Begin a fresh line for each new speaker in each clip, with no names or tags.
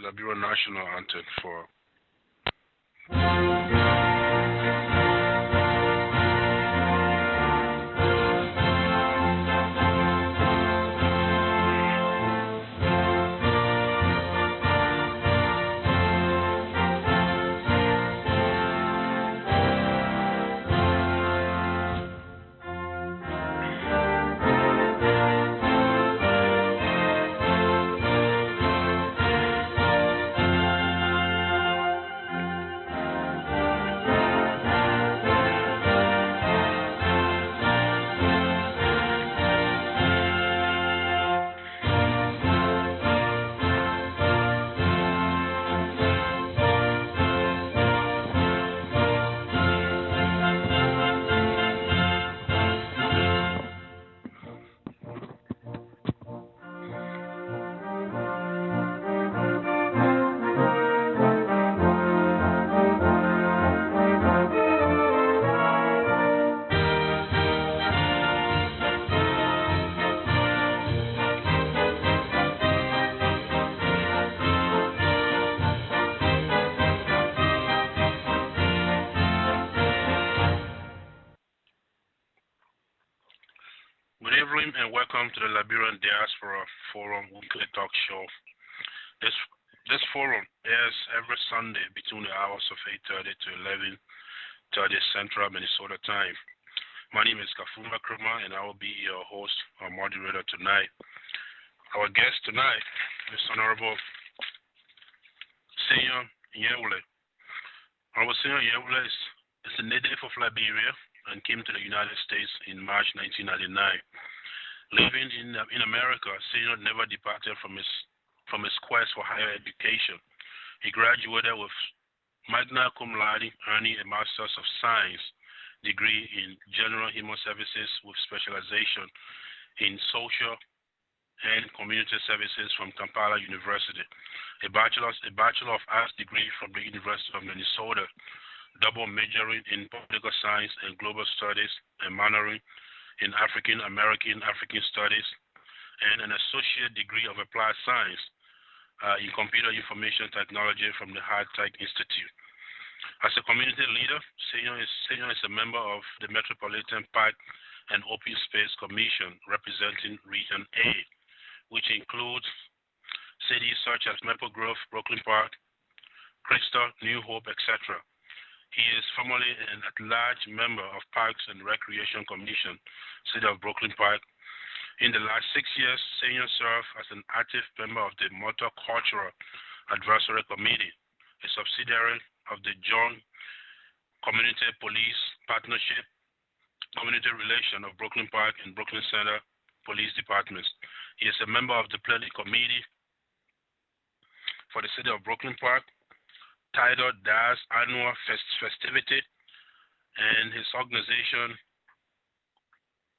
Liberian national anthem for Good evening and welcome to the Liberian Diaspora Forum weekly talk show. This forum airs every Sunday between the hours of 8:30 to 11:30 Central Minnesota time. My name is Kafumba and I will be your host or moderator tonight. Our guest tonight is Honorable Seyon Nyanwleh. Honorable Seyon Nyanwleh is a native of Liberia and came to the United States in March 1999. Living in America, Seyon never departed from his quest for higher education. He graduated with magna cum laude, earning a Master's of Science degree in General Human Services with specialization in Social and Community Services from Kampala University, a Bachelor of Arts degree from the University of Minnesota, double majoring in Political Science and Global Studies and minoring in African Studies, and an associate degree of Applied Science in Computer Information Technology from the High Tech Institute. As a community leader, Seyon is a member of the Metropolitan Park and Open Space Commission representing Region A, which includes cities such as Maple Grove, Brooklyn Park, Crystal, New Hope, etc. He is formerly an at-large member of Parks and Recreation Commission, City of Brooklyn Park. In the last 6 years, Seyon served as an active member of the Multicultural Advisory Committee, a subsidiary of the Joint Community Police Partnership, Community Relation of Brooklyn Park and Brooklyn Center Police Departments. He is a member of the Planning Committee for the City of Brooklyn Park, titled DAS Annual Festivity, and his organization,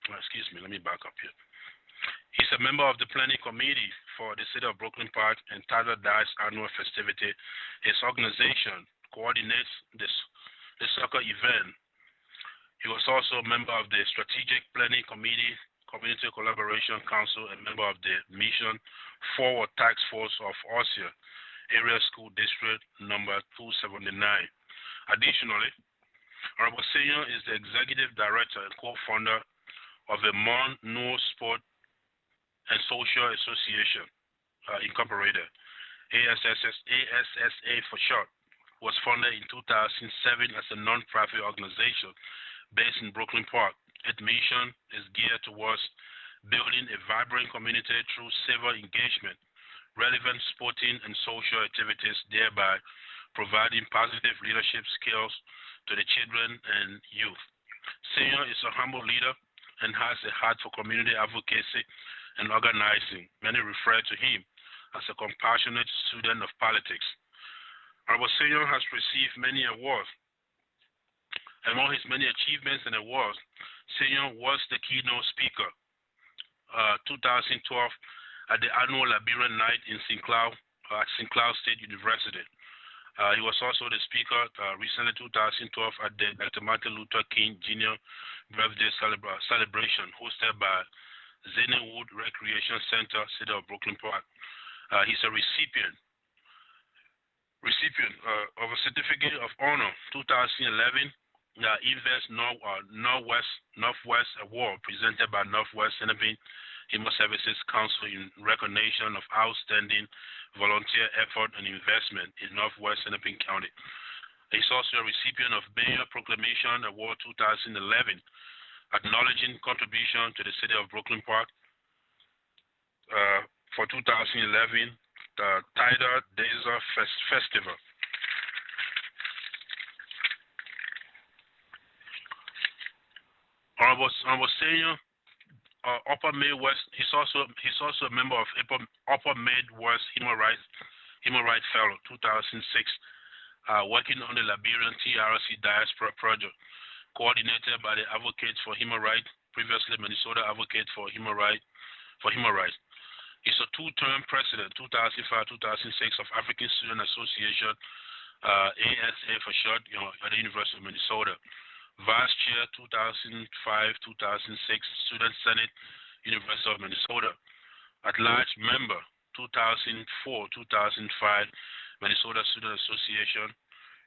let me back up here. He's a member of the Planning Committee for the City of Brooklyn Park entitled DAS Annual Festivity. His organization coordinates the soccer event. He was also a member of the Strategic Planning Committee, Community Collaboration Council, and member of the Mission Forward Task Force of Ossia Area School District number 279. Additionally, Honorable Seyon is the Executive Director and co-founder of the Mount No Sport and Social Association, Incorporated, ASSA for short, was founded in 2007 as a non-profit organization based in Brooklyn Park. Its mission is geared towards building a vibrant community through civil engagement, relevant sporting and social activities, thereby providing positive leadership skills to the children and youth. Seyon is a humble leader and has a heart for community advocacy and organizing. Many refer to him as a compassionate student of politics. Honorable Seyon has received many awards. Among his many achievements and awards, Seyon was the keynote speaker 2012 at the annual Liberian Night in St. Cloud State University. He was also the speaker recently 2012 at the Dr. Martin Luther King Jr. birthday celebration hosted by Zennywood Recreation Center, City of Brooklyn Park. He's a recipient Recipient of a Certificate of Honor 2011, the Northwest Award presented by Northwest Hennepin Human Services Council in recognition of outstanding volunteer effort and investment in Northwest Hennepin County. He's also a recipient of Mayor Proclamation Award 2011, acknowledging contribution to the city of Brooklyn Park for 2011, the Tidal Desert Festival. Honorable Seyon, Upper Midwest. He's also a member of Upper Midwest Human Rights Fellow 2006, working on the Liberian TRC Diaspora Project, coordinated by the Advocates for Human Rights, previously Minnesota Advocate for Human Rights. He's a two-term president, 2005-2006, of African Student Association, ASA for short, at the University of Minnesota. Vice Chair, 2005-2006, Student Senate, University of Minnesota. At-large member, 2004-2005, Minnesota Student Association,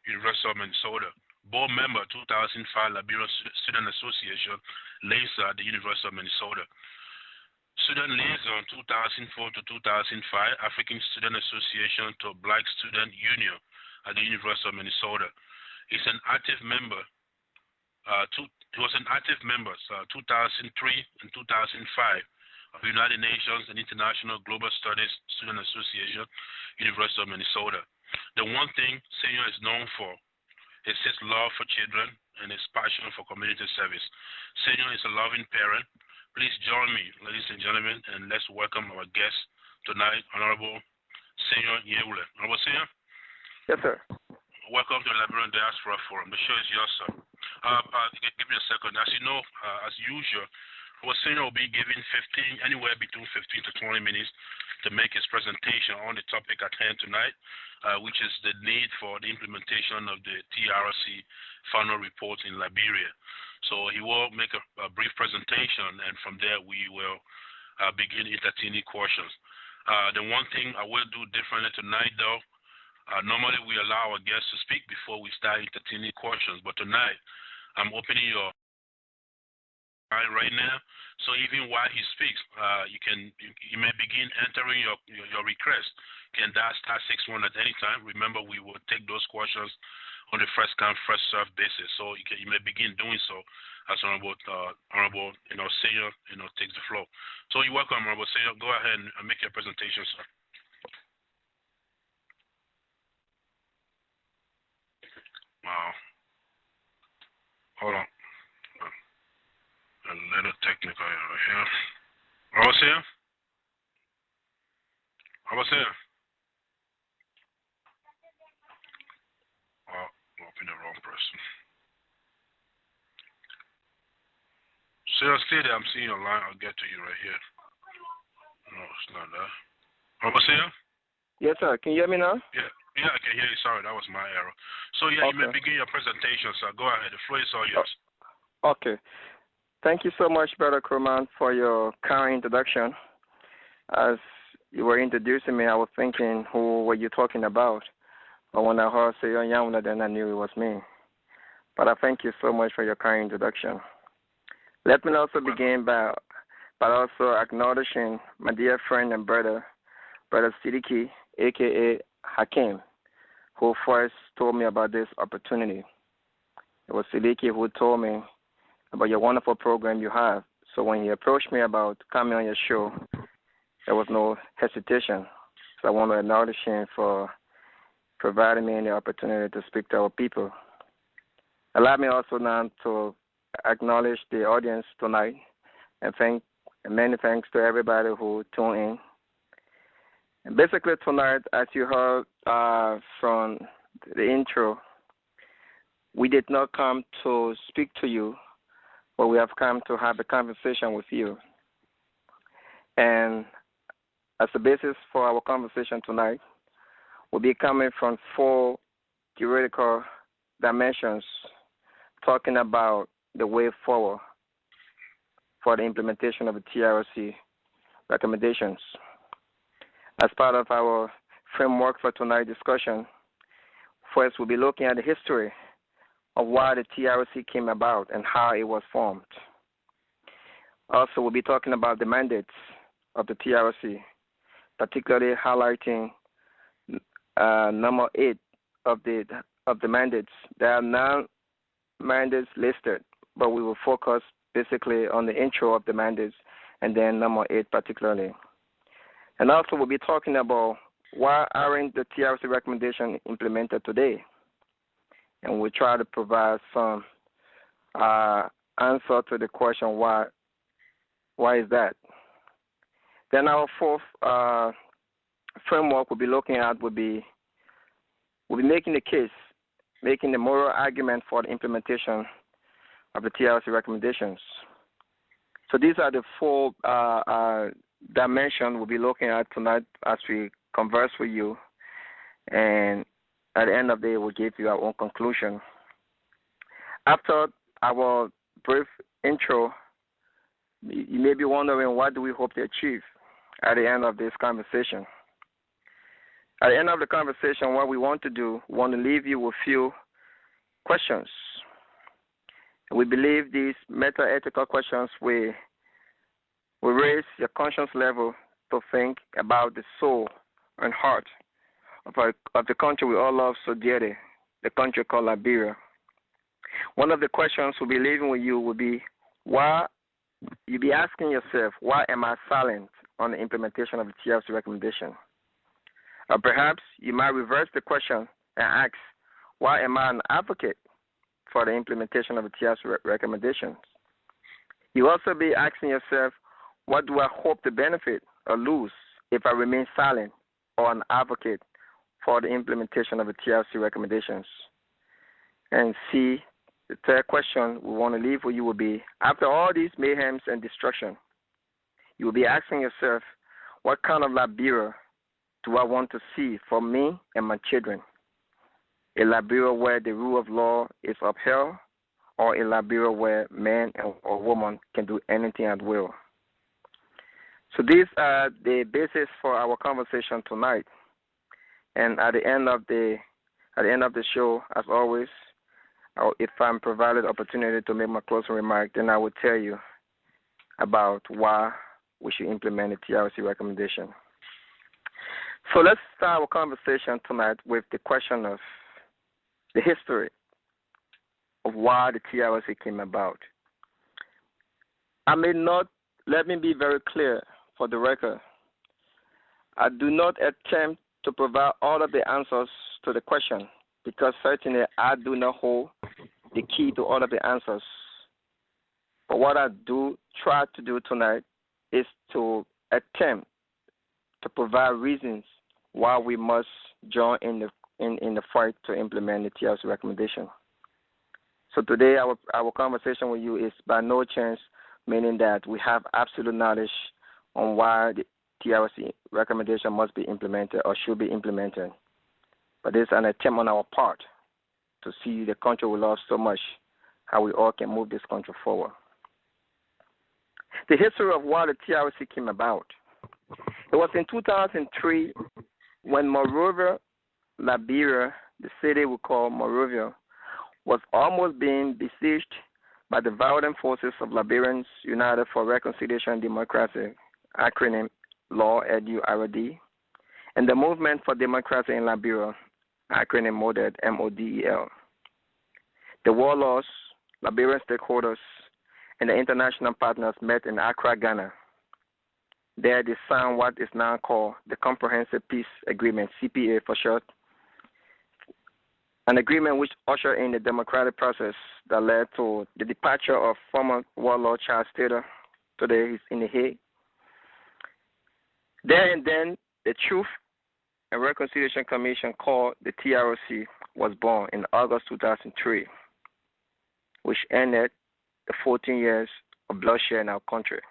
University of Minnesota. Board member, 2005, Liberian Student Association, LASA at the University of Minnesota. Student Liaison 2004-2005, African Student Association to Black Student Union at the University of Minnesota. He's an active member. He was an active member 2003 and 2005 of United Nations and International Global Studies Student Association, University of Minnesota. The one thing Seyon is known for is his love for children and his passion for community service. Seyon is a loving parent. Please join me, ladies and gentlemen, and let's welcome our guest tonight, Honorable Seyon Nyanwleh. Honorable Seyon?
Yes, sir.
Welcome to the Liberian Diaspora Forum. The show is yours, sir. Give me a second. As you know, as usual, Honorable Seyon will be giving anywhere between 15 to 20 minutes to make his presentation on the topic at hand tonight, which is the need for the implementation of the TRC final report in Liberia. So he will make a brief presentation, and from there we will begin entertaining questions. The one thing I will do differently tonight, though, normally we allow our guests to speak before we start entertaining questions, but tonight I'm opening your line right now. So even while he speaks, you may begin entering your request. You can dial *61 at any time. Remember, we will take those questions on the first come, first served basis. So you may begin doing so as Honorable Seyon, takes the floor. So you're welcome, Honorable Seyon. Go ahead and make your presentation, sir. Wow. Hold on. A little technical over here. Honorable Seyon? Honorable Seyon? Oh, open the wrong person. Seyon, stay there. I'm seeing your line. I'll get to you right here. No, it's not that. Honorable Seyon?
Yes, sir. Can you hear me now?
Yeah, I can hear you. Sorry, that was my error. So, yeah, okay. You may begin your presentation, sir. Go ahead. The floor is all yours.
Okay. Thank you so much, Brother Kromah, for your kind introduction. As you were introducing me, I was thinking, who were you talking about? But when I heard Seyon Nyanwleh, then I knew it was me. But I thank you so much for your kind introduction. Let me also begin by also acknowledging my dear friend and brother Sidiki, a.k.a. Hakim, who first told me about this opportunity. It was Sidiki who told me about your wonderful program you have. So when he approached me about coming on your show, there was no hesitation. So I want to acknowledge him for providing me the opportunity to speak to our people. Allow me also now to acknowledge the audience tonight and many thanks to everybody who tuned in. And basically tonight, as you heard from the intro, we did not come to speak to you, but we have come to have a conversation with you. And as the basis for our conversation tonight, we'll be coming from 4 theoretical dimensions, talking about the way forward for the implementation of the TRC recommendations. As part of our framework for tonight's discussion, First, we'll be looking at the history of why the TRC came about and how it was formed. Also, we'll be talking about the mandates of the TRC, particularly highlighting number 8 of the mandates. There are 9 mandates listed, but we will focus basically on the intro of the mandates and then number 8 particularly. And also, we'll be talking about why aren't the TRC recommendations implemented today? And we'll try to provide some answer to the question why is that? Then our fourth framework we'll be looking at we'll be making the case, making the moral argument for the implementation of the TRC recommendations. So these are the 4 dimensions we'll be looking at tonight as we converse with you, and at the end of the day, we'll give you our own conclusion. After our brief intro, you may be wondering, what do we hope to achieve at the end of this conversation? At the end of the conversation, what we want to do, we want to leave you with a few questions. We believe these meta-ethical questions will raise your conscience level to think about the soul and heart of the country we all love so dearly, the country called Liberia. One of the questions we'll be leaving with you will be, why you'll be asking yourself, why am I silent on the implementation of the TRC recommendation? Or perhaps you might reverse the question and ask, why am I an advocate for the implementation of the TRC recommendations? You'll also be asking yourself, what do I hope to benefit or lose if I remain silent or an advocate for the implementation of the TRC recommendations? And C, the third question we want to leave with you will be, after all these mayhems and destruction, you will be asking yourself, what kind of Liberia do I want to see for me and my children? A Liberia where the rule of law is upheld, or a Liberia where man or woman can do anything at will? So these are the basis for our conversation tonight. And at the end of the show, as always, if I'm provided opportunity to make my closing remark, then I will tell you about why we should implement the TRC recommendation. So let's start our conversation tonight with the question of the history of why the TRC came about. Let me be very clear for the record. I do not attempt to provide all of the answers to the question, because certainly I do not hold the key to all of the answers. But what I do try to do tonight is to attempt to provide reasons why we must join in the fight to implement the TRC recommendation. So today our conversation with you is by no chance meaning that we have absolute knowledge on why the TRC recommendation must be implemented or should be implemented. But it's an attempt on our part to see the country we love so much, how we all can move this country forward. The history of why the TRC came about. It was in 2003 when Monrovia, Liberia, the city we call Monrovia, was almost being besieged by the violent forces of Liberians United for Reconciliation and Democracy, acronym LAW, and the Movement for Democracy in Liberia, acronym MODEL, MODEL. The warlords, Liberian stakeholders, and the international partners met in Accra, Ghana. There they signed what is now called the Comprehensive Peace Agreement, CPA for short, an agreement which ushered in the democratic process that led to the departure of former warlord Charles Taylor. Today he's in The Hague. There and then, the Truth and Reconciliation Commission, called the TRC, was born in August 2003, which ended the 14 years of bloodshed in our country.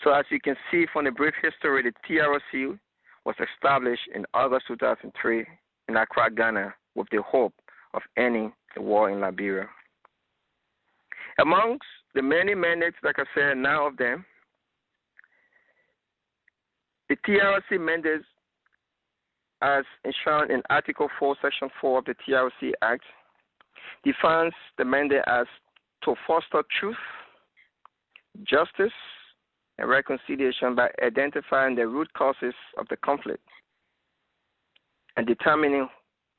So as you can see from the brief history, the TRC was established in August 2003 in Accra, Ghana, with the hope of ending the war in Liberia. Amongst the many mandates, like I said, 9 of them, the TRC mandates as enshrined in Article 4, Section 4 of the TRC Act, defines the mandate as to foster truth, justice, and reconciliation by identifying the root causes of the conflict and determining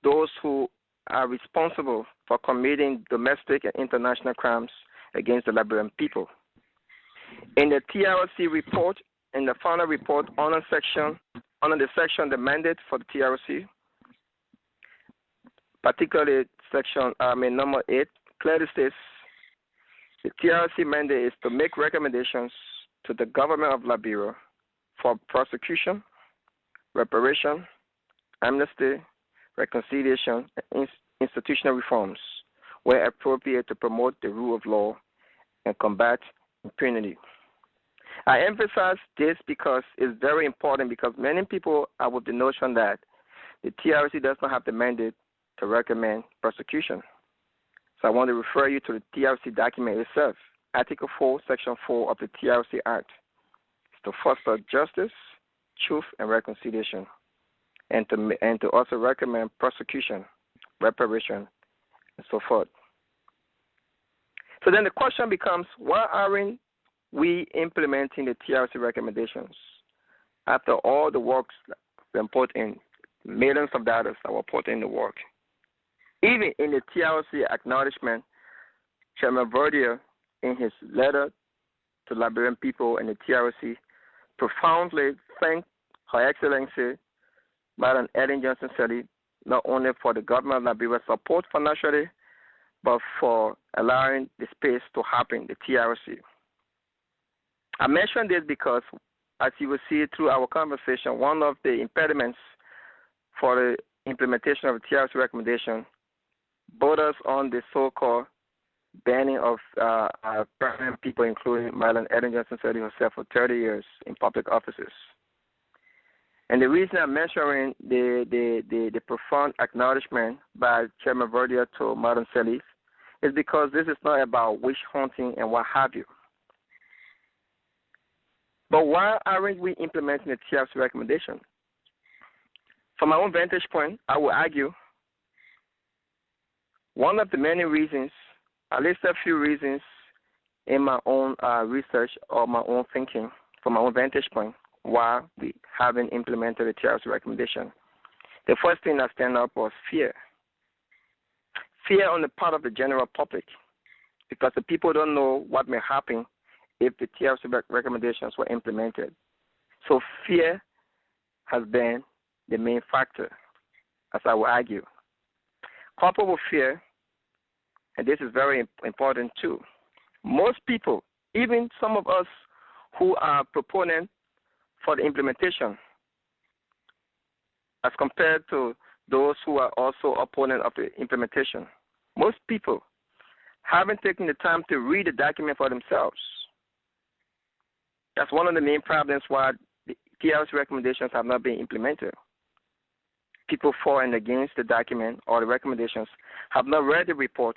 those who are responsible for committing domestic and international crimes against the Liberian people. In the TRC report, in the final report under the section the mandate for the TRC, particularly section number 8, clearly states the TRC mandate is to make recommendations to the government of Liberia for prosecution, reparation, amnesty, reconciliation, and institutional reforms where appropriate to promote the rule of law and combat impunity. I emphasize this because it's very important, because many people are with the notion that the TRC does not have the mandate to recommend prosecution. So I want to refer you to the TRC document itself, Article 4, Section 4 of the TRC Act. It's to foster justice, truth, and reconciliation, and to also recommend prosecution, reparation, and so forth. So then the question becomes, why aren't we implementing the TRC recommendations after all the works that have been put in, millions of dollars that were put in the work? Even in the TRC acknowledgement, Chairman Verdier, in his letter to Liberian people and the TRC, profoundly thanked Her Excellency Madam Ellen Johnson Sirleaf not only for the government of Liberia's support financially, but for allowing the space to happen, the TRC. I mention this because, as you will see through our conversation, one of the impediments for the implementation of the TRC recommendation borders on the so-called banning of permanent people, including Madam Ellen Johnson Sirleaf herself, for 30 years in public offices. And the reason I'm mentioning the profound acknowledgement by Chairman Verdier to Madam Sirleaf is because this is not about witch hunting and what have you. But why aren't we implementing the TRC recommendation? From my own vantage point, I will argue one of the many reasons, at least a few reasons in my own research or my own thinking, from my own vantage point, why we haven't implemented the TRC recommendation. The first thing that stand up was fear. Fear on the part of the general public, because the people don't know what may happen if the TRC recommendations were implemented. So fear has been the main factor, as I will argue. Coupled with fear, and this is very important too, most people, even some of us who are proponents for the implementation, as compared to those who are also opponents of the implementation, most people haven't taken the time to read the document for themselves. That's one of the main problems why the TRC recommendations have not been implemented. People for and against the document or the recommendations have not read the report.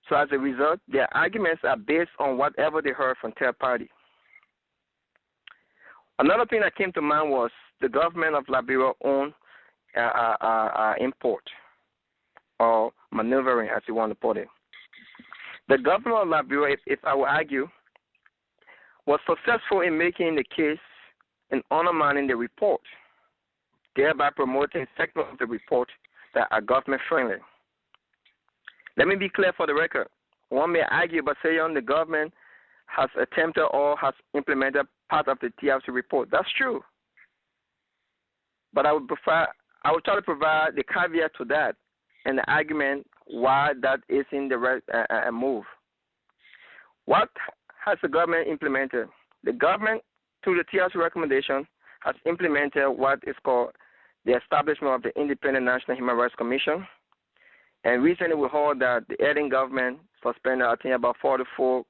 So as a result, their arguments are based on whatever they heard from third party. Another thing that came to mind was the government of Liberia own import or maneuvering, as you want to put it. The government of Liberia, if I would argue, was successful in making the case and undermining the report, thereby promoting segments of the report that are government friendly. Let me be clear for the record. One may argue, but Seyon, the government has attempted or has implemented part of the TRC report. That's true. But I would try to provide the caveat to that and the argument why that isn't the right move. What has the government implemented? The government, through the TRC recommendation, has implemented what is called the establishment of the Independent National Human Rights Commission. And recently we heard that the Eden government suspended, I think, about 44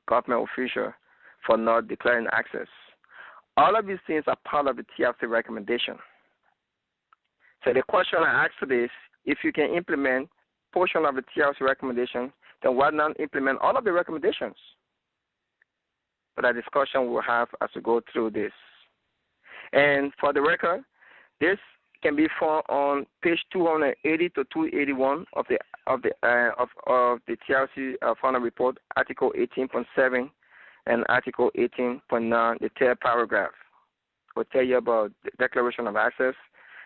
government officials for not declaring access. All of these things are part of the TRC recommendation. So the question I ask today is, if you can implement portion of the TRC recommendation, then why not implement all of the recommendations? But a discussion we'll have as we go through this. And for the record, This can be found on page 280 to 281 of the TRC final report, Article 18.7 and Article 18.9, the third paragraph will tell you about the Declaration of Access,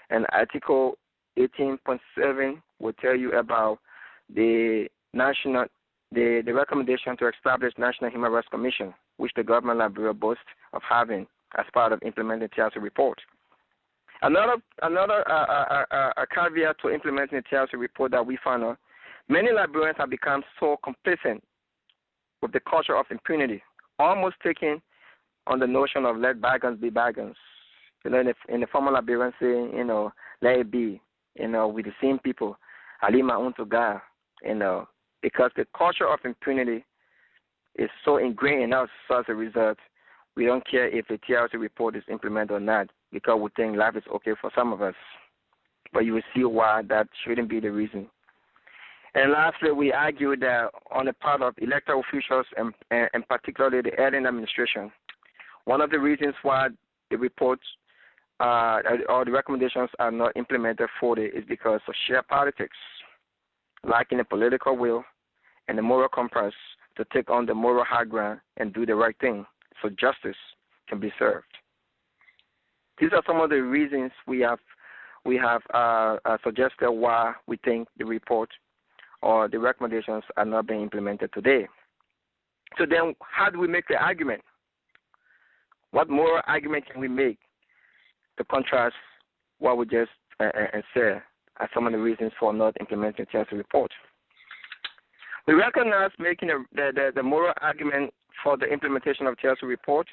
and Article 18.7 will tell you about the recommendation to establish National Human Rights Commission, which the government of Liberia boasts of having as part of implementing the TRC report. Another caveat to implementing the TRC report that we found out, many Liberians have become so complacent with the culture of impunity, almost taking on the notion of let bygones be bygones. In the former Liberian saying, let it be, with the same people, I leave my own to God, because the culture of impunity is so ingrained in us. So as a result, we don't care if the TRC report is implemented or not, because we think life is okay for some of us. But you will see why that shouldn't be the reason. And lastly, we argue that on the part of elected officials and particularly the alien administration, one of the reasons why the reports or the recommendations are not implemented fully is because of sheer politics, lacking the political will and the moral compass to take on the moral high ground and do the right thing so justice can be served. These are some of the reasons we have suggested why we think the report or the recommendations are not being implemented today. So then how do we make the argument? What moral argument can we make to contrast what we just said as some of the reasons for not implementing the TRC report? We recognize making the moral argument for the implementation of the TRC report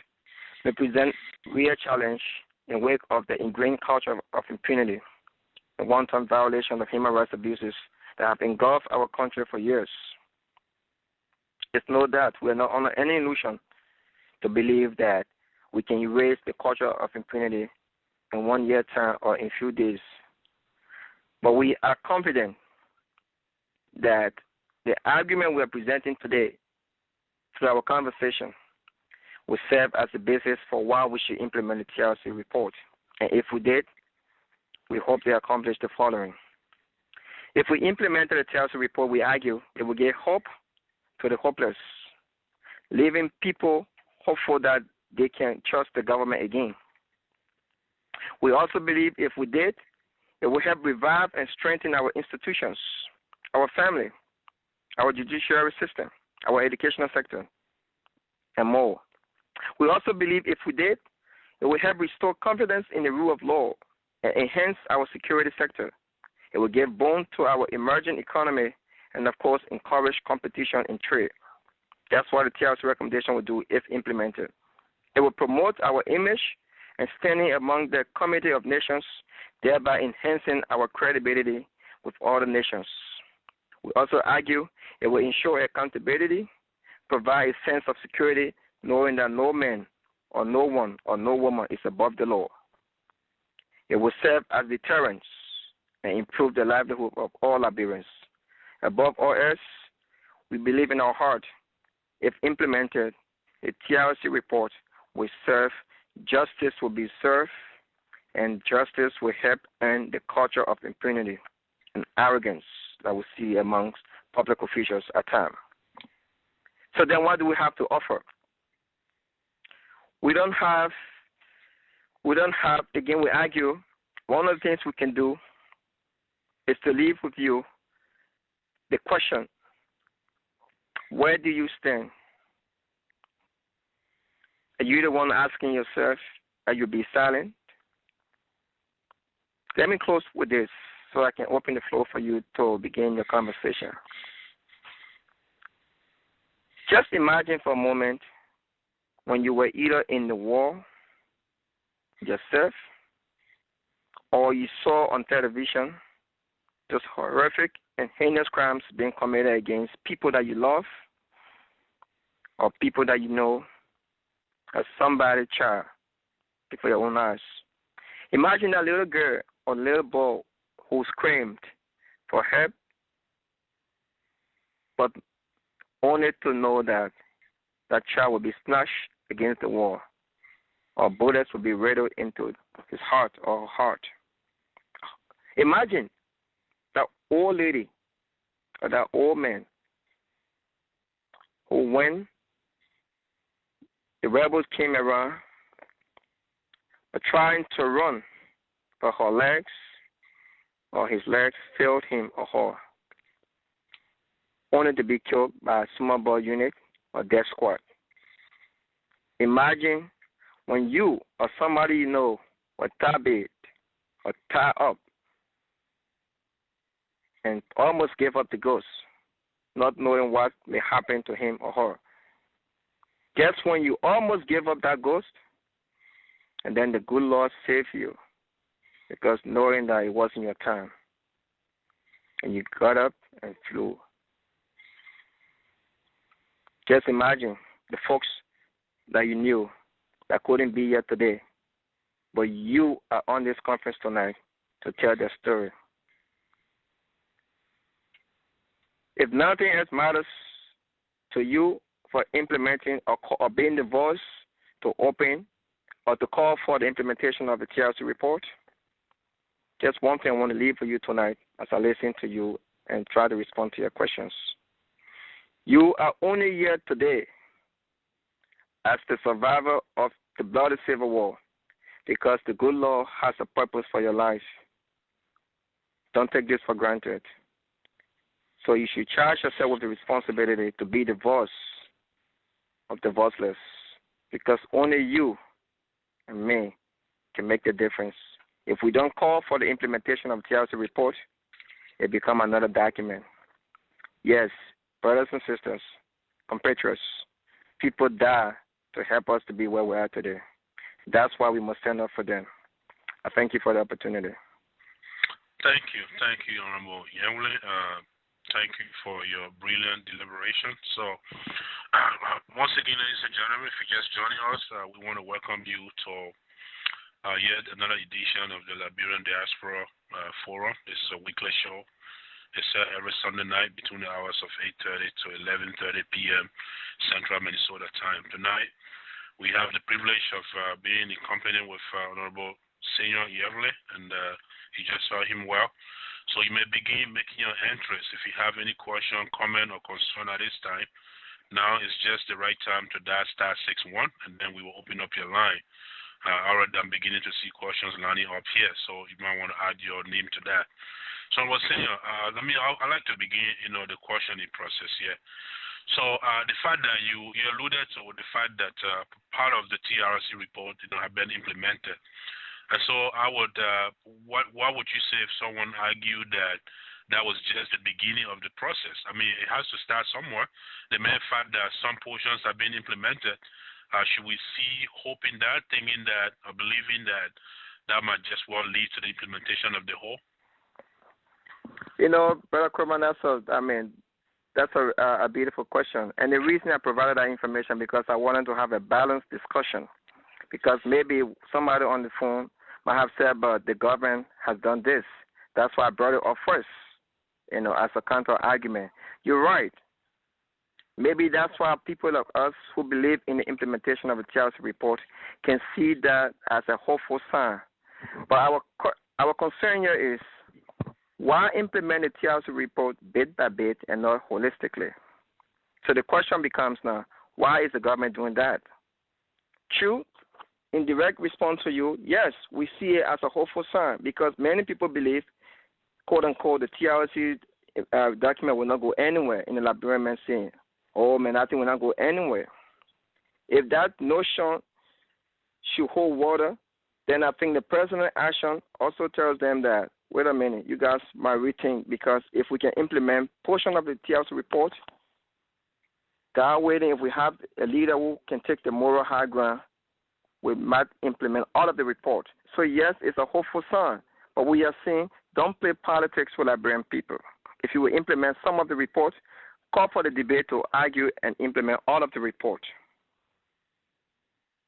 may present real challenge in wake of the ingrained culture of impunity, the wanton violation of human rights abuses that have engulfed our country for years. It's no doubt we are not under any illusion to believe that we can erase the culture of impunity in 1 year time or in few days. But we are confident that the argument we are presenting today through our conversation will serve as the basis for why we should implement the TRC report. And if we did, we hope they accomplish the following. If we implemented the TRC report, we argue it will give hope to the hopeless, leaving people hopeful that they can trust the government again. We also believe if we did, it will help revive and strengthen our institutions, our family, our judiciary system, our educational sector, and more. We also believe if we did, it will help restore confidence in the rule of law and enhance our security sector. It will give bone to our emerging economy and, of course, encourage competition in trade. That's what the TRC recommendation will do if implemented. It will promote our image and standing among the Committee of Nations, thereby enhancing our credibility with other nations. We also argue it will ensure accountability, provide a sense of security, knowing that no man or no one or no woman is above the law. It will serve as deterrence and improve the livelihood of all Liberians. Above all else, we believe in our heart, if implemented, the TRC report will serve, justice will be served, and justice will help end the culture of impunity and arrogance that we see amongst public officials at times. So then what do we have to offer? We don't have, again, we argue, one of the things we can do is to leave with you the question, where do you stand? Are you the one asking yourself, are you be silent? Let me close with this so I can open the floor for you to begin your conversation. Just imagine for a moment when you were either in the war yourself or you saw on television just horrific and heinous crimes being committed against people that you love or people that you know as somebody's child before your own eyes. Imagine that little girl or little boy who screamed for help, but only to know that that child will be snatched against the wall, or bullets will be riddled into his heart or her heart. Imagine that old lady or that old man who, when the rebels came around, were trying to run, but her legs or his legs failed him or her, only to be killed by a small ball unit or death squad. Imagine when you or somebody you know were tied or tied up and almost gave up the ghost, not knowing what may happen to him or her. Guess when you almost gave up that ghost, and then the good Lord saved you, because knowing that it wasn't your time, and you got up and flew. Just imagine the folks that you knew that couldn't be here today, but you are on this conference tonight to tell their story. If nothing else matters to you for implementing or being the voice to open or to call for the implementation of the TRC report, just one thing I want to leave for you tonight as I listen to you and try to respond to your questions. You are only here today as the survivor of the bloody civil war because the good Lord has a purpose for your life. Don't take this for granted. So you should charge yourself with the responsibility to be the voice of the voiceless, because only you and me can make the difference. If we don't call for the implementation of the TRC report, it becomes another document. Yes, brothers and sisters, compatriots, people die to help us to be where we are today. That's why we must stand up for them. I thank you for the opportunity.
Thank you, Honorable Nyanwleh. Thank you for your brilliant deliberation. So, once again, ladies and gentlemen, if you're just joining us, we want to welcome you to yet another edition of the Liberian Diaspora Forum. This is a weekly show. It's every Sunday night between the hours of 8:30 to 11:30 p.m. Central Minnesota time. Tonight, we have the privilege of being in company with Honorable Seyon Nyanwleh, and you just saw him well. So you may begin making your entrance. If you have any question, comment, or concern at this time, now is just the right time to dial *61, and then we will open up your line. Already I'm beginning to see questions lining up here, so you might want to add your name to that. So I was saying, I'd like to begin, the questioning process here. So the fact that you alluded to the fact that part of the TRC report, have been implemented. And so I would, what would you say if someone argued that that was just the beginning of the process? I mean, it has to start somewhere. The mere fact that some portions have been implemented, should we see hope in that, thinking that, or believing that that might just well lead to the implementation of the whole?
Brother Kromah, that's a beautiful question. And the reason I provided that information because I wanted to have a balanced discussion. Because maybe somebody on the phone might have said, but the government has done this. That's why I brought it up first, as a counter argument. You're right. Maybe that's why people like us who believe in the implementation of the TRC report can see that as a hopeful sign. But our concern here is, why implement the TRC report bit by bit and not holistically? So the question becomes now, why is the government doing that? True, in direct response to you, yes, we see it as a hopeful sign because many people believe, quote unquote, the TRC document will not go anywhere in the Liberian scene. Oh, man, I think will not go anywhere. If that notion should hold water, then I think the president's action also tells them that, wait a minute, you guys might rethink, because if we can implement portion of the TRC report, that waiting, if we have a leader who can take the moral high ground, we might implement all of the report. So, yes, it's a hopeful sign, but we are saying don't play politics with Liberian people. If you will implement some of the report, call for the debate to argue and implement all of the report.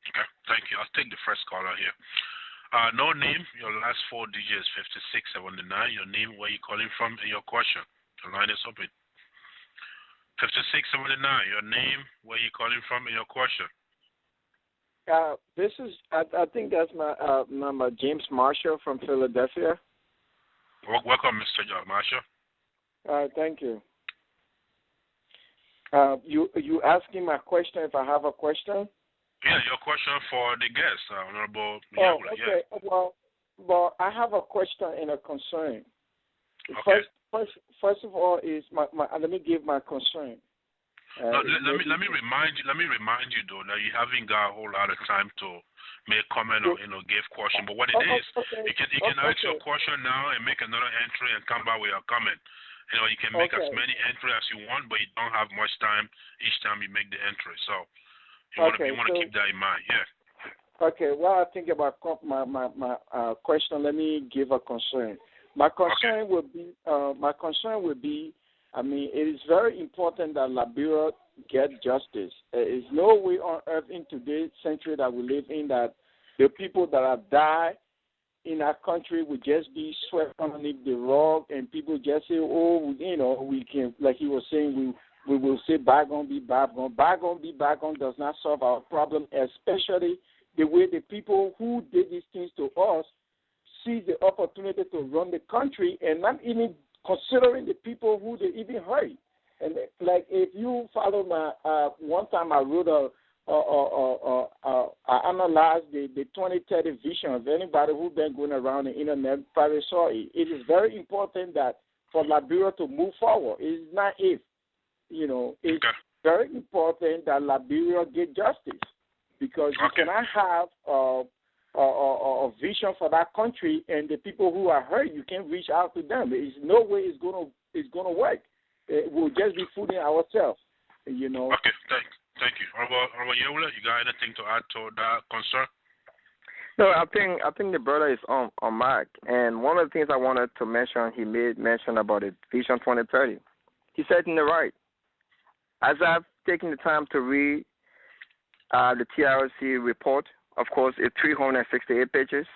Okay, thank you. I'll take the first caller here. No name, your last four digits, 5679. Your name, where you calling from, and your question. The line is open. 5679, your name, where you calling from, and your question.
This is, I think that's my number, James Marshall from Philadelphia.
Welcome, Mr. Marshall.
Thank you. You asking my question if I have a question?
Yeah, your question for the guest, Honorable
Nyanwleh.
Okay.
Yeah. Well, I have a question and a concern.
Okay.
First of all, is my let me give my concern.
Let me remind you though that you haven't got a whole lot of time to make comment or give question. But what it is, you can ask your question now and make another entry and come back with your comment. You can make as many entries as you want, but you don't have much time each time you make the entry. So you want to keep that in mind. Yeah. Okay. While I think about my
question, let me give a concern. My concern would be. I mean, it is very important that Liberia get justice. There is no way on earth in today's century that we live in that the people that have died in our country would just be swept underneath the rug, and people just say, oh, we can, like he was saying, we will say bygone be bygone. Bygone be bygone does not solve our problem, especially the way the people who did these things to us see the opportunity to run the country and not even considering the people who they even hurt. And like if you follow my, one time I wrote I analyzed the 2030 vision of anybody who's been going around the internet probably saw it. It is very important that for Liberia to move forward. It is not if, it's very important that Liberia get justice because you cannot have a vision for that country and the people who are hurt, you can't reach out to them. There is no way it's gonna work. We'll just be fooling ourselves,
Okay, thank you. Honorable Nyanwleh, you got anything to add to that concern?
No, I think the brother is on mark. And one of the things I wanted to mention, he made mention about the Vision 2030. He said in the right. As I've taken the time to read the TRC report, of course, it's 368 pages.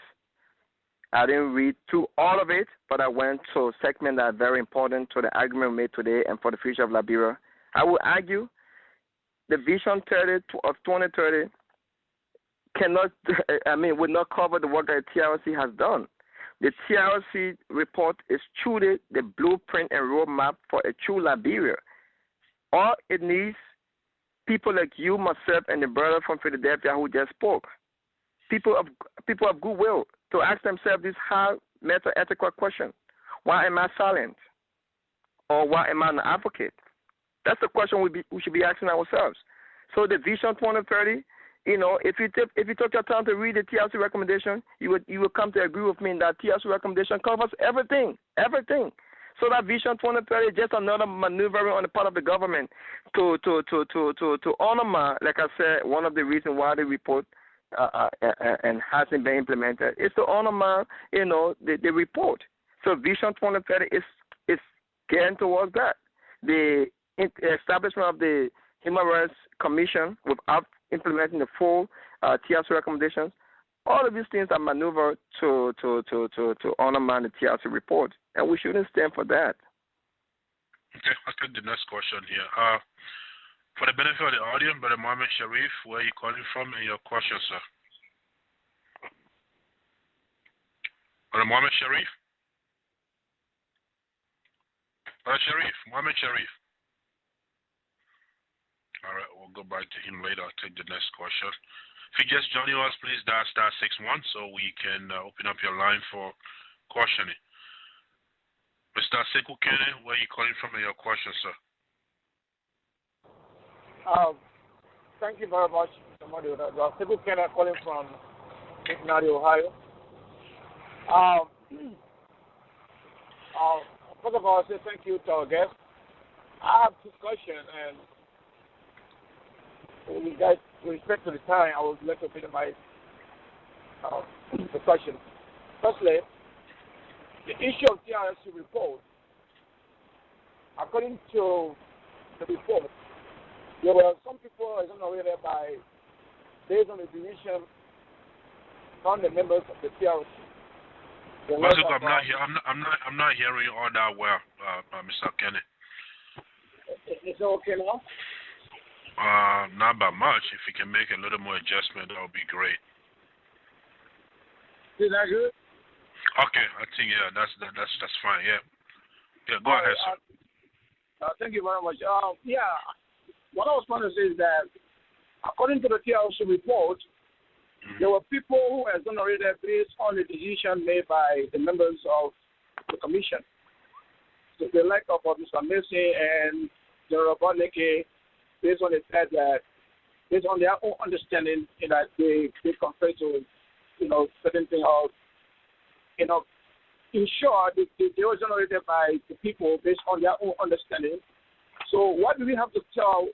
I didn't read through all of it, but I went to a segment that is very important to the argument we made today and for the future of Liberia. I would argue the Vision 2030 would not cover the work that the TRC has done. The TRC report is truly the blueprint and roadmap for a true Liberia. All it needs, people like you, myself, and the brother from Philadelphia who just spoke, people of goodwill, to ask themselves this hard meta-ethical question: why am I silent? Or why am I an advocate? That's the question we should be asking ourselves. So the Vision 2030, if you took your time to read the TRC recommendation, you would come to agree with me that TRC recommendation covers everything. So that Vision 2030 is just another maneuver on the part of the government to honor, like I said, one of the reasons why the report and hasn't been implemented is to honor the report. So Vision 2030 is getting towards that. The establishment of the Human Rights Commission without implementing the full TRC recommendations, all of these things are maneuvered to honor the TRC report, and we shouldn't stand for that.
Okay, I'll take the next question here. For the benefit of the audience, Brother Mohammed Sharif, where are you calling from and your question, sir? Brother Mohammed Sharif? Brother Sharif, Mohammed Sharif. All right, we'll go back to him later. I'll take the next question. If you just joining us, please dial *61 so we can open up your line for questioning. Mr. Sekou Kene, where are you calling from and your question, sir?
Thank you very much, Mr. Moderator. Sekou Kene calling from Cincinnati, Ohio. First of all, I say thank you to our guest. I have two questions, and with respect to the time, I would like to minimize the question. Firstly, the issue of TRC report, according to the report, there were some people I don't know whether based on the division on the members of the TRC.
I'm not hearing you all that well, Mr. Kennedy.
Is it okay now?
Not by much. If you can make a little more adjustment, that would be great.
Is that good?
Okay, I think that's fine. Yeah. Go ahead, sir.
Thank you very much. What I was trying to say is that according to the TLC report, there were people who were exonerated based on the decision made by the members of the commission. So the lack of Mr. Mason and General Boneke, based on the fact that, based on their own understanding, that they compare to, certain things of, in short, they were generated by the people based on their own understanding. So what do we have to tell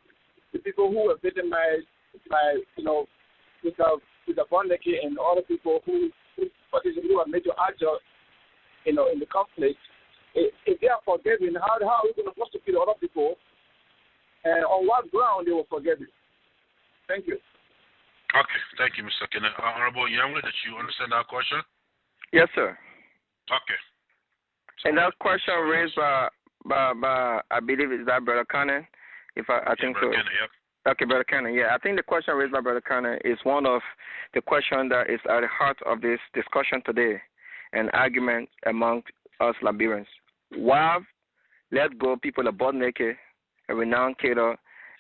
the people who were victimized by, Mr. Boneke and other people who were made to adjust, in the conflict? If they are forgiven, how are we going to prosecute other people? And on what ground they were forgiven? Thank you.
Okay, thank you, Mr. Kenneth. Honorable Nyanwleh, did you understand that question?
Yes, sir.
Okay. So
and that question raised by I believe is that Brother Cannon. I think so.
Cannon, yep.
Okay, Brother Cannon. Yeah, I think the question raised by Brother Cannon is one of the questions that is at the heart of this discussion today, an argument among us Liberians. Why let go people of Bodneke, a renowned caterer,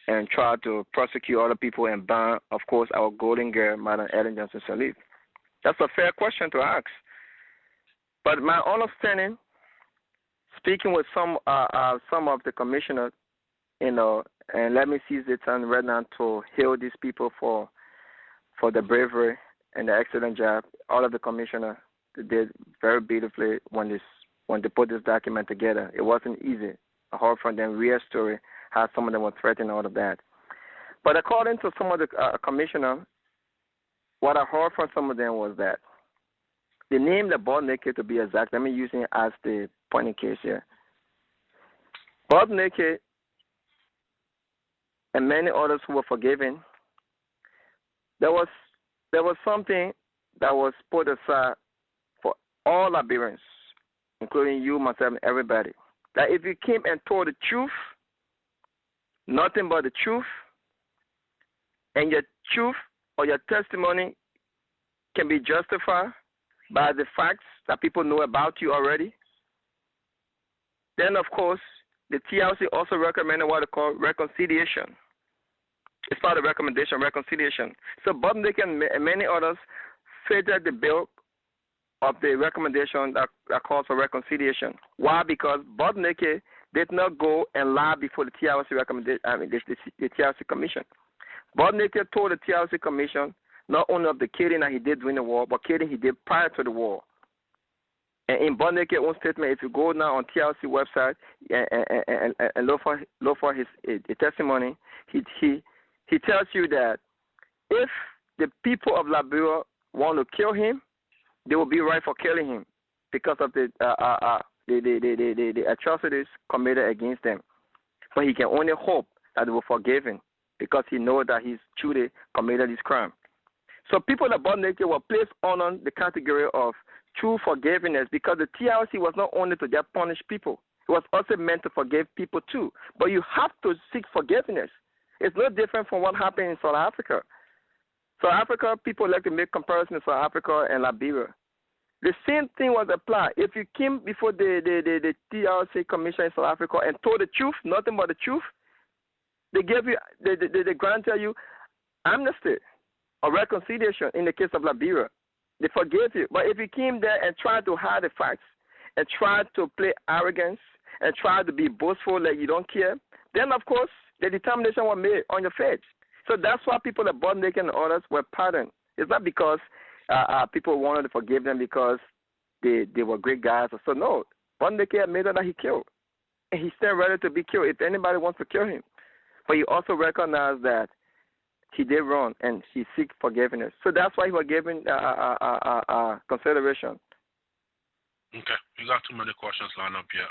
and try to prosecute other people and ban, of course, our golden girl, Madam Ellen Johnson Sirleaf? That's a fair question to ask. But my understanding, speaking with some of the commissioners, and let me seize the time right now to hail these people for the bravery and the excellent job. All of the commissioners did very beautifully when they put this document together. It wasn't easy. I heard from them real story how some of them were threatening all of that. But according to some of the commissioners, what I heard from some of them was that they named the Bodneke to be exact. Let me use it as the point in case here. Bodneke and many others who were forgiven, there was something that was put aside for all Liberians, including you, myself, and everybody. That if you came and told the truth, nothing but the truth, and your truth or your testimony can be justified by the facts that people know about you already, then, of course, the TLC also recommended what they call reconciliation. It's part of the recommendation, reconciliation. So Bodneke and many others favored the bill of the recommendation that calls for reconciliation. Why? Because Bodneke did not go and lie before the TLC recommendation. The TLC commission. Bodneke told the TLC commission not only of the killing that he did during the war, but killing he did prior to the war. And in Bodneke's own statement, if you go now on TLC website and look for his testimony, he tells you that if the people of Liberia want to kill him, they will be right for killing him because of the atrocities committed against them. But he can only hope that they will forgive him because he knows that he's truly committed this crime. So people of Bodneke were placed on the category of true forgiveness because the TLC was not only to just punish people. It was also meant to forgive people too. But you have to seek forgiveness. It's no different from what happened in South Africa. South Africa, people like to make comparisons South Africa and Liberia. The same thing was applied. If you came before the TLC Commission in South Africa and told the truth, nothing but the truth, they granted you amnesty or reconciliation in the case of Liberia. They forgave you. But if you came there and tried to hide the facts and tried to play arrogance and tried to be boastful like you don't care, then, of course, the determination was made on your face. So that's why people at Bodneke and others were pardoned. It's not because people wanted to forgive them because they were great guys or so. No, Bodneke admitted that he killed. And he's still ready to be killed if anybody wants to kill him. But he also recognized that he did wrong and he seeks forgiveness. So that's why he was given consideration.
Okay, we got too many questions lined up here.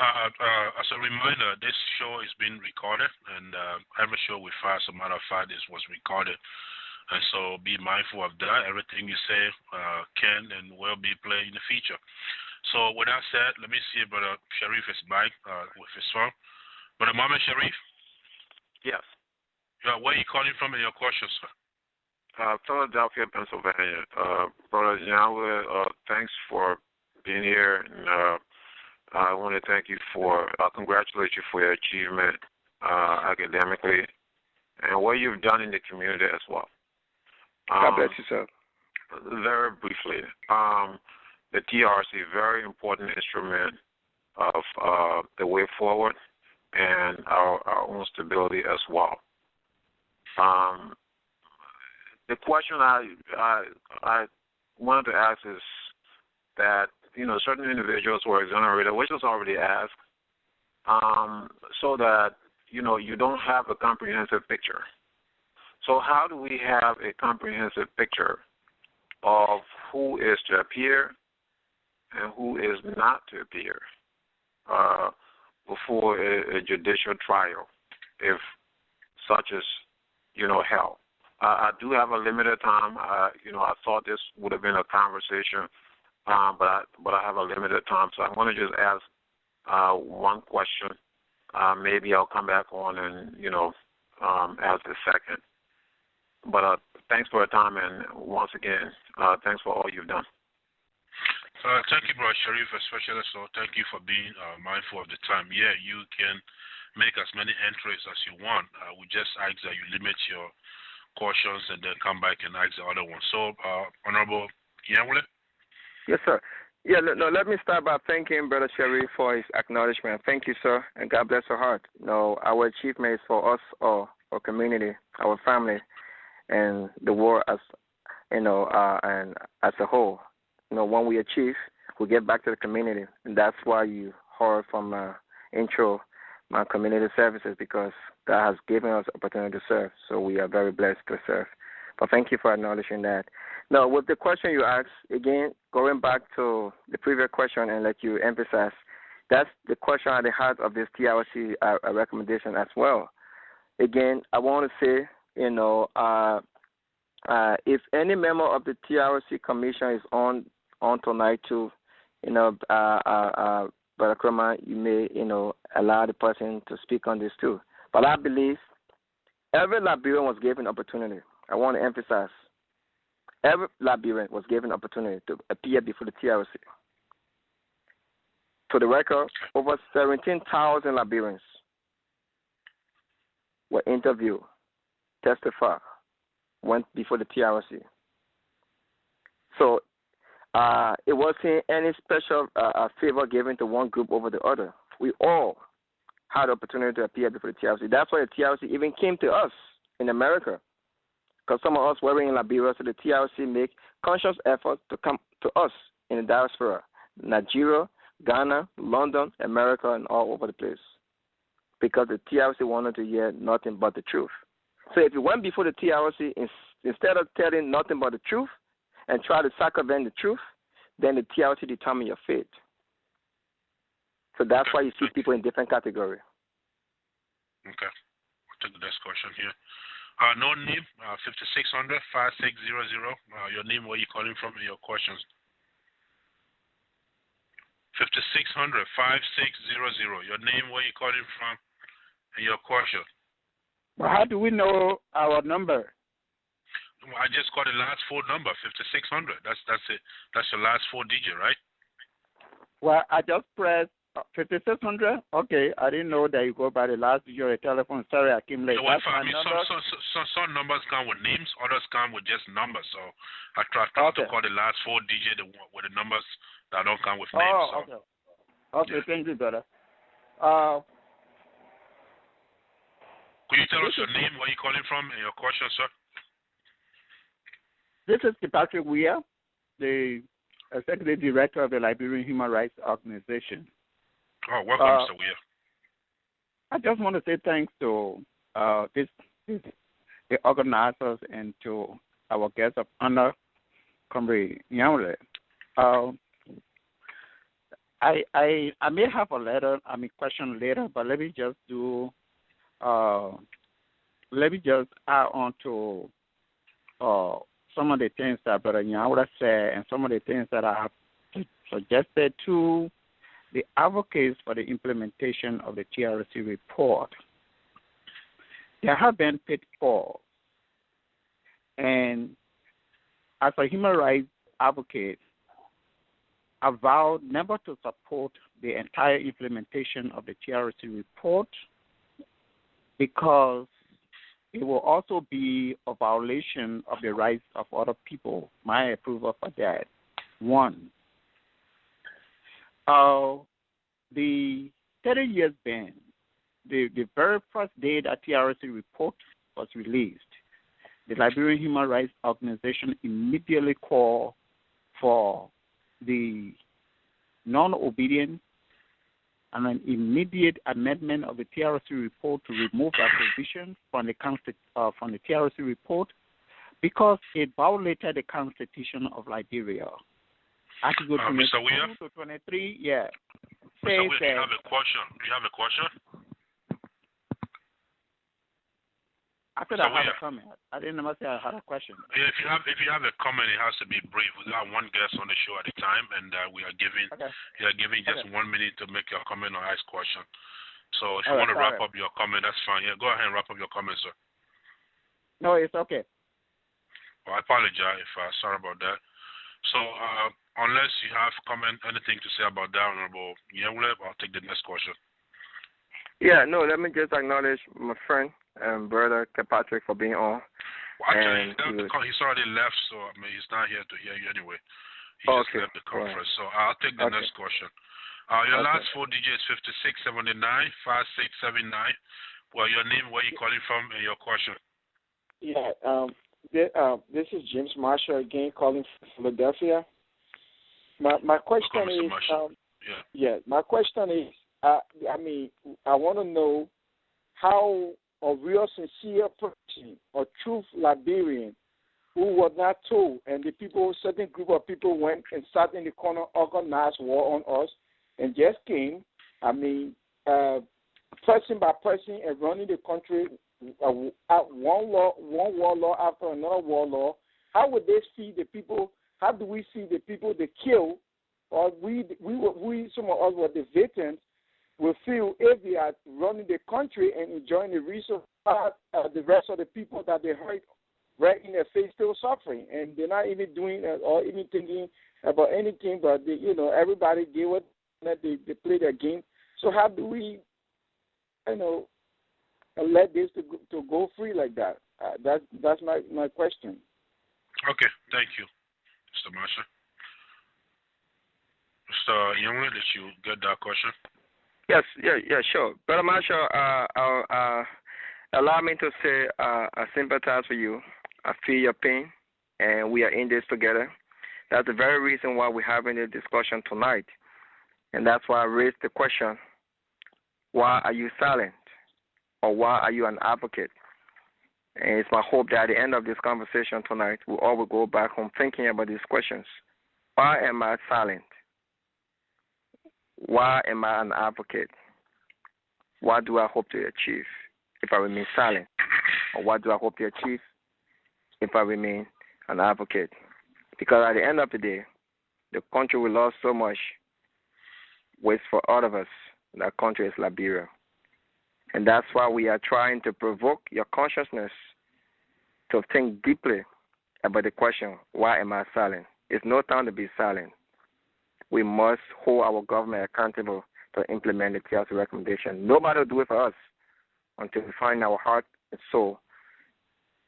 As a reminder, this show is being recorded, and every show we fire, as a matter of fact, this was recorded. And so be mindful of that. Everything you say can and will be played in the future. So with that said, let me see if Brother Sharif is back with his phone. Brother Mohammed Sharif?
Yes.
Where are you calling from and your questions, sir?
Philadelphia, Pennsylvania. Brother Nyanwleh, thanks for being here. And I want to thank you congratulate you for your achievement academically and what you've done in the community as well.
God bless you, sir.
Very briefly, the TRC, very important instrument of the way forward and our own stability as well. The question I wanted to ask is that, certain individuals were exonerated, which was already asked, so that, you don't have a comprehensive picture. So how do we have a comprehensive picture of who is to appear and who is not to appear before a judicial trial, if such is, held? I do have a limited time. I thought this would have been a conversation, but I have a limited time, so I'm going to just ask one question. Maybe I'll come back on and ask the second. But thanks for your time, and once again, thanks for all you've done.
Thank you, Brother Sharif, especially so. Thank you for being mindful of the time. Yeah, you can make as many entries as you want. We just ask that you limit your questions and then come back and ask the other one. So, Honorable Nyanwleh?
Yes, sir. Yeah, no, let me start by thanking Brother Sharif for his acknowledgement. Thank you, sir, and God bless your heart. Our achievements for us, our community, our family, and the world as and as a whole. When we achieve, we get back to the community, and that's why you heard from intro my community services, because God has given us opportunity to serve. So we are very blessed to serve. But thank you for acknowledging that. Now, with the question you asked, again, going back to the previous question and let you emphasize, that's the question at the heart of this TRC recommendation as well. Again, I want to say, if any member of the TRC commission is on tonight to, Brother Kromah, you may, allow the person to speak on this too. But I believe every Liberian was given opportunity. I want to emphasize, every Liberian was given opportunity to appear before the TRC. To the record, over 17,000 Liberians were interviewed, testified, went before the TRC. So it wasn't any special favor given to one group over the other. We all had the opportunity to appear before the TRC. That's why the TRC even came to us in America, because some of us were in Liberia, so the TRC make conscious effort to come to us in the diaspora, Nigeria, Ghana, London, America, and all over the place, because the TRC wanted to hear nothing but the truth. So if you went before the TRC, instead of telling nothing but the truth and try to circumvent the truth, then the TRC determine your fate. So that's why you see people in different categories.
Okay. I'll take the next question here. No name, 5600-5600. Your name, where you calling from, and your questions. 5600-5600. Your name, where you calling from, and your question.
Well, how do we know our number?
I just got the last four number, 5600. That's it. That's your last four digit, right?
Well, I just pressed 5600. Okay, I didn't know that you go by the last digit of the telephone. Sorry, I came late.
Yeah, well, some numbers come with names, others come with just numbers. So I try to call the last four digit with the numbers that don't come with names.
Oh, okay. Okay, yeah. Thank you, brother.
Could you tell us your name, where you calling from, and your question, sir?
This is Patrick Weir, the Executive Director of the Liberian Human Rights Organization.
Oh, welcome, Mr. Weir.
I just want to say thanks to the organizers and to our guest of honor, Comrade Nyanwleh. I may have question later, but let me just add on to some of the things that Brother Nyanwleh said and some of the things that I have suggested to the advocates for the implementation of the TRC report. There have been pitfalls,
And as a human rights advocate, I vowed never to support the entire implementation of the TRC report because it will also be a violation of the rights of other people. My approval for that. One, the 30 years ban, the very first day that TRC report was released, the Liberian Human Rights Organization immediately called for the non-obedience and an immediate amendment of the TRC report to remove that provision from the TRC report because it violated the Constitution of Liberia. Article 22 to 23, yeah.
Mr. Will, do you have a question? Do you have a question?
I said I had a comment. I didn't say I had a question.
Yeah, if you have a comment, it has to be brief. We got one guest on the show at a time, and we are giving just 1 minute to make your comment or ask question. So if you want to wrap up your comment, that's fine. Yeah, go ahead and wrap up your comment, sir.
No, it's okay.
Well, I apologize if sorry about that. So unless you have anything to say about that, Honorable Nyanwleh, I'll take the next question.
Yeah, no, let me just acknowledge my friend and brother Patrick for being on.
Well, actually, he's already left, so I mean, he's not here to hear you anyway. He just left the conference. Right. So I'll take the next question. Your last 4 digits, 5679, 5679. Well, your name, where you calling from, and your question.
Yeah, this is James Marshall again, calling from Philadelphia. My question is, my question is, I mean, I want to know how a real sincere person, a true Liberian, who was not told, and the people, certain group of people went and sat in the corner, organized war on us, and just came. I mean, person by person, and running the country, one warlord after another warlord. How would they see the people? How do we see the people they kill, or we some of us were the victims? Will feel if they are running the country and enjoying the resources, the rest of the people that they hurt right in their face still suffering, and they're not even doing or even thinking about anything. But they, everybody gave it that they play their game. So how do we, let this to go free like that? That's my question.
Okay, thank you, Mr. Marshall. Mr. Nyanwleh, did you get that question?
Yes, sure. Brother Marshall, allow me to say I sympathize with you. I feel your pain, and we are in this together. That's the very reason why we're having this discussion tonight. And that's why I raised the question, why are you silent? Or why are you an advocate? And it's my hope that at the end of this conversation tonight, we all will go back home thinking about these questions. Why am I silent? Why am I an advocate? What do I hope to achieve if I remain silent? Or what do I hope to achieve if I remain an advocate? Because at the end of the day, the country we lost so much waits for all of us. That country is Liberia. And that's why we are trying to provoke your consciousness to think deeply about the question, why am I silent? It's no time to be silent. We must hold our government accountable to implement the TRC recommendation. Nobody will do it for us until we find our heart and soul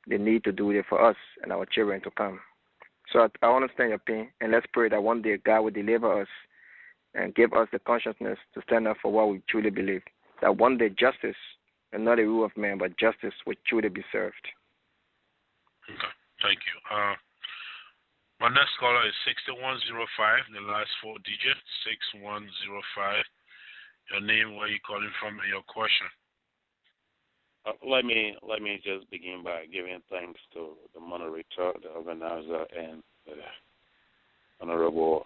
the need to do it for us and our children to come. So I understand your pain, and let's pray that one day God will deliver us and give us the consciousness to stand up for what we truly believe. That one day justice, and not a rule of man, but justice will truly be served.
Okay, thank you. My next caller is 6105, the last 4 digits, 6105. Your name, where you calling from, and your question.
Let me just begin by giving thanks to the moderator, the organizer, and the Honorable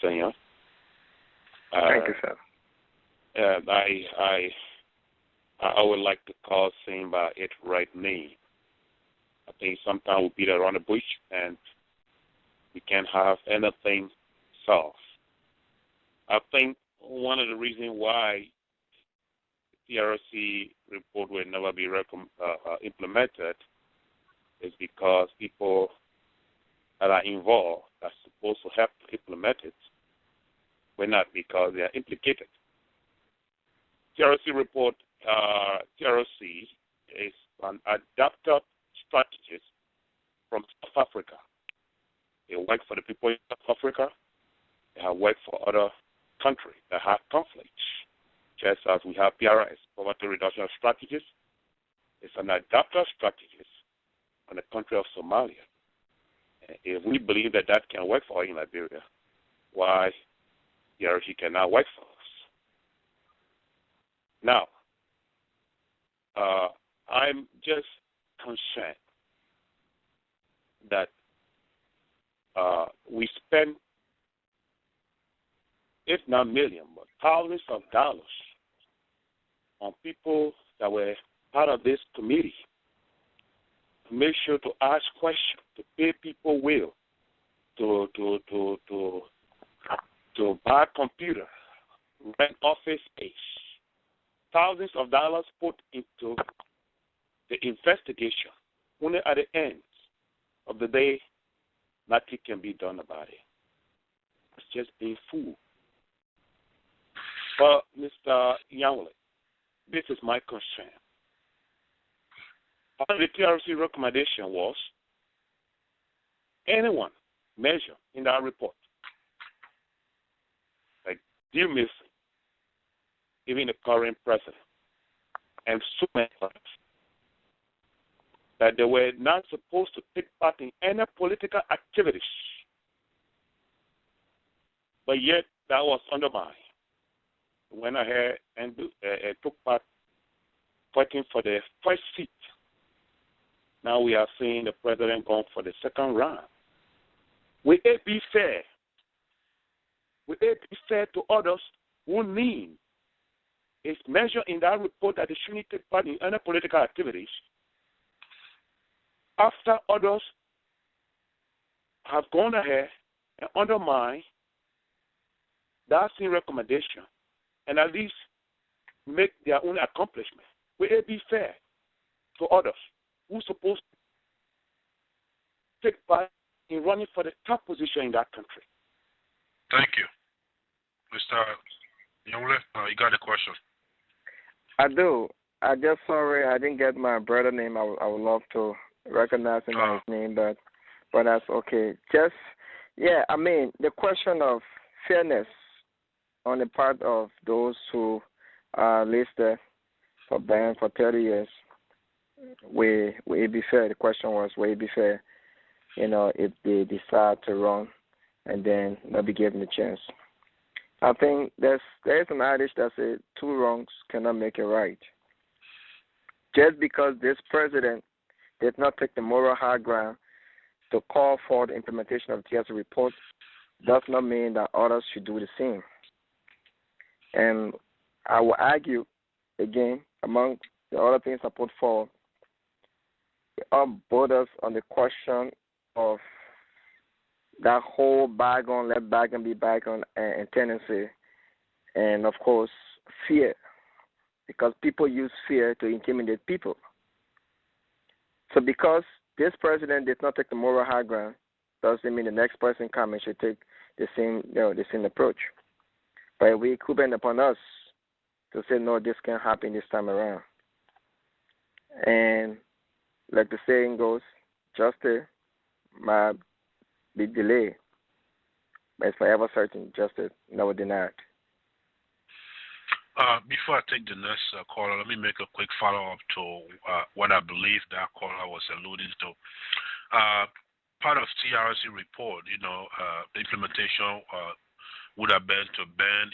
Seyon.
Thank you, sir.
I would like to call saying by its right name. I think sometimes we beat around the bush and we can't have anything solved. I think one of the reasons why the TRC report will never be implemented is because people that are involved are supposed to help to implement it, but not because they are implicated. TRC report, TRC is an adapted strategist from South Africa. They work for the people in South Africa. They have worked for other countries that have conflicts, just as we have PRS, Poverty Reduction Strategist. It's an adapted strategist on the country of Somalia. And if we believe that that can work for us in Liberia, why TRC cannot work for us? Now, I'm just concerned that we spend, if not millions, but thousands of dollars on people that were part of this committee to make sure to ask questions, to pay people well, to buy a computer, rent office space. Thousands of dollars put into the investigation. Only at the end of the day, nothing can be done about it. It's just being fooled. But, Mr. Nyanwleh, this is my concern. Part of the TRC recommendation was anyone measured in that report, like dear Missing, even the current president, and so many others, that they were not supposed to take part in any political activities, but yet that was undermined. Went ahead and took part fighting for the first seat. Now we are seeing the president going for the second round. Will it be fair? Will it be fair to others who need is measured in that report that they shouldn't take part in any political activities after others have gone ahead and undermined that same recommendation and at least make their own accomplishment? Will it be fair to others who are supposed to take part in running for the top position in that country?
Thank you. Mr. Nyanwleh, you got a question?
I do. I just sorry I didn't get my brother's name. I would love to recognize him by his name, but that's okay. Just I mean the question of fairness on the part of those who are listed for ban for 30 years. Will it be fair? The question was, will it be fair? If they decide to run and then not be given a chance. I think there is an adage that says 2 wrongs cannot make a right. Just because this president did not take the moral high ground to call for the implementation of the TRC report does not mean that others should do the same. And I will argue, again, among the other things I put forward, it all borders on the question of that whole bygone, let bygone be bygone and tendency, and of course fear, because people use fear to intimidate people. So because this president did not take the moral high ground, doesn't mean the next person coming should take the same approach. But we incumbent upon us to say no, this can't happen this time around. And like the saying goes, justice might be delayed, but it's forever certain, justice never denied.
Before I take the next caller, let me make a quick follow-up to what I believe that caller was alluding to. Part of TRC report, the implementation would have been to ban,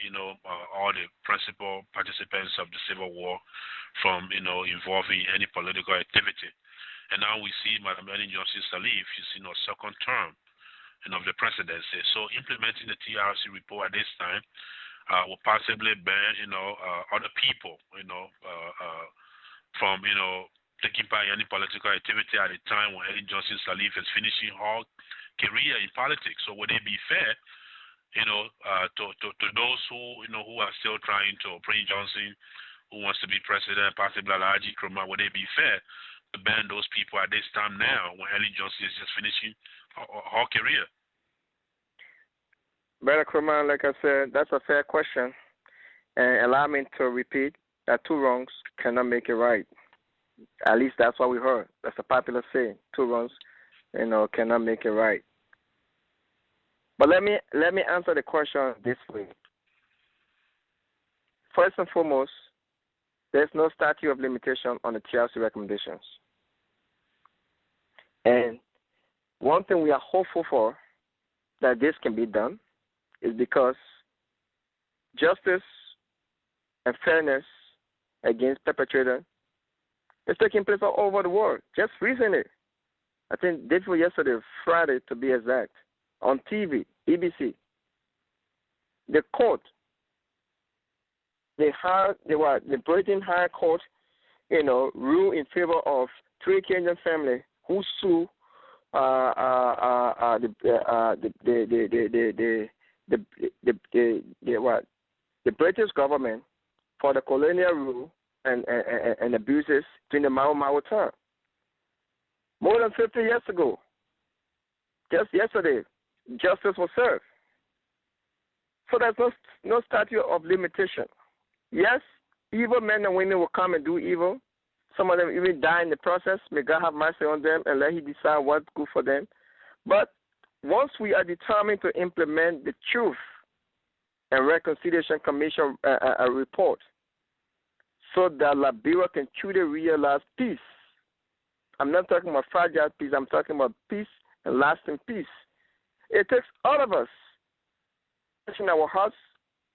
all the principal participants of the Civil War from, involving any political activity. And now we see Madam Ellen Johnson Sirleaf, she's in her second term of the presidency. So implementing the TRC report at this time will possibly ban, other people, from, taking part in any political activity at a time when Ellen Johnson Sirleaf is finishing her career in politics. So would it be fair, to those who, who are still trying to, Prince Johnson, who wants to be president, possibly Alhaji Kromah, would it be fair to ban those people at this time now when Ellen Johnson is just finishing her career?
Brother Kromah, like I said, that's a fair question. And allow me to repeat that two wrongs cannot make it right. At least that's what we heard. That's a popular saying. Two wrongs, cannot make it right. But let me answer the question this way. First and foremost, there's no statute of limitation on the TRC recommendations. And one thing we are hopeful for that this can be done is because justice and fairness against perpetrators is taking place all over the world. Just recently, I think day before yesterday, Friday to be exact, on TV, BBC, the court, the Britain High Court, ruled in favor of three Kenyan family who sue the British government for the colonial rule and abuses during the Mau time. More than 50 years ago, just yesterday, justice was served. So there's no statute of limitation. Yes, evil men and women will come and do evil. Some of them even die in the process. May God have mercy on them and let He decide what's good for them. But once we are determined to implement the Truth and Reconciliation Commission report so that Liberia can truly realize peace. I'm not talking about fragile peace. I'm talking about peace and lasting peace. It takes all of us, in our hearts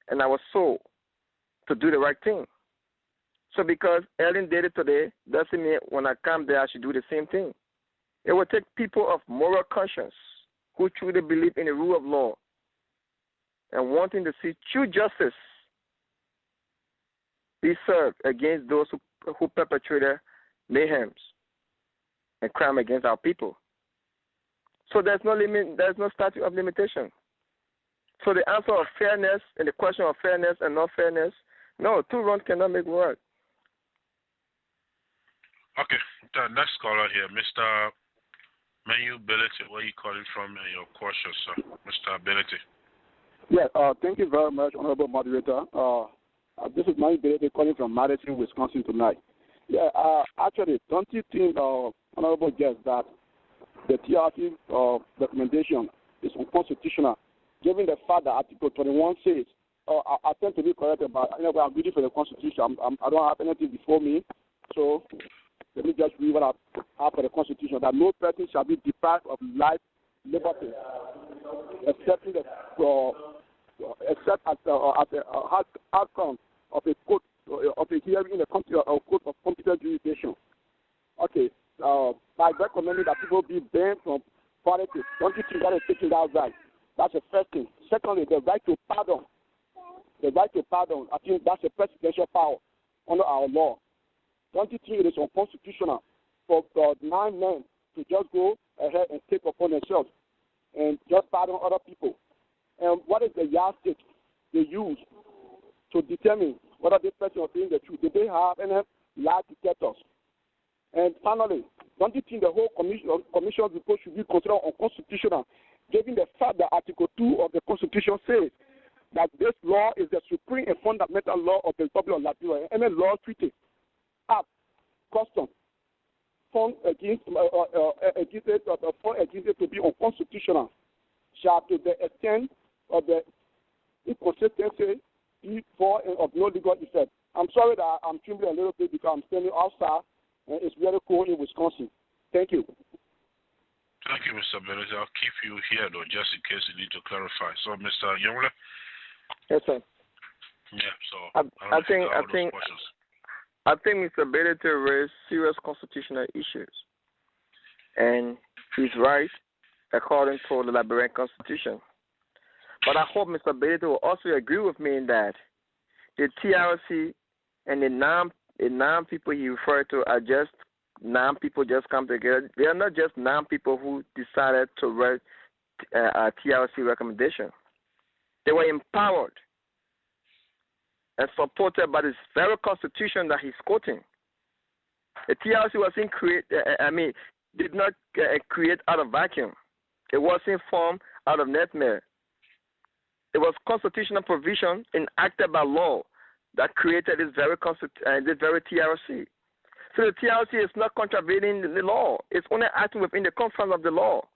and our soul, to do the right thing. So because Ellen did it today, doesn't mean when I come there I should do the same thing. It will take people of moral conscience who truly believe in the rule of law and wanting to see true justice be served against those who perpetrated mayhems and crime against our people. So there's no limit, there's no statute of limitation. So the answer of fairness and the question of fairness and not fairness, no, two wrongs cannot make one.
Okay, the next caller here, Mr. Manu Belete, where are you calling from and your question, sir? Mr. Belete.
Yes, thank you very much, Honorable Moderator. This is Manu Belete calling from Madison, Wisconsin tonight. Yeah, actually, don't you think, Honorable Guest, that the TRC recommendation is unconstitutional, given the fact that Article 21 says, I tend to be correct about, I'm reading for the Constitution. I don't have anything before me, so let me just read what I have for the Constitution, that no person shall be deprived of life, liberty, except as the outcome of a court of a hearing in a court of competent jurisdiction. Okay, by recommending that people be banned from politics, don't you think that is taking that right? That's the first thing. Secondly, the right to pardon. The right to pardon, I think that's a presidential power under our law. Don't you think it is unconstitutional for 9 men to just go ahead and take upon themselves and just pardon other people? And what is the yardstick they use to determine whether this person is saying the truth? Did they have any lie detectors? And finally, don't you think the whole commission's report should be considered unconstitutional, given the fact that Article 2 of the Constitution says that this law is the supreme and fundamental law of the Republic of Liberia? Any law, treaty, act, custom, formed against it to be unconstitutional, shall to the extent of the inconsistency be for and of no legal effect. I'm sorry that I'm trembling a little bit because I'm standing outside and it's very cold in Wisconsin. Thank you.
Thank you, Mr. Belete. I'll keep you here, though, just in case you need to clarify. So, Mr. Nyanwleh?
Yes, sir.
Yeah, so
I think Mr. Belete raised serious constitutional issues. And he's right, according to the Liberian Constitution. But I hope Mr. Belete will also agree with me in that the TRC and the non people he referred to are just non-people just come together. They are not just non-people who decided to write a TRC recommendation. They were empowered and supported by this very Constitution that he's quoting. The TRC wasn't did not create out of vacuum. It wasn't formed out of nightmare. It was constitutional provision enacted by law that created this very TRC. So the TRC is not contravening the law. It's only acting within the confines of the law.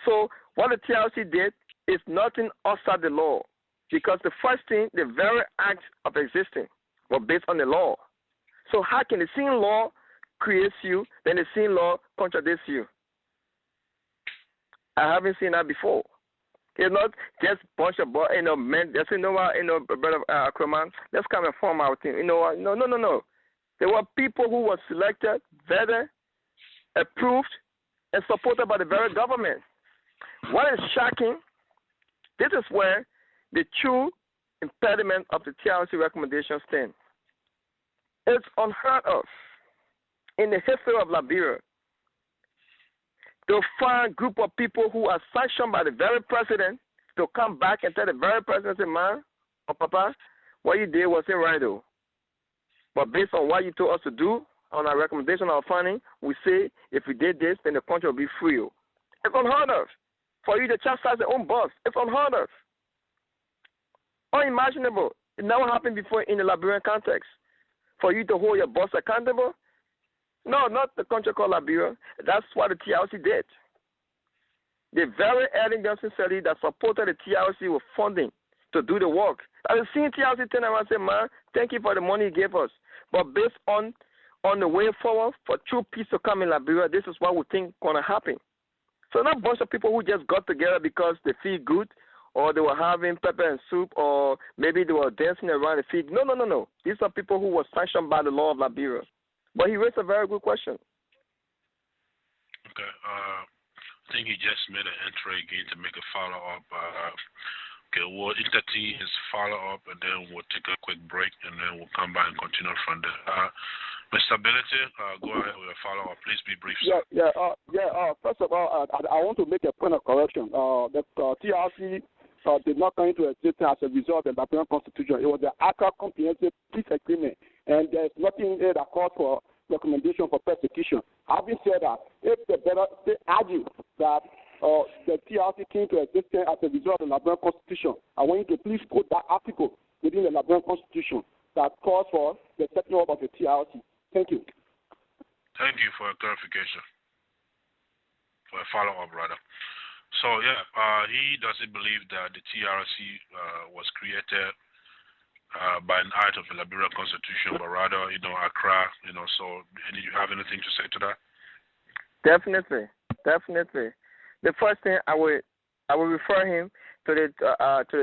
So what the TRC did is nothing outside the law, because the first thing, the very act of existing, was based on the law. So how can the same law create you, then the same law contradicts you? I haven't seen that before. It's not just a bunch of men. They say, brother Kromah, let's come and form our team. No. There were people who were selected, vetted, approved, and supported by the very government. What is shocking, this is where the true impediment of the TRC recommendation stands. It's unheard of in the history of Liberia to find a group of people who are sanctioned by the very president to come back and tell the very president, say, man, or papa, what you did wasn't right, though. But based on what you told us to do, on our recommendation or funding, we say if we did this, then the country will be free. It's unheard of. For you to chastise your own boss, it's unheard of. Unimaginable. It never happened before in the Liberian context. For you to hold your boss accountable? No, not the country called Liberia. That's what the TRC did. The very elegant sincerity that supported the TRC with funding to do the work. I was seeing TRC turn around and say, man, thank you for the money you gave us. But based on the way forward for true peace to come in Liberia, this is what we think is going to happen. So not a bunch of people who just got together because they feel good, or they were having pepper and soup, or maybe they were dancing around the field. No. These are people who were sanctioned by the law of Liberia. But he raised a very good question.
Okay. I think he just made an entry again to make a follow-up. Okay, we'll entertain his follow-up, and then we'll take a quick break, and then we'll come back and continue from there. Mr. Ability, go ahead with a follow-up. Please be brief, sir.
First of all, I want to make a point of correction. The TRC did not come into existence as a result of the Liberian Constitution. It was the Accra Comprehensive Peace Agreement, and there's nothing there that calls for recommendation for persecution. Having said that, if they argue that the TRC came to existence as a result of the Liberian Constitution, I want you to please quote that article within the Liberian Constitution that calls for the setting up of the TRC. Thank you.
Thank you for a clarification, for a follow-up, rather. So, he doesn't believe that the TRC was created by an act of the Liberian Constitution, but rather, Accra, so do you have anything to say to that?
Definitely. The first thing I will refer him to the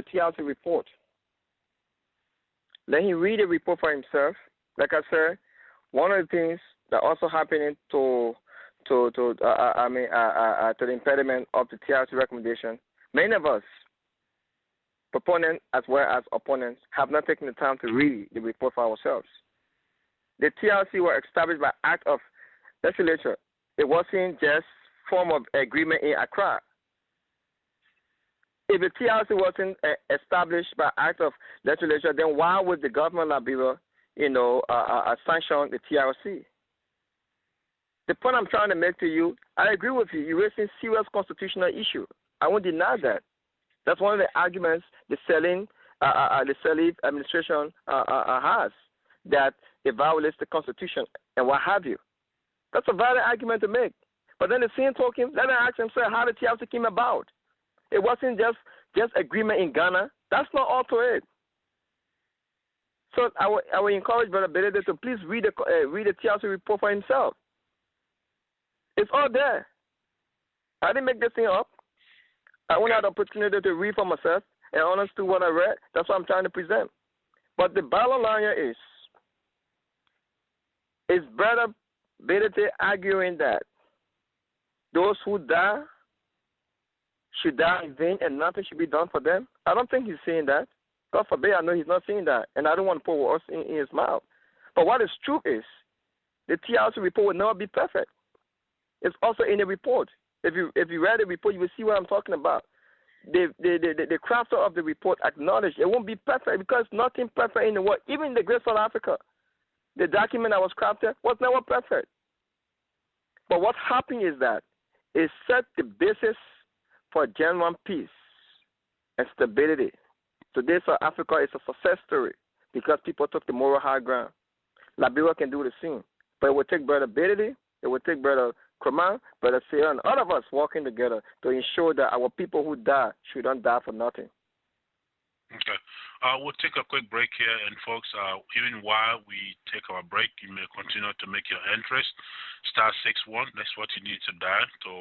TRC report. Let him read the report for himself. Like I said, one of the things that also happening to the impediment of the TRC recommendation, many of us, proponents as well as opponents, have not taken the time to read the report for ourselves. The TRC were established by act of legislature. It wasn't just form of agreement in Accra. If the TRC wasn't established by act of legislature, then why would the government of Liberia, sanction the TRC? The point I'm trying to make to you, I agree with you. You're raising serious constitutional issue. I won't deny that. That's one of the arguments the Salif administration has, that it violates the Constitution and what have you. That's a valid argument to make. But then the same token, let me ask himself how the TRC came about. It wasn't just agreement in Ghana. That's not all to it. So I will encourage Brother Benedict to please read the TRC report for himself. It's all there. I didn't make this thing up. I only had the opportunity to read for myself and honest to what I read. That's what I'm trying to present. But the bottom line is Brother Benedict arguing that those who die should die in vain and nothing should be done for them? I don't think he's saying that. God forbid, I know he's not saying that, and I don't want to put words in his mouth. But what is true is the TRC report will never be perfect. It's also in the report. If you read the report, you will see what I'm talking about. The crafter of the report acknowledged it won't be perfect because nothing perfect in the world, even in the great South Africa. the document that was crafted was never perfect. But what happened is that it set the basis for genuine peace and stability. Today, South Africa is a success story because people took the moral high ground. Liberia can do the same. But it would take Brother Bedidi, it would take Brother Kromah, Brother Seyon, all of us working together to ensure that our people who die shouldn't die for nothing.
Okay. We'll take a quick break here, and folks, even while we take our break, you may continue to make your interest. *61, that's what you need to dial to,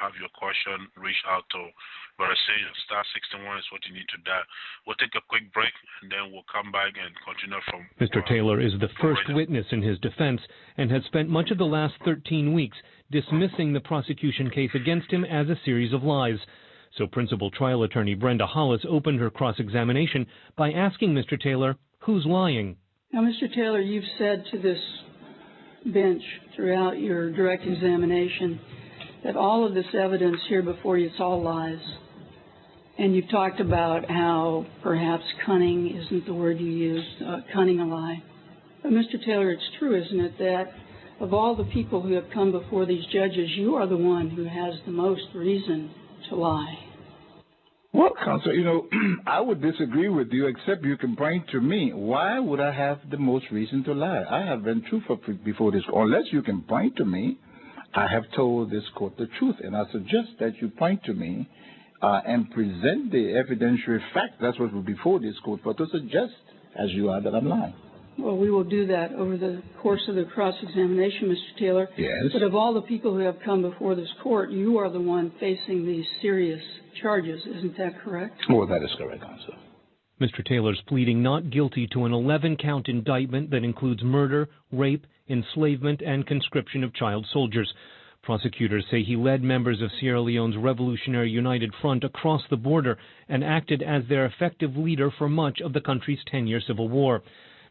have your question reach out to Brother Seyon. *61 is what you need to dial. We'll take a quick break, and then we'll come back and continue from.
Mr. Taylor is the first witness in his defense and has spent much of the last 13 weeks dismissing the prosecution case against him as a series of lies. So principal trial attorney Brenda Hollis opened her cross-examination by asking Mr. Taylor, who's lying?
Now, Mr. Taylor, you've said to this bench throughout your direct examination that all of this evidence here before you, it's all lies. And you've talked about how perhaps cunning isn't the word you used, cunning a lie. But Mr. Taylor, it's true, isn't it, that of all the people who have come before these judges, you are the one who has the most reason to lie?
Well, counsel, I would disagree with you, except you can point to me. Why would I have the most reason to lie? I have been truthful before this court. Unless you can point to me, I have told this court the truth, and I suggest that you point to me and present the evidentiary fact. That's what was before this court, but to suggest, as you are, that I'm lying.
Well, we will do that over the course of the cross-examination, Mr. Taylor.
Yes.
But of all the people who have come before this court, you are the one facing these serious charges. Isn't that correct?
Oh, that is correct, counsel.
Mr. Taylor's pleading not guilty to an 11-count indictment that includes murder, rape, enslavement, and conscription of child soldiers. Prosecutors say he led members of Sierra Leone's Revolutionary United Front across the border and acted as their effective leader for much of the country's 10-year civil war.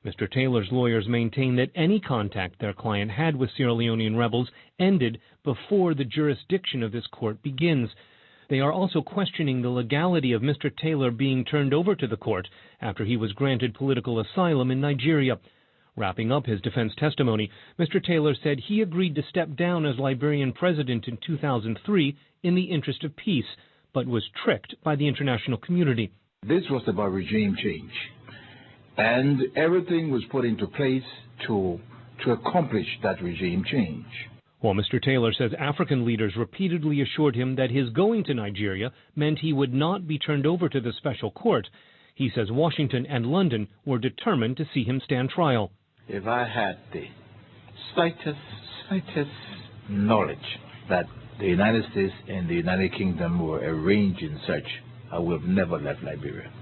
Mr. Taylor's lawyers maintain that any contact their client had with Sierra Leonean rebels ended before the jurisdiction of this court begins. They are also questioning the legality of Mr. Taylor being turned over to the court after he was granted political asylum in Nigeria. Wrapping up his defense testimony, Mr. Taylor said he agreed to step down as Liberian president in 2003 in the interest of peace, but was tricked by the international community.
This was about regime change. And everything was put into place to accomplish that regime change.
While Mr. Taylor says African leaders repeatedly assured him that his going to Nigeria meant he would not be turned over to the special court, he says Washington and London were determined to see him stand trial.
If I had the slightest knowledge that the United States and the United Kingdom were arranged in such, I would have never left Liberia.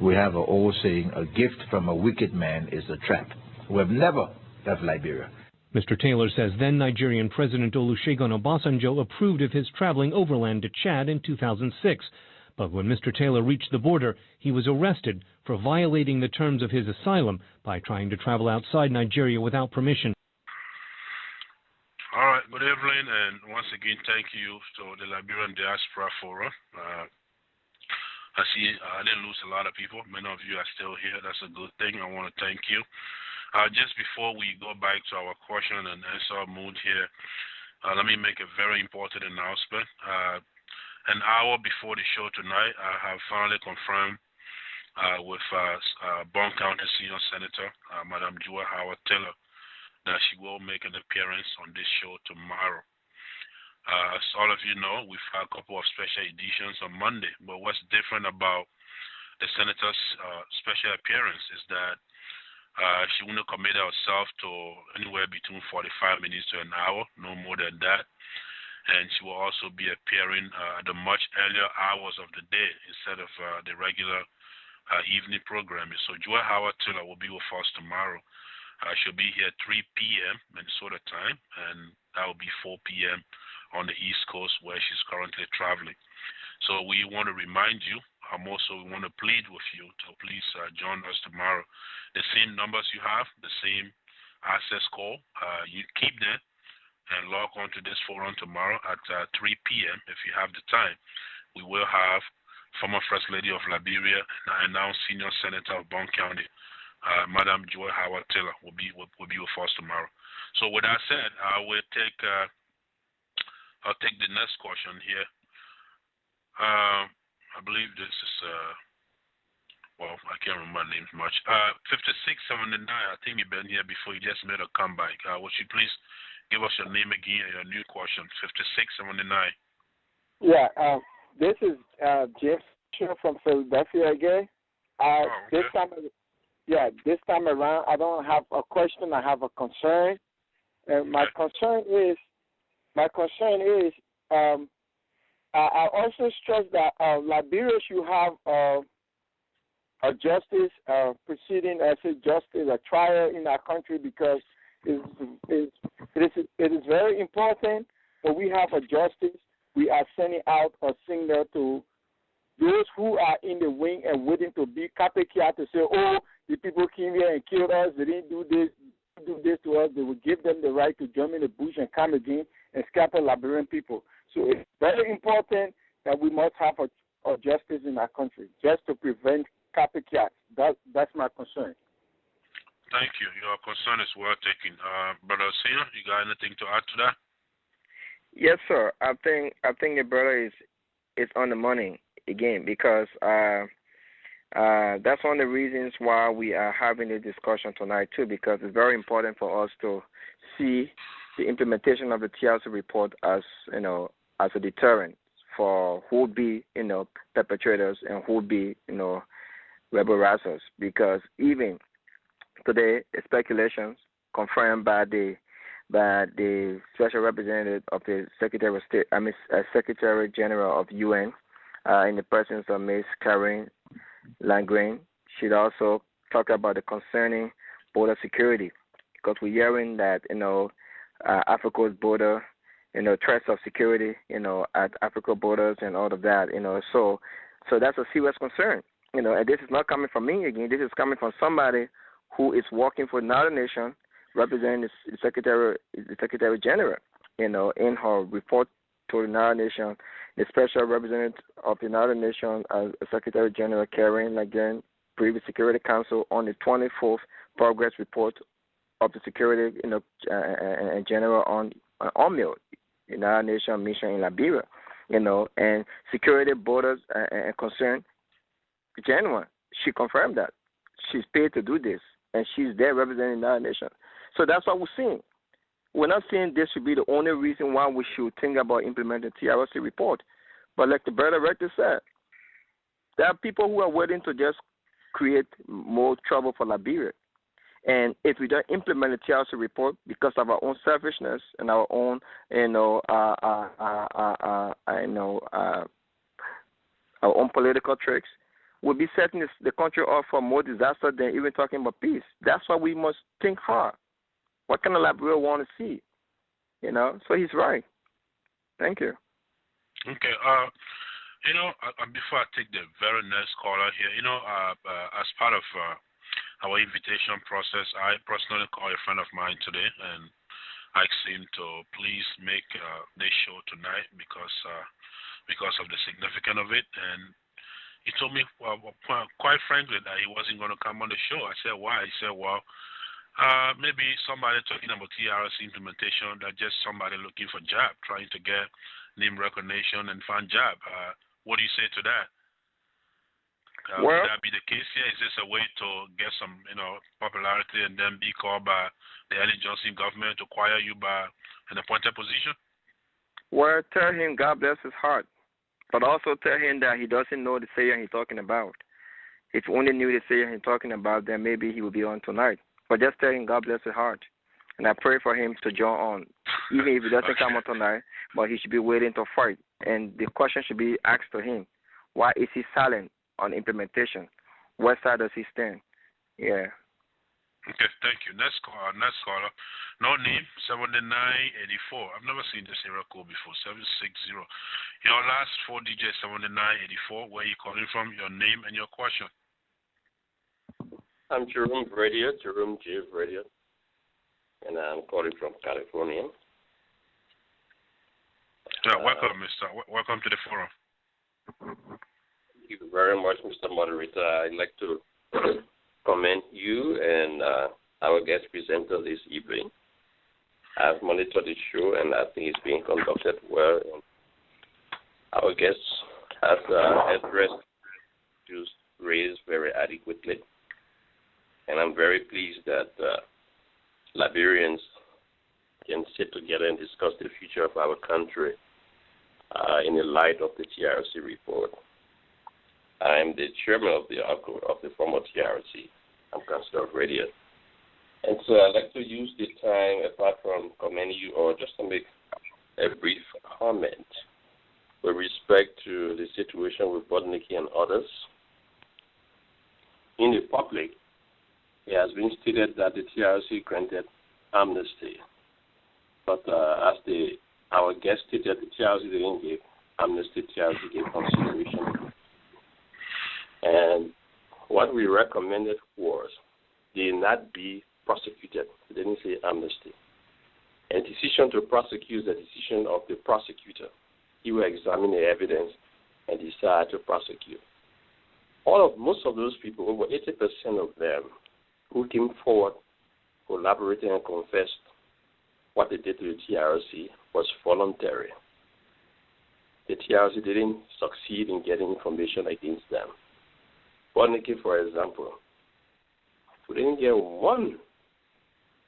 We have an old saying, a gift from a wicked man is a trap. We have never left Liberia.
Mr. Taylor says then Nigerian President Olusegun Obasanjo approved of his traveling overland to Chad in 2006. But when Mr. Taylor reached the border, he was arrested for violating the terms of his asylum by trying to travel outside Nigeria without permission.
All right, good evening, and once again, thank you to the Liberian Diaspora Forum. I see I didn't lose a lot of people. Many of you are still here. That's a good thing. I want to thank you. Just before we go back to our question and answer mood here, let me make a very important announcement. An hour before the show tonight, I have finally confirmed with Bon County Senior Senator, Madam Joy Howard Taylor, that she will make an appearance on this show tomorrow. As all of you know, we've had a couple of special editions on Monday, but what's different about the Senator's special appearance is that she wouldn't commit herself to anywhere between 45 minutes to an hour, no more than that. And she will also be appearing at the much earlier hours of the day instead of the regular evening programming. So Joy Howard Taylor will be with us tomorrow. She'll be here at 3 p.m. Minnesota time, and that will be 4 p.m. on the East Coast where she's currently traveling. So we want to remind you, also we want to plead with you to please join us tomorrow. The same numbers you have, the same access call, you keep them and log on to this forum tomorrow at 3 p.m. if you have the time. We will have former First Lady of Liberia and now Senior Senator of Bon County, Madam Joy Howard Taylor will be with us tomorrow. So with that said, I'll take the next question here. I believe this is well, I can't remember names much. 5679. I think you've been here before. You just made a comeback. Would you please give us your name again and your new question? 5679.
Yeah. This is James from Philadelphia again.
Okay.
This time around, I don't have a question. I have a concern. And my concern is, I also stress that Liberia should have a justice proceeding as a justice, a trial in our country, because it is very important that we have a justice. We are sending out a signal to those who are in the wing and waiting to be copycat to say, oh, the people came here and killed us, they didn't do this to us. They will give them the right to jump in the bush and come again and scatter Liberian people. So it's very important that we must have a justice in our country just to prevent copycats. That's my concern.
Thank you. Your concern is well taken. Brother Seyon, you got anything to add to that?
Yes, sir. I think the brother is on the money again, because that's one of the reasons why we are having this discussion tonight too, because it's very important for us to see the implementation of the TRC report as a deterrent for who would be perpetrators and who would be rebel rousers. Because even today, speculations confirmed by the special representative of the Secretary of State, Secretary General of UN, in the presence of Ms. Karen Langren. She'd also talk about the concerning border security, because we're hearing that Africa's border, threats of security, at Africa borders and all of that, so that's a serious concern, and this is not coming from me again. This is coming from somebody who is working for another nation, representing the Secretary General, in her report to the United Nations. The special representative of the United Nations, Secretary General Karen Langren, previous Security Council, on the 24th progress report of the Security General on UNMIL, United Nations mission in Liberia, and security, borders, and concern genuine. She confirmed that she's paid to do this, and she's there representing the United Nations. So that's what we're seeing. We're not saying this should be the only reason why we should think about implementing the TRC report. But like the brother Rector said, there are people who are willing to just create more trouble for Liberia. And if we don't implement the TRC report because of our own selfishness and our own, our own political tricks, we'll be setting the country up for more disaster than even talking about peace. That's why we must think hard. What kind of Liberia want to see? So he's right. Thank you.
Okay. Before I take the very next caller here, as part of our invitation process, I personally called a friend of mine today and asked him to please make this show tonight because of the significance of it. And he told me, quite frankly, that he wasn't going to come on the show. I said, why? He said, well, maybe somebody talking about TRC implementation, that just somebody looking for job, trying to get name recognition and find job. What do you say to that? Would that be the case here? Is this a way to get some, popularity and then be called by the Ellen Johnson government to acquire you by an appointed position?
Well, tell him God bless his heart, but also tell him that he doesn't know the Seyon he's talking about. If he only knew the Seyon he's talking about, then maybe he would be on tonight. But just tell him God bless his heart. And I pray for him to join on, even if he doesn't come on tonight, but he should be waiting to fight. And the question should be asked to him, why is he silent on implementation? What side does he stand? Yeah.
Okay, thank you. Next caller. No name, 7984. I've never seen this area code before, 760. Your last 4 digits, 7984. Where are you calling from? Your name and your question.
I'm Jerome J. Radio, and I'm calling from California.
Welcome, Mister. Welcome to the forum.
Thank you very much, Mr. Moderator. I'd like to commend you and our guest presenter this evening. I've monitored the show, and I think it's being conducted well. And our guests have addressed issues raised very adequately. And I'm very pleased that Liberians can sit together and discuss the future of our country in the light of the TRC report. I am the chairman of the former TRC. I'm Councillor of Radio. And so I'd like to use this time, apart from commending you, or just to make a brief comment with respect to the situation with Bodniki and others. In the public, it has been stated that the TRC granted amnesty. But as our guest stated, the TRC didn't give amnesty, TRC gave consideration. And what we recommended was they not be prosecuted. They didn't say amnesty. And decision to prosecute is the decision of the prosecutor. He will examine the evidence and decide to prosecute. Most of those people, over 80% of them, who came forward, collaborated and confessed what they did to the TRC was voluntary. The TRC didn't succeed in getting information against them. Bodniki, for example, we didn't get one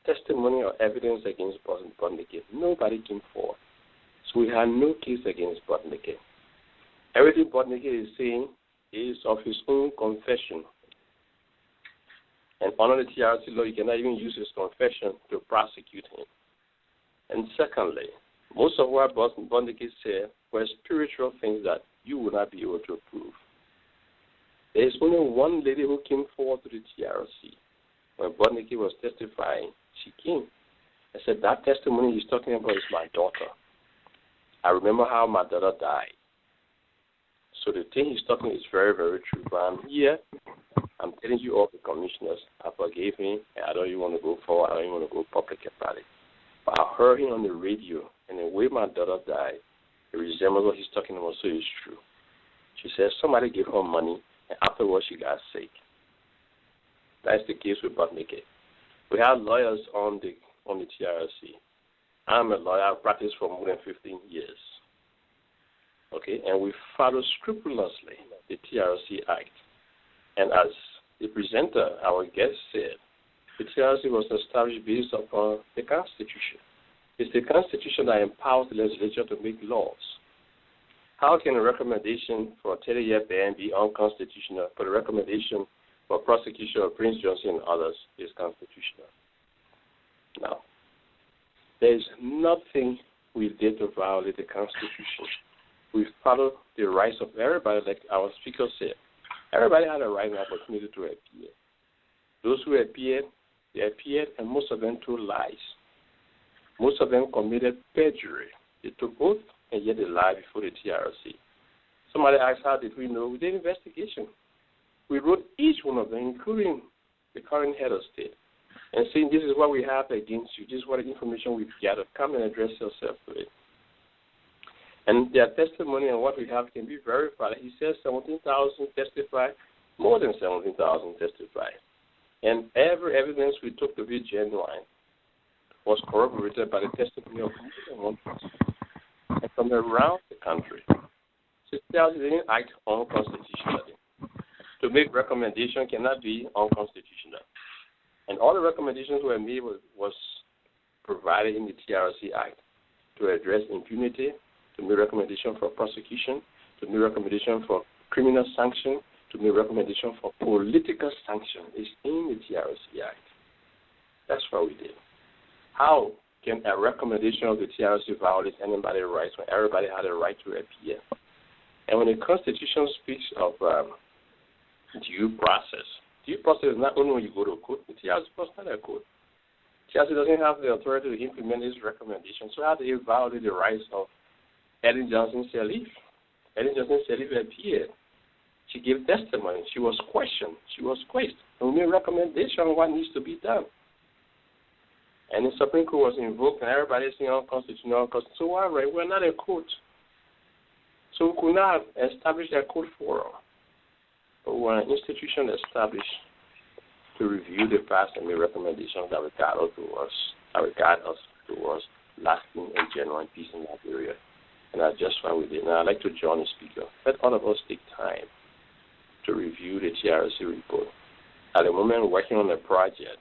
testimony or evidence against Bodniki. Nobody came forward. So we had no case against Bodniki. Everything Bodniki is saying is of his own confession. And under the TRC law, you cannot even use his confession to prosecute him. And secondly, most of what Bodniki said were spiritual things that you would not be able to prove. There is only one lady who came forward to the TRC. When Bodniki was testifying, she came and said, that testimony he's talking about is my daughter. I remember how my daughter died. So the thing he's talking is very, very true. But I'm here. I'm telling you all the commissioners, I forgave him, and I don't even want to go forward. I don't even want to go public about it. But I heard him on the radio, and the way my daughter died, it resembles what he's talking about, so it's true. She said somebody gave her money, and afterwards she got sick. That's the case with Bodniki. We have lawyers on the TRC. I'm a lawyer. I've practiced for more than 15 years. Okay, and we follow scrupulously the TRC Act. And as the presenter, our guest said, the TRC was established based upon the Constitution. It's the Constitution that empowers the legislature to make laws. How can a recommendation for a 30-year ban be unconstitutional, but a recommendation for prosecution of Prince Johnson and others is constitutional? Now, there is nothing we did to violate the Constitution. We follow the rights of everybody, like our speaker said. Everybody had a right and opportunity to appear. Those who appeared, they appeared, and most of them told lies. Most of them committed perjury. They took oath, and yet they lied before the TRC. Somebody asked, how did we know? We did investigation. We wrote each one of them, including the current head of state, and saying, this is what we have against you. This is what the information we've gathered. Come and address yourself to it. And their testimony and what we have can be verified. He says 17,000 testified, more than 17,000 testified. And every evidence we took to be genuine was corroborated by the testimony of more than one person and from around the country. So they didn't act unconstitutionally. To make recommendation cannot be unconstitutional. And all the recommendations were made was provided in the TRC Act to address impunity, to make recommendation for prosecution, to make recommendation for criminal sanction, to make recommendation for political sanction. It's in the TRC Act. That's what we did. How can a recommendation of the TRC violate anybody's rights when everybody had a right to appear? And when the Constitution speaks of due process is not only when you go to court. The TRC was not a court. The TRC doesn't have the authority to implement its recommendations. So how do you violate the rights of Ellen Johnson Sirleaf? Ellen Johnson Sirleaf appeared. She gave testimony. She was questioned. She was quizzed. And we made recommendation on what needs to be done. And the Supreme Court was invoked, and everybody is saying unconstitutional. So why? We're not a court. So we could not establish a court forum. But we're an institution established to review the past and make recommendations that regard us towards lasting and genuine peace in Liberia. And that's just why we did. Now, I'd like to join the speaker. Let all of us take time to review the TRC report. At the moment, we're working on a project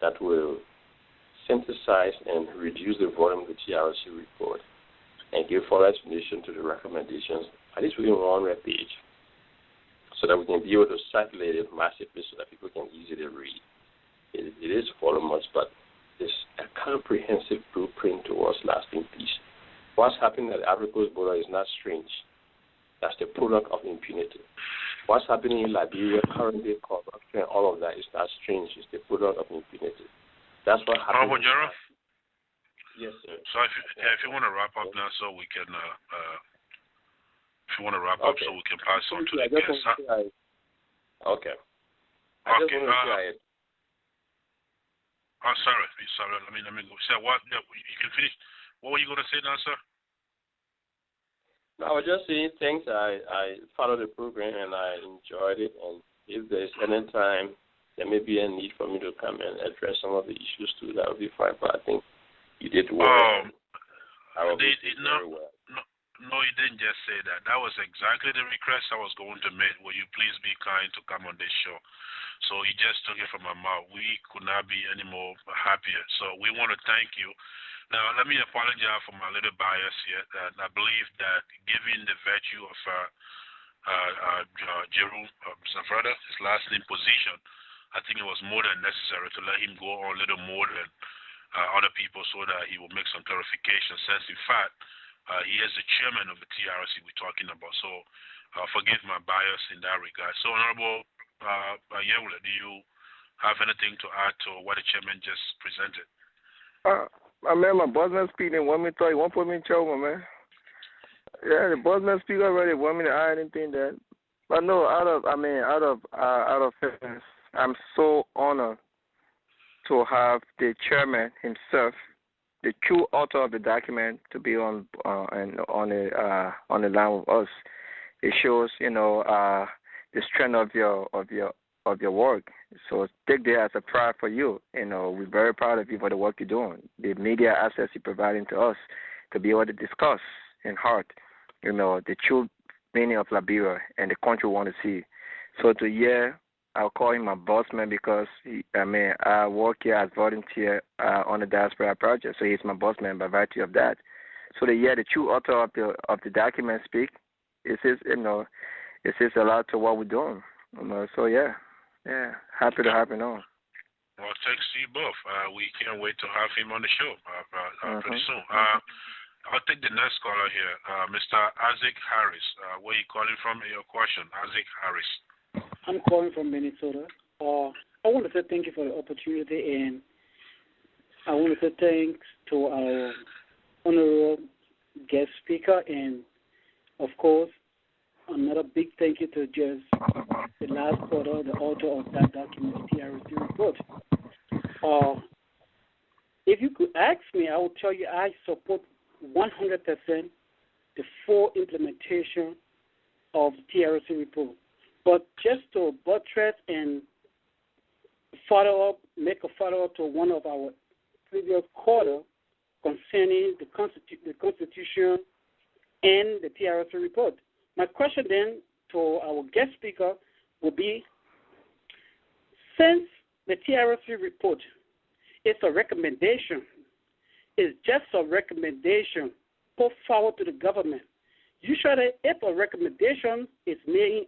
that will synthesize and reduce the volume of the TRC report and give full explanation to the recommendations, at least within one web page, so that we can be able to circulate it massively so that people can easily read. It is voluminous, but it's a comprehensive blueprint towards lasting peace. What's happening at the Ivory Coast border is not strange. That's the product of impunity. What's happening in Liberia currently, corruption, all of that is not strange. It's the product of impunity. That's what happened. Yes, sir.
So if you want to wrap up now, so we can, so we can pass on to the guests.
Okay.
Sorry. Let me go. So what? You can finish. What were you going to say now, sir?
No, I was just saying thanks. I followed the program and I enjoyed it. And if there's any time there may be a need for me to come and address some of the issues too, that would be fine. But I think you did well. Very well.
No, you didn't just say that. That was exactly the request I was going to make. Will you please be kind to come on this show? So you just took it from my mouth. We could not be any more happier. So we want to thank you. Now, let me apologize for my little bias here. I believe that given the virtue of Jerome Safrada, his last name position, I think it was more than necessary to let him go on a little more than other people so that he will make some clarification, since, in fact, he is the chairman of the TRC we're talking about. So forgive my bias in that regard. So, Honorable Nyanwleh, do you have anything to add to what the chairman just presented?
I mean, my bossman speaking want me to tell you, won't put me in trouble, man. Yeah, the bossman speaker already want me to add anything that. But no, out of fairness, I'm so honored to have the chairman himself, the true author of the document, to be on the line with us. It shows, the strength of your work. So take that as a pride for you. We're very proud of you for the work you're doing. The media access you're providing to us to be able to discuss in heart, the true meaning of Liberia and the country we want to see. So to hear, I'll call him my boss man because I work here as volunteer on the Diaspora project. So he's my boss man by virtue of that. So the true author of the document speak. It says a lot to what we're doing. So yeah, happy to have him on.
Well, thanks to you both. We can't wait to have him on the show pretty soon. I'll take the next caller here, Mr. Isaac Harris. Where are you calling from? Your question, Isaac Harris.
I'm calling from Minnesota. I want to say thank you for the opportunity, and I want to say thanks to our honorable guest speaker, and of course, another big thank you to just the last quarter, the author of that document, TRC report. If you could ask me, I will tell you I support 100% the full implementation of the TRC report. But just to buttress and make a follow-up to one of our previous quarter concerning the Constitution and the TRC report. My question then to our guest speaker would be, since the TRC report is a recommendation, it's just a recommendation put forward to the government. Usually, if a recommendation is made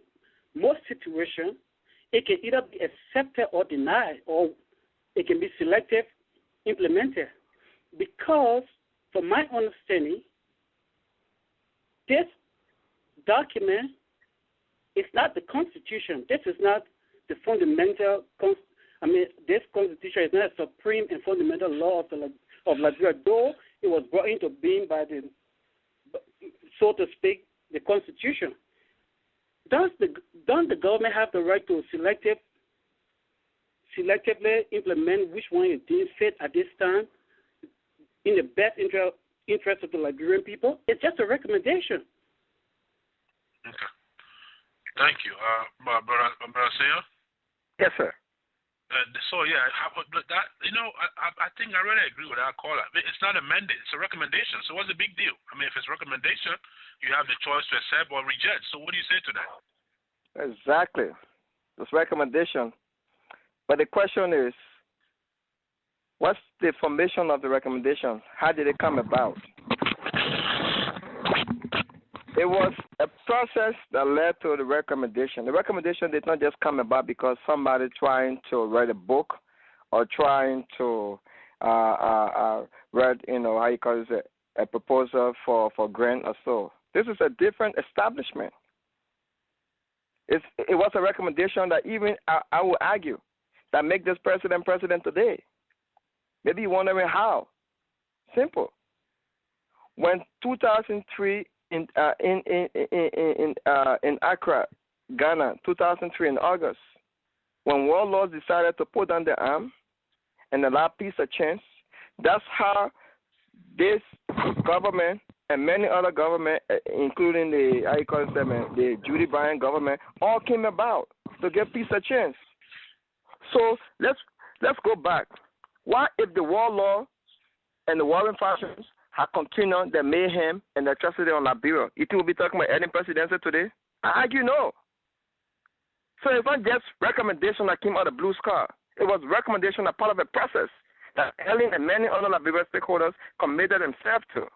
in most situations, it can either be accepted or denied, or it can be selective implemented. Because, from my understanding, this document is not the Constitution. This is not the fundamental. This Constitution is not a supreme and fundamental law of Liberia, though it was brought into being by the, so to speak, the Constitution. Does the government have the right to selectively implement which one it deems fit at this time in the best interest of the Liberian people? It's just a recommendation.
Okay. Thank you. Brother Seyon?
Yes, sir.
So yeah, that I think I really agree with that caller. It's not a mandate; it's a recommendation. So what's the big deal? I mean, if it's a recommendation, you have the choice to accept or reject. So what do you say to that?
Exactly, it's recommendation. But the question is, what's the formation of the recommendation? How did it come about? It was a process that led to the recommendation. The recommendation did not just come about because somebody trying to write a book or trying to write, how you call it, a proposal for grant or so. This is a different establishment. It was a recommendation that even I would argue that make this president today. Maybe you're wondering how. Simple. When 2003 in Accra, Ghana, 2003 in August, when warlords decided to put down their arm and allow peace a chance, that's how this government and many other governments, including the Judy Bryant government, all came about to give peace a chance. So let's go back. Why, if the warlord and the warring factions had continued the mayhem and the atrocity on Liberia, you think we'll be talking about any presidency today? I argue no. So it's not just recommendation that came out of blue sky. It was recommendation as part of a process that Ellen and many other Liberian stakeholders committed themselves to.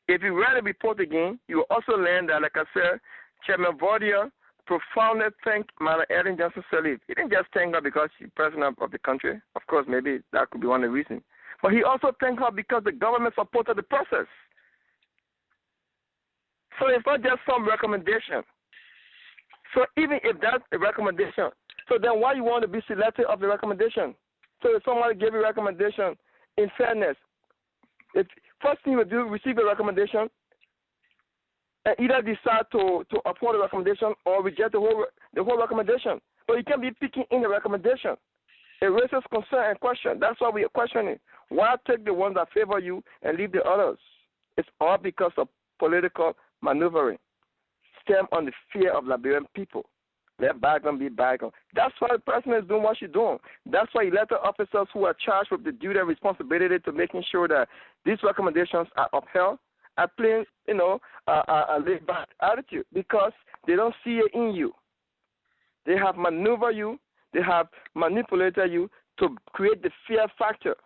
If you read the report again, you will also learn that, like I said, Chairman Vordia profoundly thanked Madam Ellen Johnson Sirleaf. He didn't just thank her because she's president of the country. Of course, maybe that could be one of the reasons. But he also thanked her because the government supported the process. So it's not just some recommendation. So even if that's a recommendation, so then why you want to be selected of the recommendation? So if somebody gave you a recommendation, in fairness, if first thing you do, receive a recommendation, and either decide to uphold the recommendation or reject the whole recommendation. But you can't be picking in the recommendation. It raises concern and question. That's why we are questioning. Why take the ones that favor you and leave the others? It's all because of political maneuvering, stem on the fear of Liberian people. Let bygone be bygone. That's why the president is doing what she's doing. That's why elected officers who are charged with the duty and responsibility to making sure that these recommendations are upheld are playing, a laid-back attitude because they don't see it in you. They have maneuvered you. They have manipulated you to create the fear factor.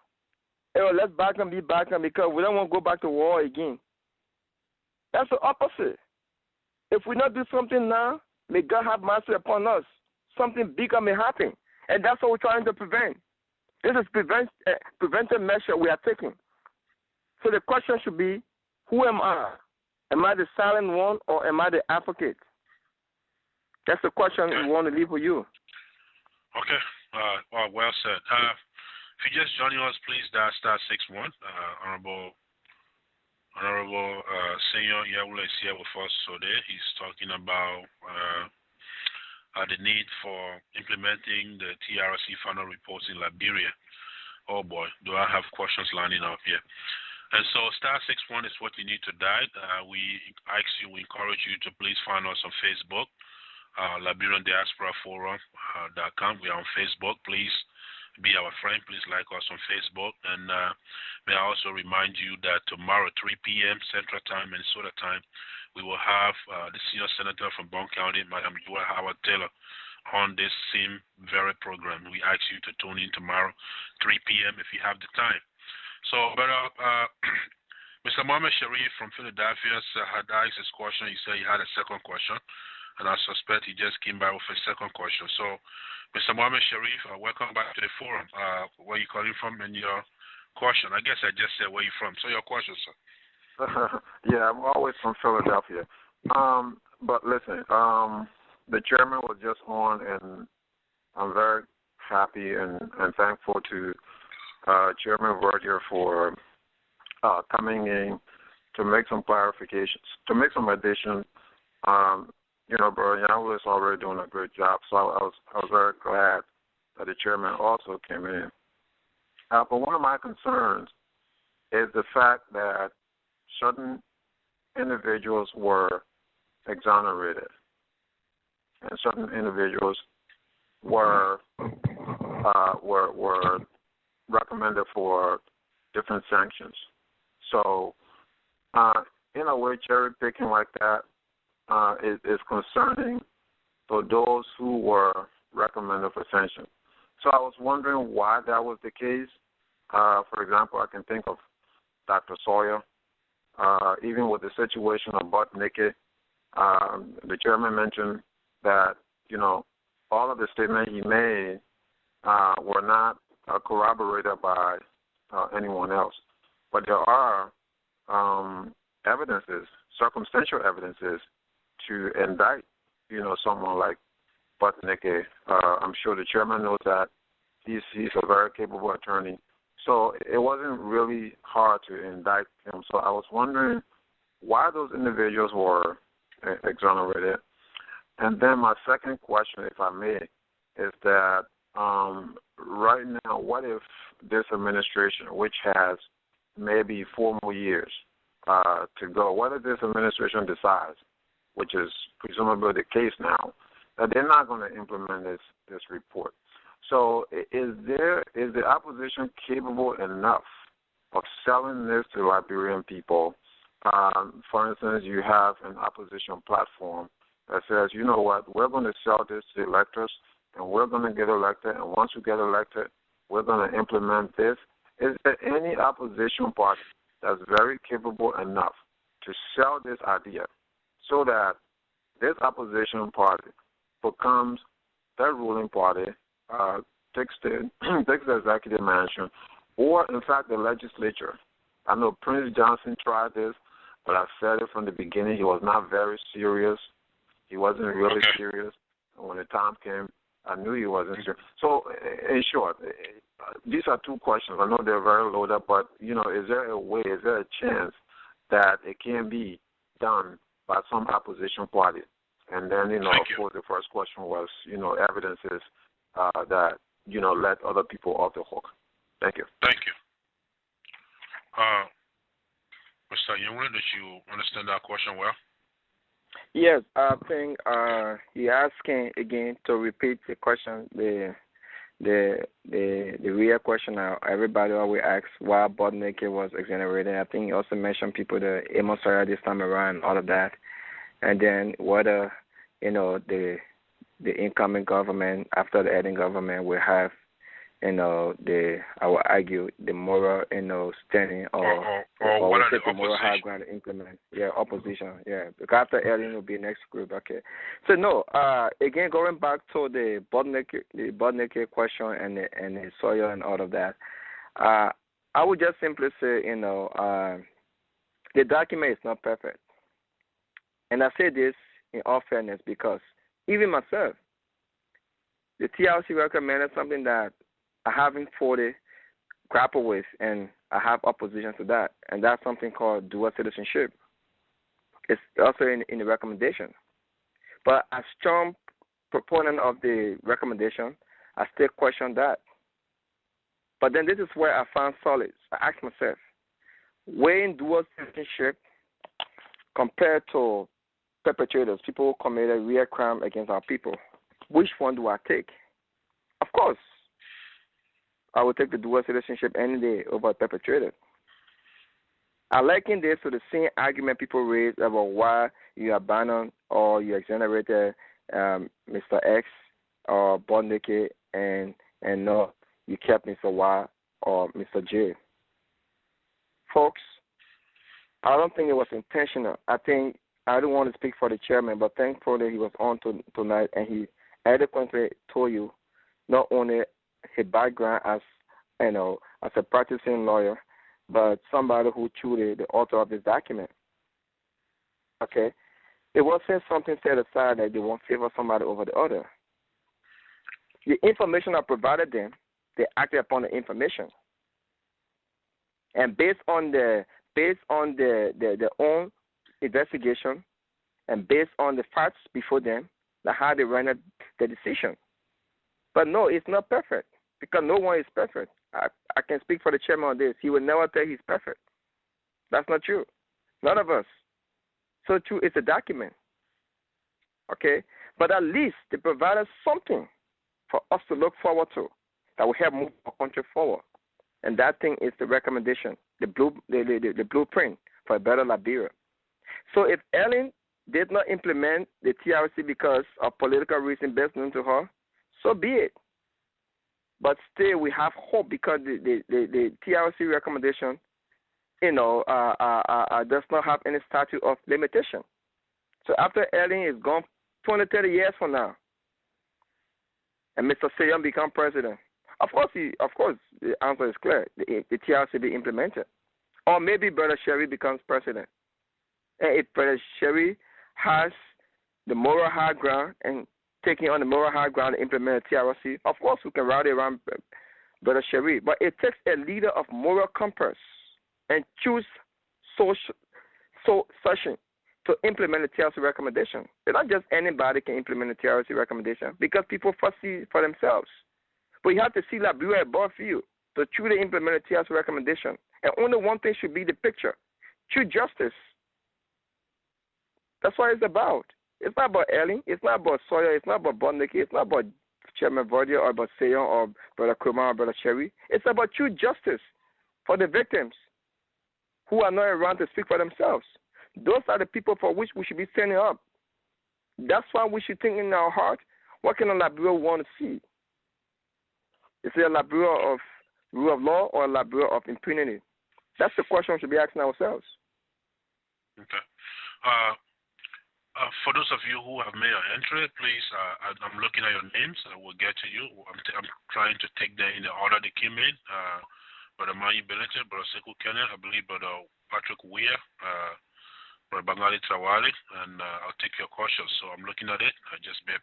Let's bygone be bygone because we don't want to go back to war again. That's the opposite. If we not do something now, may God have mercy upon us. Something bigger may happen. And that's what we're trying to prevent. This is preventive measure we are taking. So the question should be, who am I? Am I the silent one or am I the advocate? That's the question we want to leave with you.
Okay. Well said. If you're just joining us, please dial *61. Honorable Seyon Nyanwleh is here with us today. He's talking about the need for implementing the TRC final reports in Liberia. Oh boy, do I have questions lining up here. And so *61 is what you need to dial. We encourage you to please find us on Facebook, Liberian Diaspora Forum.com. We are on Facebook. Please be our friend. Please like us on Facebook. And may I also remind you that tomorrow, 3 p.m. Central Time, Minnesota time, we will have the senior senator from Bond County, Madam Joy Howard Taylor, on this same very program. We ask you to tune in tomorrow, 3 p.m. if you have the time. So, Mr. Mohammed Sharif from Philadelphia had asked his question. He said he had a second question, and I suspect he just came by with a second question. So, Mr. Mohammed Sharif, welcome back to the forum. Where are you calling from and your question? I guess I just said where you're from. So, your question, sir.
Yeah, I'm always from Philadelphia. But listen, the chairman was just on, and I'm very happy and thankful to Chairman Verdier for coming in to make some clarifications, to make some additions. Brother Nyanwleh is already doing a great job, so I was very glad that the chairman also came in. But one of my concerns is the fact that certain individuals were exonerated, and certain individuals were were recommended for different sanctions. So, in a way, cherry picking like that is concerning for those who were recommended for sanctions. So I was wondering why that was the case. For example, I can think of Dr. Sawyer. Even with the situation of Butnicki, the chairman mentioned that, all of the statements he made were not corroborated by anyone else. But there are evidences, circumstantial evidences, to indict, someone like Butnicki. I'm sure the chairman knows that. He's a very capable attorney. So it wasn't really hard to indict him. So I was wondering why those individuals were exonerated. And then my second question, if I may, is that right now, what if this administration, which has maybe 4 more years to go, what if this administration decides, which is presumably the case now, that they're not going to implement this report? So is the opposition capable enough of selling this to Liberian people? For instance, you have an opposition platform that says, you know what, we're going to sell this to electors, and we're going to get elected, and once we get elected, we're going to implement this. Is there any opposition party that's very capable enough to sell this idea so that this opposition party becomes the ruling party, takes the executive mansion, or, in fact, the legislature? I know Prince Johnson tried this, but I said it from the beginning. He was not very serious. He wasn't really serious. And when the time came, I knew he wasn't serious. So, in short, these are 2 questions. I know they're very loaded, but, is there a way, is there a chance that it can be done by some opposition party? And then, of course, the first question was, evidences that, let other people off the hook. Thank you.
Thank you. Mr. Nyanwleh, did you understand that question well?
Yes, I think he asking again to repeat the question, the real question. Everybody always asks why Butnicki was exonerated. I think he also mentioned people, the Amos Sawyer this time around, all of that, and then whether the incoming government after the ending government will have I would argue the moral standing or will take the moral high ground to implement. Yeah, opposition. Yeah, because after Ellen will be next group. Okay. So no. Again, going back to the Butnicki question and the Sawyer and all of that. I would just simply say the document is not perfect, and I say this in all fairness because even myself, the TRC recommended something that I haven't fully grappled with, and I have opposition to that, and that's something called dual citizenship. It's also in the recommendation. But as strong proponent of the recommendation, I still question that. But then this is where I found solace. I asked myself, weighing dual citizenship compared to perpetrators, people who committed real crime against our people, which one do I take? Of course, I would take the dual citizenship any day over perpetrator. I liken this to the same argument people raise about why you abandoned or you exonerated Mr. X or Butnicki and no, you kept Mr. Y or Mr. J. Folks, I don't think it was intentional. I don't want to speak for the chairman, but thankfully he was on tonight and he adequately told you not only his background as a practicing lawyer, but somebody who truly the author of this document. Okay? It wasn't something set aside that they won't favor somebody over the other. The information I provided them, they acted upon the information. And based on their own investigation and based on the facts before them, that's how they rendered the decision. But no, it's not perfect because no one is perfect. I can speak for the chairman on this. He will never tell he's perfect. That's not true. None of us. So true, it's a document. Okay? But at least they provided something for us to look forward to. that will help move our country forward. And that thing is the recommendation, the blueprint for a better Liberia. So if Ellen did not implement the TRC because of political reasons best known to her, so be it. But still, we have hope because the TRC recommendation, does not have any statute of limitation. So after Ellen is gone 20, 30 years from now, and Mr. Seyon become president, of course, the answer is clear. The TRC be implemented. Or maybe Brother Sherry becomes president. And if Brother Sherry has the moral high ground and taking on the moral high ground to implement the TRC, of course we can rally around Brother Sherry. But it takes a leader of moral compass and choose session to implement the TRC recommendation. It's not just anybody can implement the TRC recommendation because people first see for themselves. But you have to see Liberia above you to truly implement the TRC recommendation. And only one thing should be the picture: true justice. That's what it's about. It's not about Ellen. It's not about Sawyer. It's not about Bondiki. It's not about Chairman Vordia or about Seyon or Brother Kromah or Brother Cherry. It's about true justice for the victims who are not around to speak for themselves. Those are the people for which we should be standing up. That's why we should think in our heart, what kind of Liberia we want to see? Is it a Liberia of rule of law or a Liberia of impunity? That's the question we should be asking ourselves.
Okay. For those of you who have made an entry, please, I'm looking at your names. I will get to you. I'm trying to take them in the order they came in. Brother Mayi Belete, Brother Sekou Kenneth, I believe Brother Patrick Weir, Brother Bangali Trawali, and I'll take your questions. So I'm looking at it. I just be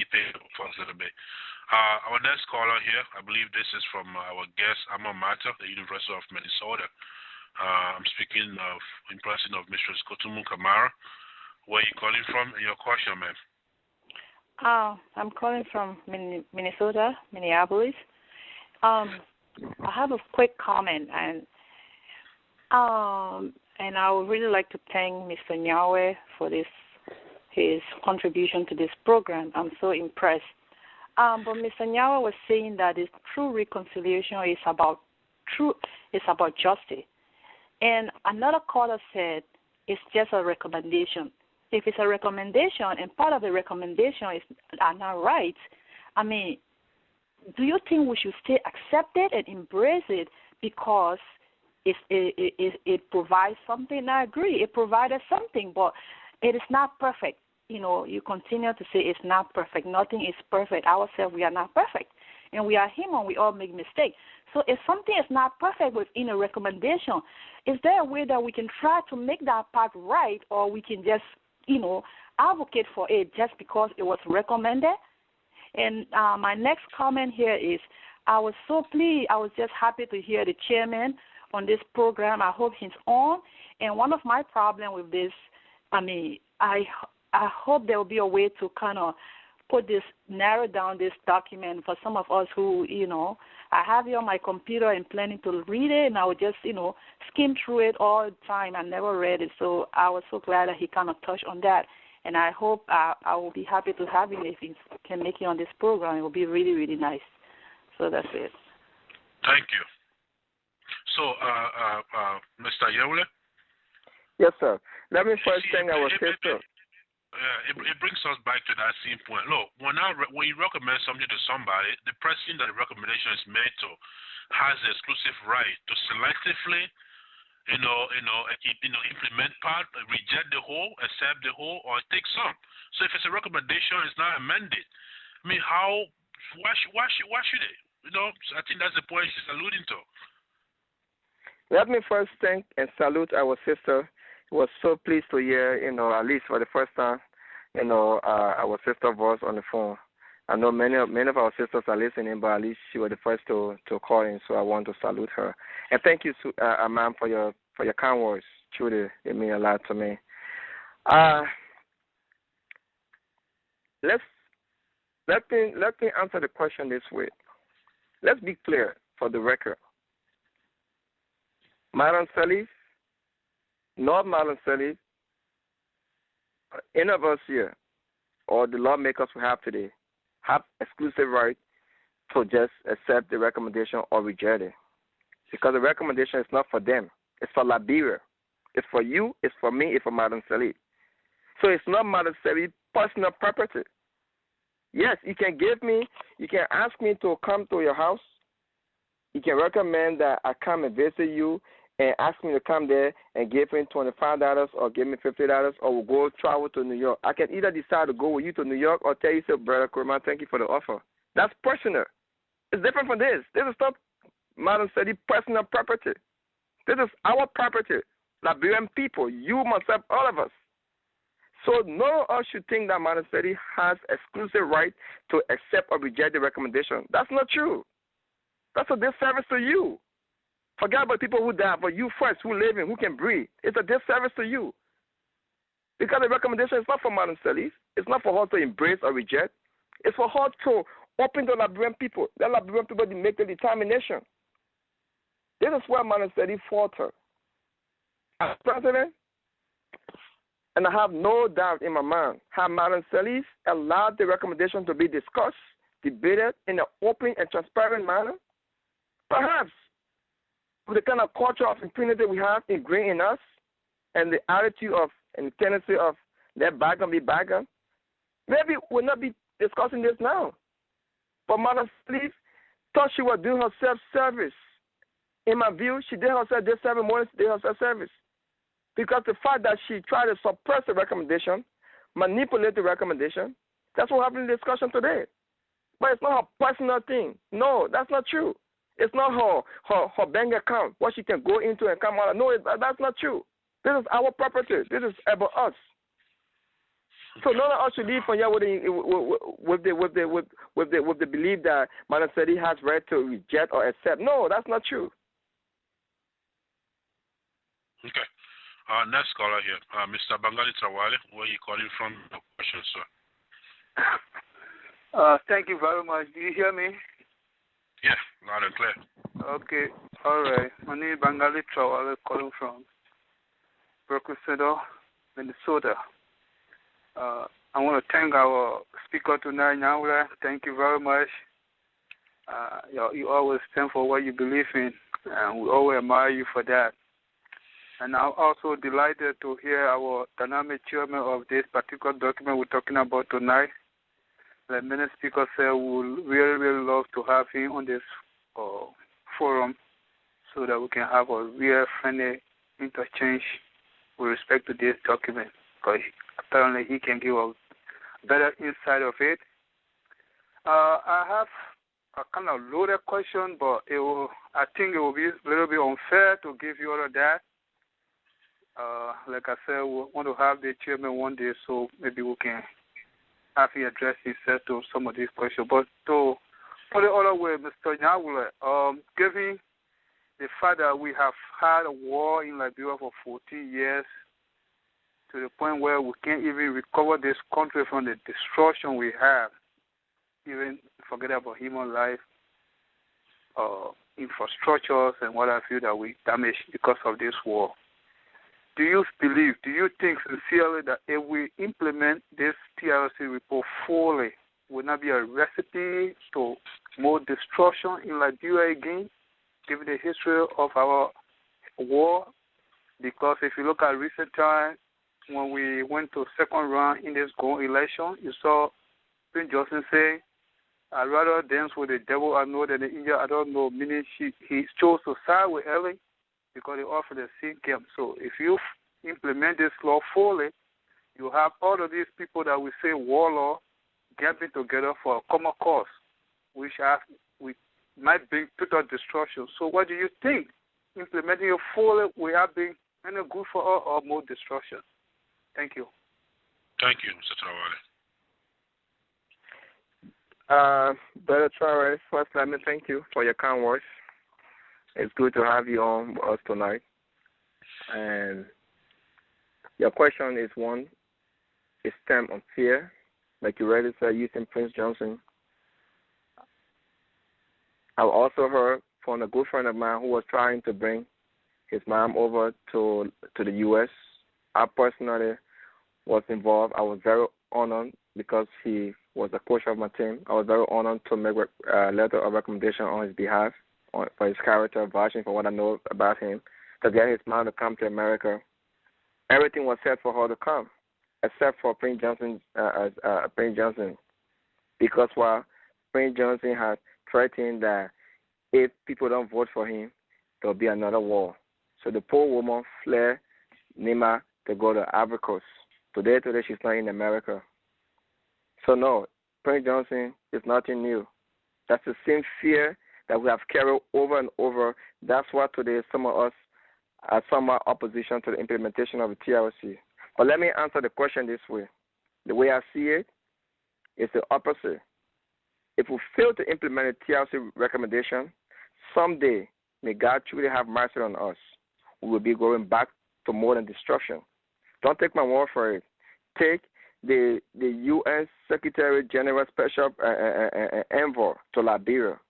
patient for a little bit. Our next caller here, I believe this is from our guest, Alma Mater, the University of Minnesota. I'm speaking in person of Mistress Kotumu Kamara. Where are you calling from and your question, ma'am?
I'm calling from Minnesota, Minneapolis. I have a quick comment, and I would really like to thank Mr. Nyanwleh for his contribution to this program. I'm so impressed. But Mr. Nyanwleh was saying that this true reconciliation is about justice. And another caller said it's just a recommendation. If it's a recommendation and part of the recommendation are not right, I mean, do you think we should still accept it and embrace it because it provides something? I agree. It provided something, but it is not perfect. You continue to say it's not perfect. Nothing is perfect. Ourselves, we are not perfect. And we are human. We all make mistakes. So if something is not perfect within a recommendation, is there a way that we can try to make that part right, or we can just, advocate for it just because it was recommended? And my next comment here is I was so pleased. I was just happy to hear the chairman on this program. I hope he's on. And one of my problems with this, I hope there will be a way to kind of narrow down this document for some of us who, I have it on my computer and planning to read it, and I would just, skim through it all the time. I never read it, so I was so glad that he kind of touched on that. And I hope I will be happy to have him if he can make it on this program. It will be really, really nice. So that's it.
Thank you. So, Mr. Nyanwleh?
Yes, sir. Let me first thank our sister.
It brings us back to that same point. Look, when you recommend something to somebody, the person that the recommendation is made to has the exclusive right to selectively, implement part, reject the whole, accept the whole, or take some. So if it's a recommendation, it's not amended. Why should it? I think that's the point she's alluding to.
Let me first thank and salute our sister. Was so pleased to hear, at least for the first time, our sister voice on the phone. I know many of our sisters are listening, but at least she was the first to call in, so I want to salute her. And thank you, ma'am, for your kind words. Truly, it mean a lot to me. Let me answer the question this way. Let's be clear for the record. Madam Salif, not Madam Salif, any of us here, or the lawmakers we have today, have exclusive right to just accept the recommendation or reject it. Because the recommendation is not for them. It's for Liberia. It's for you, it's for me, it's for Madam Salih. So it's not Madam Salih's personal property. Yes, you can ask me to come to your house. You can recommend that I come and visit you and ask me to come there and give me $25 or give me $50 or we'll go travel to New York. I can either decide to go with you to New York or tell you, say, Brother Kromah, thank you for the offer. That's personal. It's different from this. This is not Madam Salih's personal property. This is our property. Liberian people, you, myself, all of us. So none of us should think that Madam Salih has exclusive right to accept or reject the recommendation. That's not true. That's a disservice to you. Forget about people who die, but you first, who live in, who can breathe. It's a disservice to you. Because the recommendation is not for Madam Salih. It's not for her to embrace or reject. It's for her to open to Liberian people. Let Liberian people make the determination. This is where Madam Salih faltered. As president, and I have no doubt in my mind, had Madam Salih allowed the recommendation to be discussed, debated in an open and transparent manner, perhaps with the kind of culture of impunity we have ingrained in us and the attitude of and the tendency of let bygone be bygone, maybe we'll not be discussing this now. But Madam Salih thought she was doing herself service. In my view, she did herself this 7 mornings, did herself service. Because the fact that she tried to suppress the recommendation, manipulate the recommendation, that's what happened in the discussion today. But it's not her personal thing. No, that's not true. It's not her bank account, what she can go into and come out. No, that's not true. This is our property. This is about us. So none of us should leave from here with the belief that Madam Salih has right to reject or accept. No, that's not true.
Okay. Next caller here, Mr. Bangali Trawale, where are you calling from? No question, sir.
Thank you very much. Do you hear me?
Yeah, loud and clear.
Okay, all right. My name is Bangali Trawale, calling from Brooklyn Center, Minnesota. I want to thank our speaker tonight, Nyanwleh. Thank you very much. You always stand for what you believe in, and we always admire you for that. And I'm also delighted to hear our dynamic chairman of this particular document we're talking about tonight. The many speakers said we would really, really love to have him on this forum so that we can have a real friendly interchange with respect to this document, because apparently he can give a better insight of it. I have a kind of loaded question, but I think it will be a little bit unfair to give you all of that. Like I said, we want to have the chairman one day, so maybe we can have him address himself to some of these questions. But to put it other way, Mr. Nyanwleh, given the fact that we have had a war in Liberia for 14 years, to the point where we can't even recover this country from the destruction we have, even forget about human life, infrastructures and what have you that we damaged because of this war. Do you think sincerely that if we implement this TRC report fully, will not be a recipe to more destruction in Liberia again, given the history of our war? Because if you look at recent times, when we went to second round in this election, you saw Prince Johnson say, I'd rather dance with the devil I know than the angel I don't know, meaning he chose to side with Ellen because they offered the same camp. So if you implement this law fully, you have all of these people that we say warlord gathering together for a common cause, which might bring total destruction. So what do you think? Implementing it fully, we have been any good for us or more destruction? Thank you.
Thank you, Mr. Trawale.
Brother Traore, first let me thank you for your kind words. It's good to have you on with us tonight. And your question is one, it's stemmed on fear, like you already said, using Prince Johnson. I've also heard from a good friend of mine who was trying to bring his mom over to the U.S. I personally was involved. I was very honored because he was the coach of my team. I was very honored to make a letter of recommendation on his behalf for his character, vouching for what I know about him, to get his mom to come to America. Everything was set for her to come, except for Prince Johnson, because while Prince Johnson had threatened that if people don't vote for him, there will be another war. So the poor woman fled Nima to go to Ivory Coast. Today she's not in America. So no, Prince Johnson is nothing new. That's the same fear that we have carried over and over. That's why today some of us are somewhat opposition to the implementation of the TRC. But let me answer the question this way. The way I see it is the opposite. If we fail to implement the TRC recommendation, someday, may God truly have mercy on us. We will be going back to more than destruction. Don't take my word for it. Take the UN Secretary General Special Envoy to Liberia,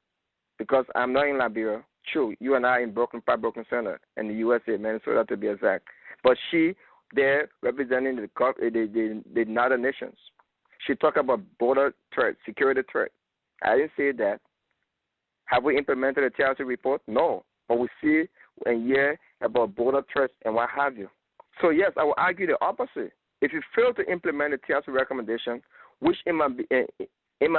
because I'm not in Liberia. True, you and I in Brooklyn Center in the USA, Minnesota to be exact. But she there representing the United Nations. She talked about border threat, security threat. I didn't say that. Have we implemented the TRC report? No. But we see and hear about border threats and what have you. So, yes, I will argue the opposite. If you fail to implement the TRC recommendation, which in my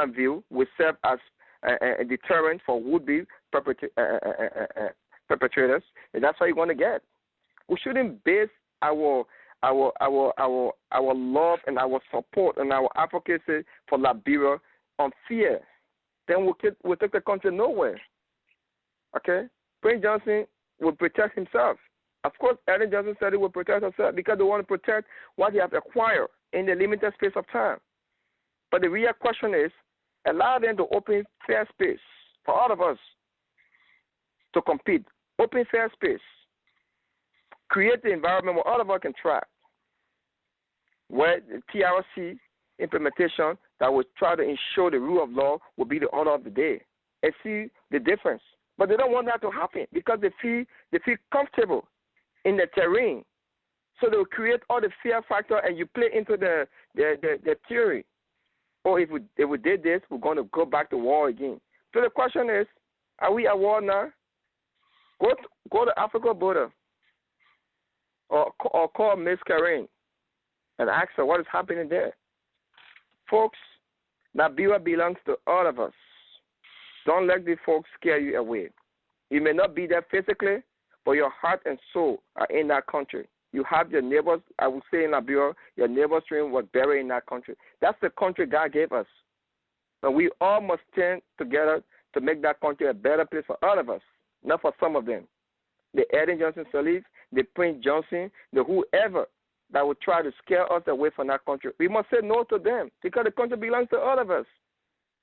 view will serve as a deterrent for would-be perpetrators, and that's what you're going to get. We shouldn't base our love and our support and our advocacy for Liberia on fear. Then we'll take the country nowhere. Okay? Prince Johnson will protect himself. Of course, Ellen Johnson said he will protect himself because they want to protect what he has acquired in the limited space of time. But the real question is, allow them to open fair space for all of us to compete. Open fair space. Create the environment where all of us can thrive. Where the TRC implementation that will try to ensure the rule of law will be the order of the day. And see the difference. But they don't want that to happen because they feel comfortable in the terrain. So they will create all the fear factor and you play into the theory. Or if we did this, we're going to go back to war again. So the question is, are we at war now? Go to Africa border or call Miss Karen and ask her what is happening there. Folks, Liberia belongs to all of us. Don't let the folks scare you away. You may not be there physically, but your heart and soul are in that country. You have your neighbors, I would say in Liberia, your neighbor's dream was buried in that country. That's the country God gave us. And we all must stand together to make that country a better place for all of us, not for some of them. The Ellen Johnson Sirleaf, the Prince Johnson, the whoever that would try to scare us away from that country. We must say no to them because the country belongs to all of us.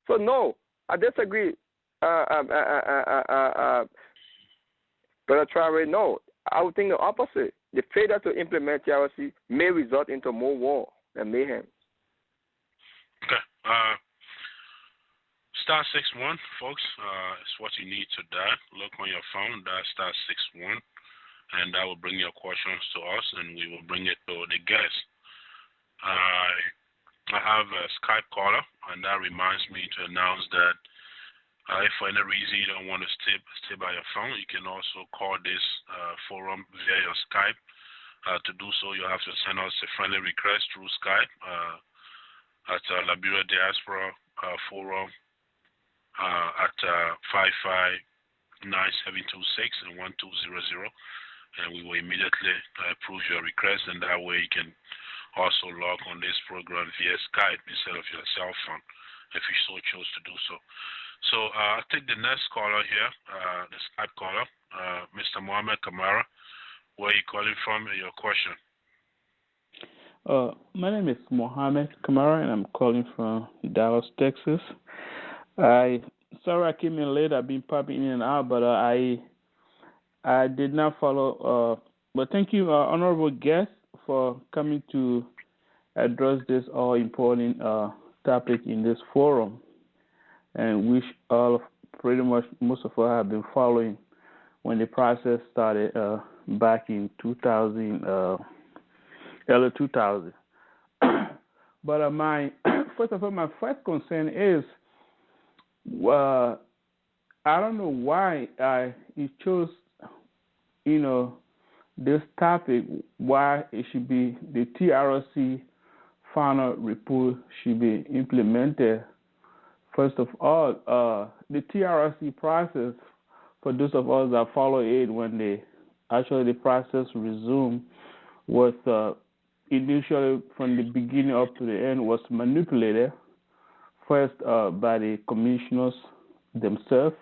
So no, I disagree. Brother Traore, no. I would think the opposite. The failure to implement TRC may result into more war and mayhem.
Okay. Star 61, folks, is what you need to dial. Look on your phone, dial star 61, and that will bring your questions to us, and we will bring it to the guest. I have a Skype caller, and that reminds me to announce that if for any reason you don't want to stay by your phone, you can also call this forum via your Skype. To do so, you have to send us a friendly request through Skype at Liberian Diaspora Forum at 559-726 and 1200, and we will immediately approve your request, and that way you can also log on this program via Skype instead of your cell phone, if you so choose to do so. So I'll take the next caller here, the Skype caller, Mr. Mohammed Kamara. Where are you calling from and your question?
My name is Mohammed Kamara, and I'm calling from Dallas, Texas. Sorry I came in late. I've been popping in and out, but I did not follow. But thank you, honorable guest, for coming to address this all-important topic in this forum, and which pretty much most of us have been following when the process started back in 2000, early 2000. But my first of all, my first concern is, I don't know why he chose, this topic, why it should be the TRC final report should be implemented. First of all, the TRC process, for those of us that follow it when the process resumed, was initially from the beginning up to the end was manipulated, first by the commissioners themselves,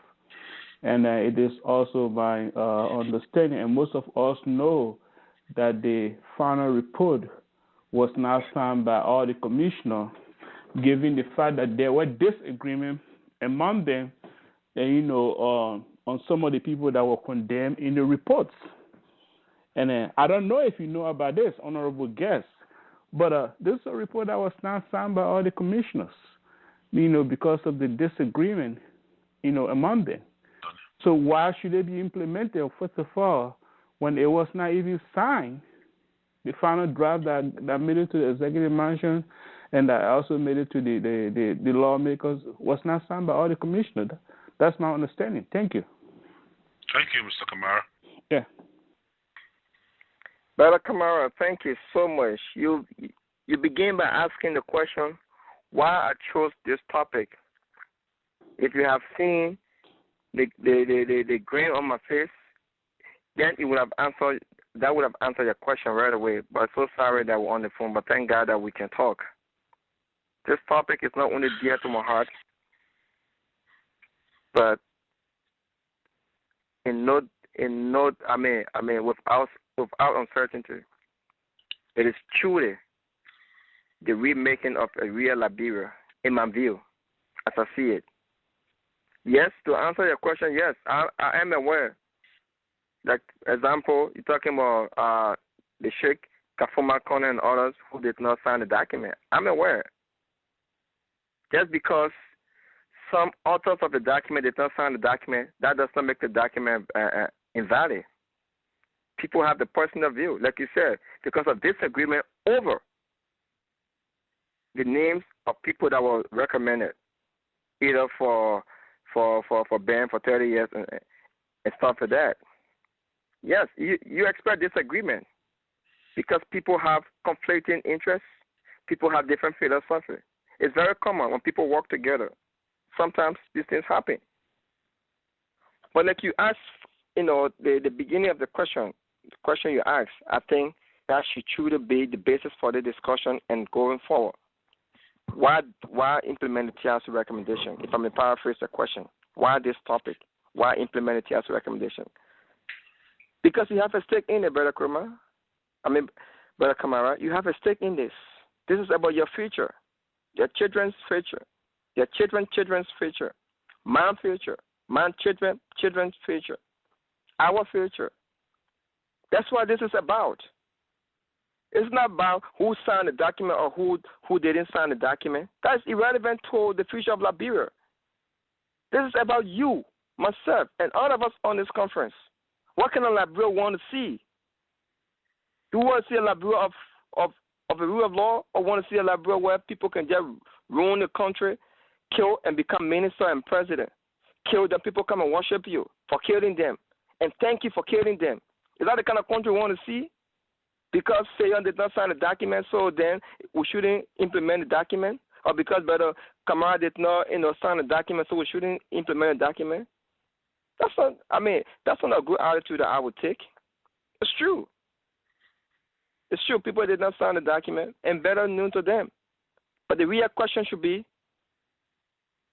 and it is also my understanding, and most of us know that the final report was not signed by all the commissioners, given the fact that there were disagreements among them, and, on some of the people that were condemned in the reports. And I don't know if you know about this, honorable guest, but this is a report that was not signed by all the commissioners, because of the disagreement, among them. So why should it be implemented, first of all, when it was not even signed? The final draft that made it to the executive mansion and that also made it to the lawmakers was not signed by all the commissioners. That's my understanding. Thank you.
Thank you, Mr. Kamara.
Yeah.
Brother Kamara, thank you so much. You begin by asking the question, why I chose this topic. If you have seen the grin on my face, then it would have answered. That would have answered your question right away. But so sorry that we're on the phone. But thank God that we can talk. This topic is not only dear to my heart, but without uncertainty, it is truly the remaking of a real Liberia, in my view, as I see it. Yes, to answer your question, yes, I am aware. Like, example, you're talking about the Sheikh, Kafumba and others who did not sign the document. I'm aware. Just because some authors of the document did not sign the document, that does not make the document invalid. People have the personal view, like you said, because of disagreement over the names of people that were recommended, either for ban for 30 years and stuff like that. Yes, you expect disagreement because people have conflicting interests. People have different philosophy. It's very common when people work together. Sometimes these things happen. But like you asked, the beginning of the question you asked, I think that should truly be the basis for the discussion and going forward. Why implement the TRC recommendation? If I may paraphrase the question, why this topic? Why implement the TRC recommendation? Because you have a stake in it, Brother Kromah. Brother Kamara, you have a stake in this. This is about your future, your children's future, your children's future, my future, my children's future, our future. That's what this is about. It's not about who signed the document or who didn't sign the document. That's irrelevant to the future of Liberia. This is about you, myself, and all of us on this conference. What kind of Liberia want to see? Do you want to see a Liberia of a rule of law, or want to see a Liberia where people can just ruin the country, kill and become minister and president, kill them, people come and worship you for killing them, and thank you for killing them? Is that the kind of country we want to see? Because Seyon did not sign the document, so then we shouldn't implement the document? Or because Brother Kamara did not sign the document, so we shouldn't implement the document? That's not a good attitude that I would take. It's true. It's true. People did not sign the document, and better known to them. But the real question should be,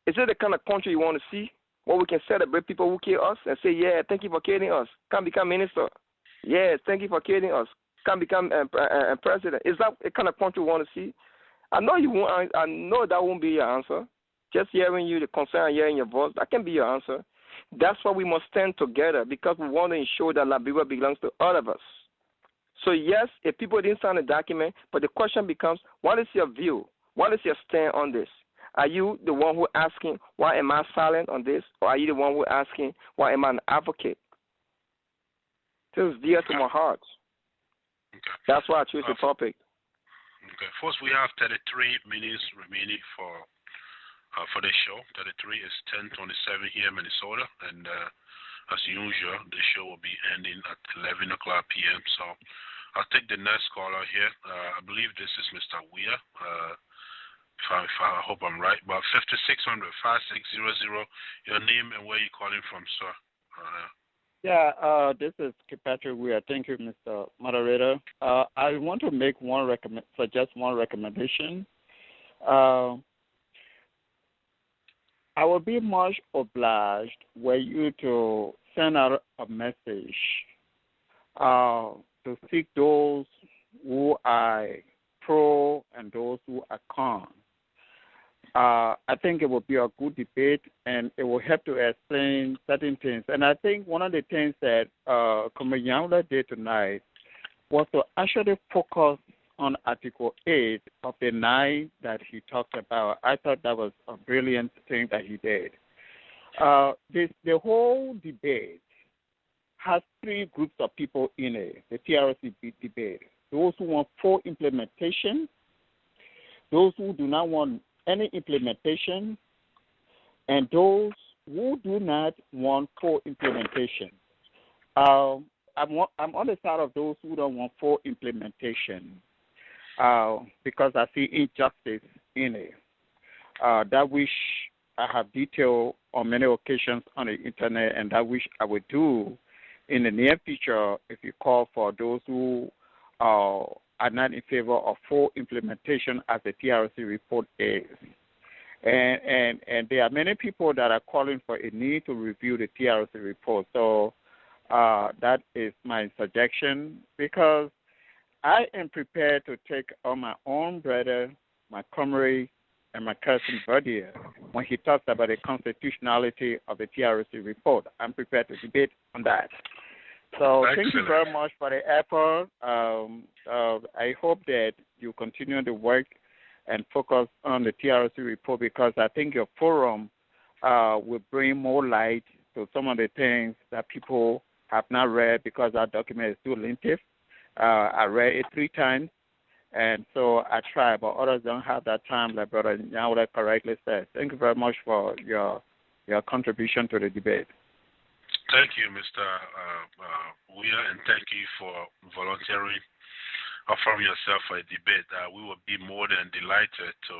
is it the kind of country you want to see where we can celebrate people who kill us and say, yeah, thank you for killing us, come become minister. Yeah, thank you for killing us, come become president. Is that the kind of country we want to see? I know you won't. I know that won't be your answer. Just hearing you, the concern, hearing your voice, that can be your answer. That's why we must stand together, because we want to ensure that Liberia belongs to all of us. So yes, if people didn't sign a document, but the question becomes, what is your view? What is your stand on this? Are you the one who asking, why am I silent on this? Or are you the one who asking, why am I an advocate? This is dear to my heart. That's why I choose the topic.
Okay. First, we have 33 minutes remaining for the show. 33 is 10:27 here in Minnesota, and as usual, the show will be ending at 11 o'clock p.m. So I'll take the next caller here. I believe this is Mr. Weir. If I hope I'm right. About 5600-5600. Your name and where you're calling from, sir.
This is Patrick Weir. Thank you, Mr. Moderator. I want to make suggest one recommendation. I would be much obliged were you to send out a message to seek those who are pro and those who are con. I think it will be a good debate, and it will help to explain certain things. And I think one of the things that Seyon Nyanwleh did tonight was to actually focus on Article 8 of the 9 that he talked about. I thought that was a brilliant thing that he did. The whole debate has three groups of people in it, the TRC debate. Those who want full implementation, those who do not want any implementation, and those who do not want full implementation. I'm on the side of those who don't want full implementation because I see injustice in it. That which I have detailed on many occasions on the internet, and that which I would do in the near future if you call for those who are not in favor of full implementation as the TRC report is. And there are many people that are calling for a need to review the TRC report. So that is my suggestion, because I am prepared to take on my own brother, my comrade, and my cousin Verdier when he talks about the constitutionality of the TRC report. I'm prepared to debate on that. So thank you very much for the effort. I hope that you continue the work and focus on the TRC report, because I think your forum will bring more light to some of the things that people have not read, because our document is too lengthy. I read it 3 times, and so I try, but others don't have that time, like Brother Nyanwleh correctly said. Thank you very much for your contribution to the debate.
Thank you, Mr. Weir, and thank you for volunteering, offering yourself for a debate. We will be more than delighted to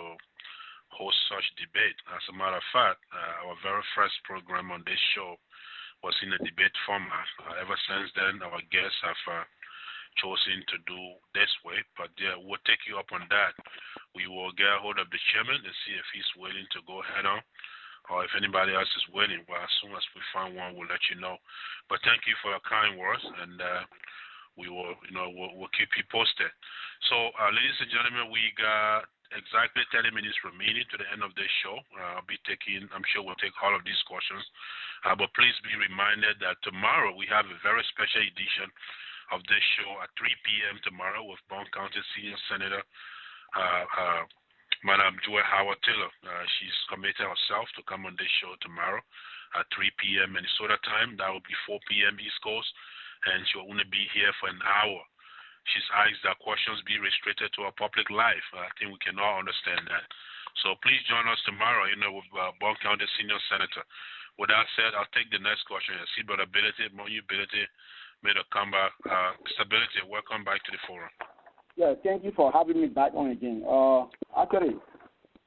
host such debate. As a matter of fact, our very first program on this show was in a debate format. Ever since then, our guests have chosen to do this way, but we'll take you up on that. We will get a hold of the chairman and see if he's willing to go head on, or if anybody else is willing. Well, as soon as we find one, we'll let you know. But thank you for your kind words, and we will, we'll keep you posted. So, ladies and gentlemen, we got exactly 30 minutes remaining to the end of this show. I'm sure we'll take all of these questions. But please be reminded that tomorrow we have a very special edition of this show at 3 p.m. tomorrow with Bond County Senior Senator Madam Joy Howard Taylor. She's committed herself to come on this show tomorrow at 3 p.m. Minnesota time. That will be 4 p.m. East Coast, and she'll only be here for an hour. She's asked that questions be restricted to her public life. I think we can all understand that. So please join us tomorrow, with Bond County Senior Senator. With that said, I'll take the next question. I see Brother Ability, made a comeback. Stability, welcome back to the forum.
Yeah, thank you for having me back on again. Actually,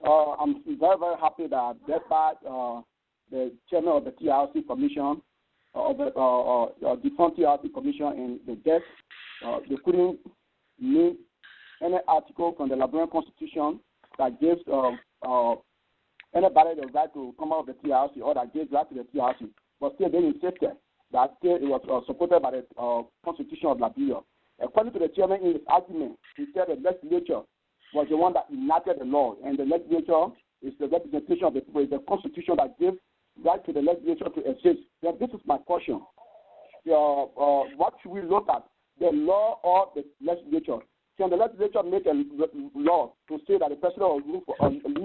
I'm very, very happy that despite the chairman of the TRC Commission, the defunct TRC Commission, and the guests, they couldn't name any article from the Liberian Constitution that gives anybody the right to come out of the TRC, or that gives right to the TRC. But still, they insisted that still it was supported by the Constitution of Liberia. According to the chairman in his argument, he said the legislature was the one that enacted the law, and the legislature is the representation of the people. It's the Constitution that gives right to the legislature to exist. Then this is my question. What should we look at, the law or the legislature? Can the legislature make a law to say that the president will leave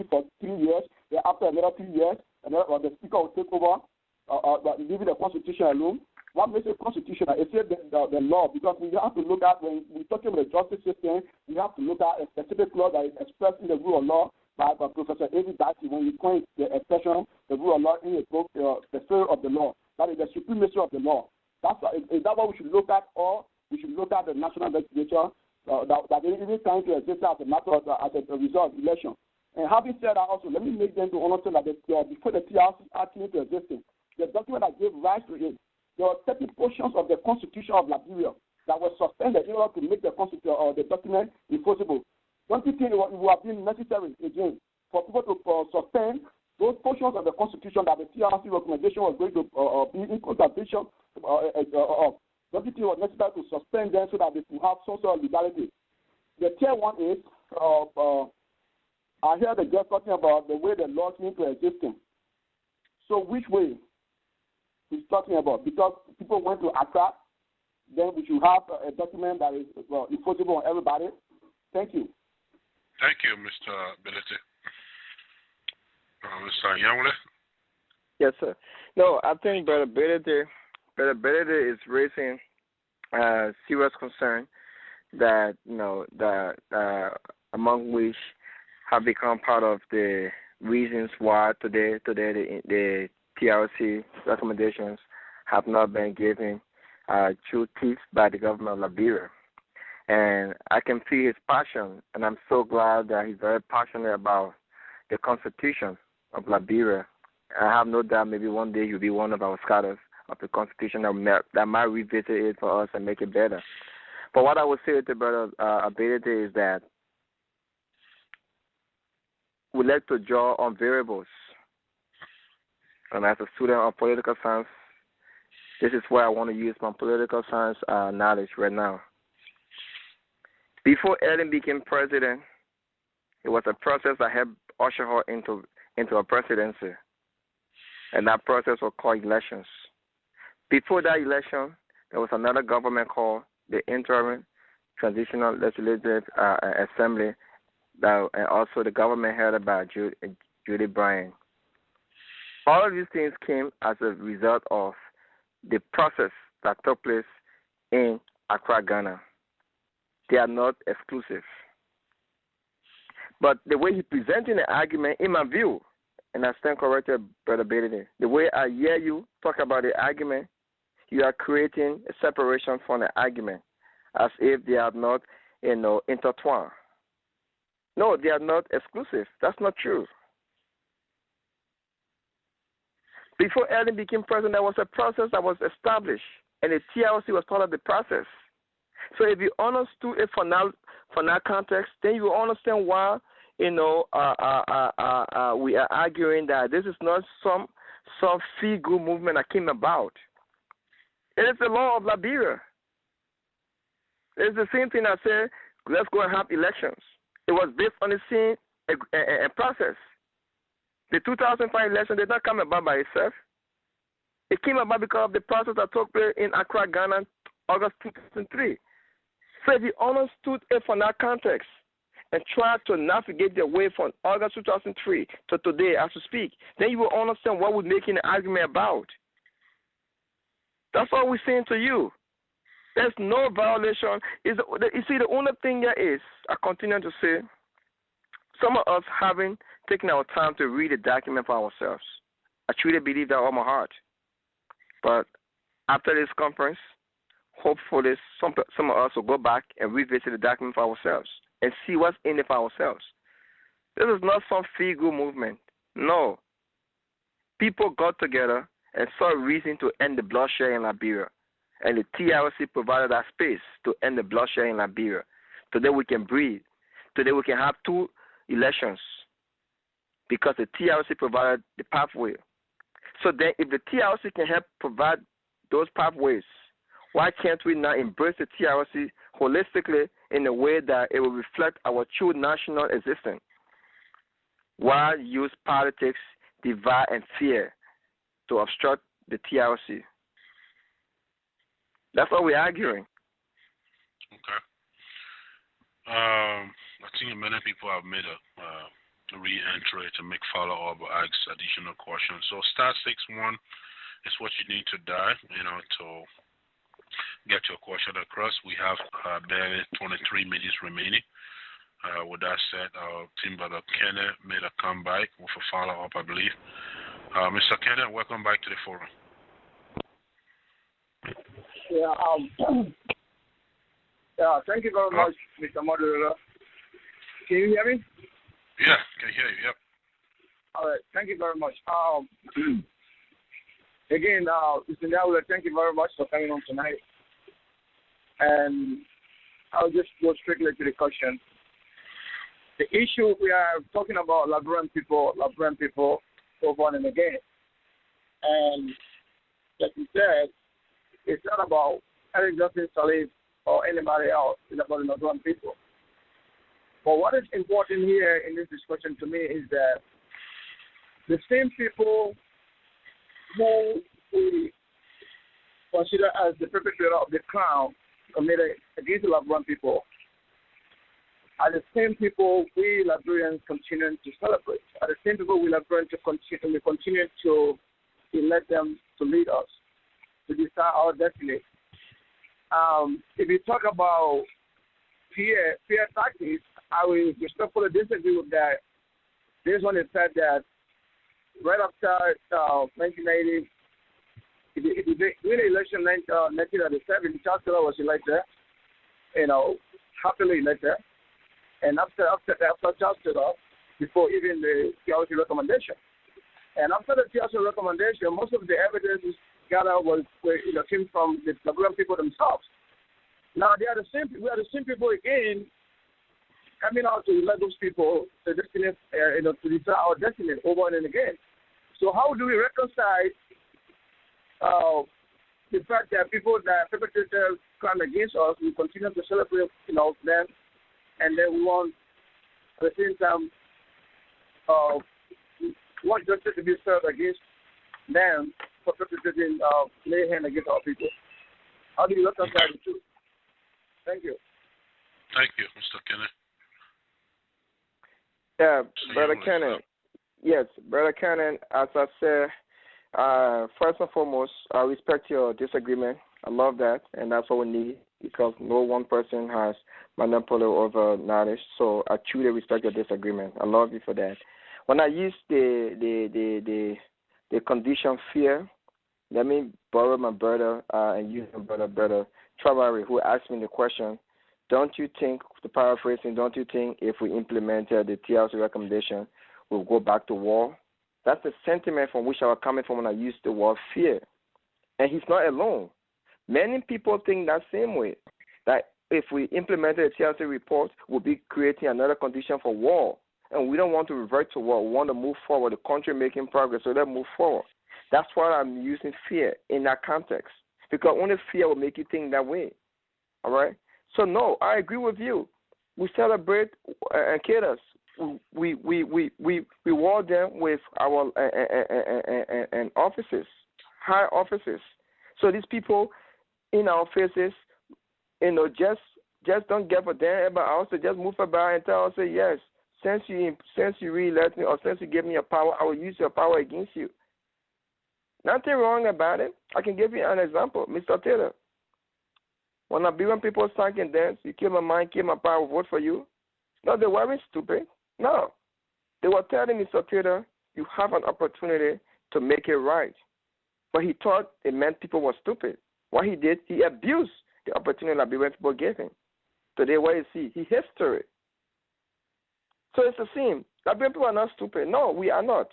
for 3 years, then after another 3 years, or the speaker will take over, leaving the Constitution alone?
what makes it constitutional? It's the law, because we have to look at, when we're talking about the justice system, we have to look at a specific law that is expressed in the rule of law by Professor David Dati when he coined the expression, the rule of law, in his book, The Spirit of the Law. That is the supremacy of the law. Is that what we should look at, or we should look at the national legislature that is even trying to exist as a matter of, as a result of election? And having said that, also, let me make them to understand that before the TRC Act came into existence, the document that gave rise to it, there were certain portions of the Constitution of Liberia that were suspended in order to make the Constitution or the document enforceable. Don't you think it would have been necessary, again, for people to suspend those portions of the Constitution that the TRC recommendation was going to be in consultation of? Don't you think it was necessary to suspend them so that they could have some sort of legality? The tier one is, I hear the guest talking about the way the law came into existence. So which way he's talking about? Because people went to Accra, then we should have a document that is enforceable on everybody. Thank you.
Thank you, Mr. Belete. Mr. Nyanwleh?
Yes, sir. No, I think Brother Belete is raising serious concern that, among which have become part of the reasons why today the TRC recommendations have not been given true teeth by the government of Liberia. And I can feel his passion, and I'm so glad that he's very passionate about the Constitution of Liberia. I have no doubt maybe one day he'll be one of our scholars of the Constitution that might revisit it for us and make it better. But what I would say to Brother Abedete is that we like to draw on variables. And as a student of political science, this is where I want to use my political science knowledge right now. Before Ellen became president, it was a process that helped usher her into a presidency. And that process was called elections. Before that election, there was another government called the Interim Transitional Legislative Assembly, and also the government headed by Judy Bryan. All of these things came as a result of the process that took place in Accra, Ghana. They are not exclusive. But the way he presented the argument, in my view, and I stand corrected, Brother Bailey, the way I hear you talk about the argument, you are creating a separation from the argument as if they are not, intertwined. No, they are not exclusive. That's not true. Before Ellen became president, there was a process that was established, and the TRC was part of the process. So if you understood it from that context, then you will understand why, we are arguing that this is not some feel-good movement that came about. It is the law of Liberia. It's the same thing that said, let's go and have elections. It was based on the same a process. The 2005 election did not come about by itself. It came about because of the process that took place in Accra, Ghana, August 2003. So if you understood it from that context and tried to navigate your way from August 2003 to today as we speak, then you will understand what we're making the argument about. That's all we're saying to you. There's no violation. You see, the only thing there is, I continue to say, some of us haven't taken our time to read the document for ourselves. I truly believe that all my heart. But after this conference, hopefully some of us will go back and revisit the document for ourselves and see what's in it for ourselves. This is not some feel-good movement. No. People got together and saw a reason to end the bloodshed in Liberia. And the TRC provided that space to end the bloodshed in Liberia. Today we can breathe. Today we can have 2 elections because the TRC provided the pathway. So then if the TRC can help provide those pathways, why can't we now embrace the TRC holistically in a way that it will reflect our true national existence? Why use politics, divide, and fear to obstruct the TRC? That's what we're arguing.
Okay. I think many people have made a re-entry to make follow-up or ask additional questions. So *61 It's what you need to die, to get your question across. We have barely 23 minutes remaining. With that said, our team brother Kenneth made a comeback with a follow-up, I believe. Mr. Kenneth, welcome back to the forum.
Thank you very much, Mr. Moderator. Can you hear me?
Yeah, can hear you, yep.
All right, thank you very much. Again, Mr. Nyanwleh, thank you very much for coming on tonight. And I'll just go strictly to the question. The issue we are talking about Liberian people over and again. And like you said, it's not about Eric Johnson Salif or anybody else. It's about the Liberian people. But what is important here in this discussion to me is that the same people who we consider as the perpetrator of the crime committed against the Liberian people are the same people we Liberians continue to celebrate, are the same people we Liberians continue to elect them to lead us, to decide our destiny. If you talk about fear tactics, I will respectfully disagree with that. This one is said that right after 1990, if you win the election in 1997, Charles Taylor was elected, happily elected. And after Charles Taylor, before even the TRC recommendation. And after the TRC recommendation, most of the evidence gathered came from the Liberian people themselves. Now we are the same people again coming out to elect those people to decide our destiny over and again. So how do we reconcile the fact that people that perpetrated crime against us, we continue to celebrate them, and then we want at the same time want justice to be served against them for perpetrating mayhem against our people? How do you reconcile the two? Thank you.
Thank you, Mr. Kenneth.
Yeah, Brother Kenneth. Yes, Brother Kenneth, as I said, first and foremost, I respect your disagreement. I love that, and that's what we need, because no one person has monopoly over knowledge. So I truly respect your disagreement. I love you for that. When I use the condition fear, let me borrow my brother and use my brother Travari, who asked me the question. Don't you think, the paraphrasing, don't you think if we implemented the TLC recommendation, we'll go back to war? That's the sentiment from which I was coming from when I used the word fear. And he's not alone. Many people think that same way, that if we implemented a TLC report, we'll be creating another condition for war. And we don't want to revert to war. We want to move forward. The country making progress, so let's move forward. That's why I'm using fear in that context, because only fear will make you think that way. All right? So, no, I agree with you. We celebrate and cater. We reward them with our and offices, high offices. So these people in our faces, just don't give a damn about us. So just move about and tell us, say, yes, since you re-elect me or since you give me your power, I will use your power against you. Nothing wrong about it. I can give you an example, Mr. Taylor. When Liberian people sang and dance, you kill my mind, kill my power, vote for you. No, they weren't stupid. No. They were telling Mr. Taylor, you have an opportunity to make it right. But he thought it meant people were stupid. What he did, he abused the opportunity Liberian people gave him. Today, what is he? He history. So it's the same. Liberian people are not stupid. No, we are not.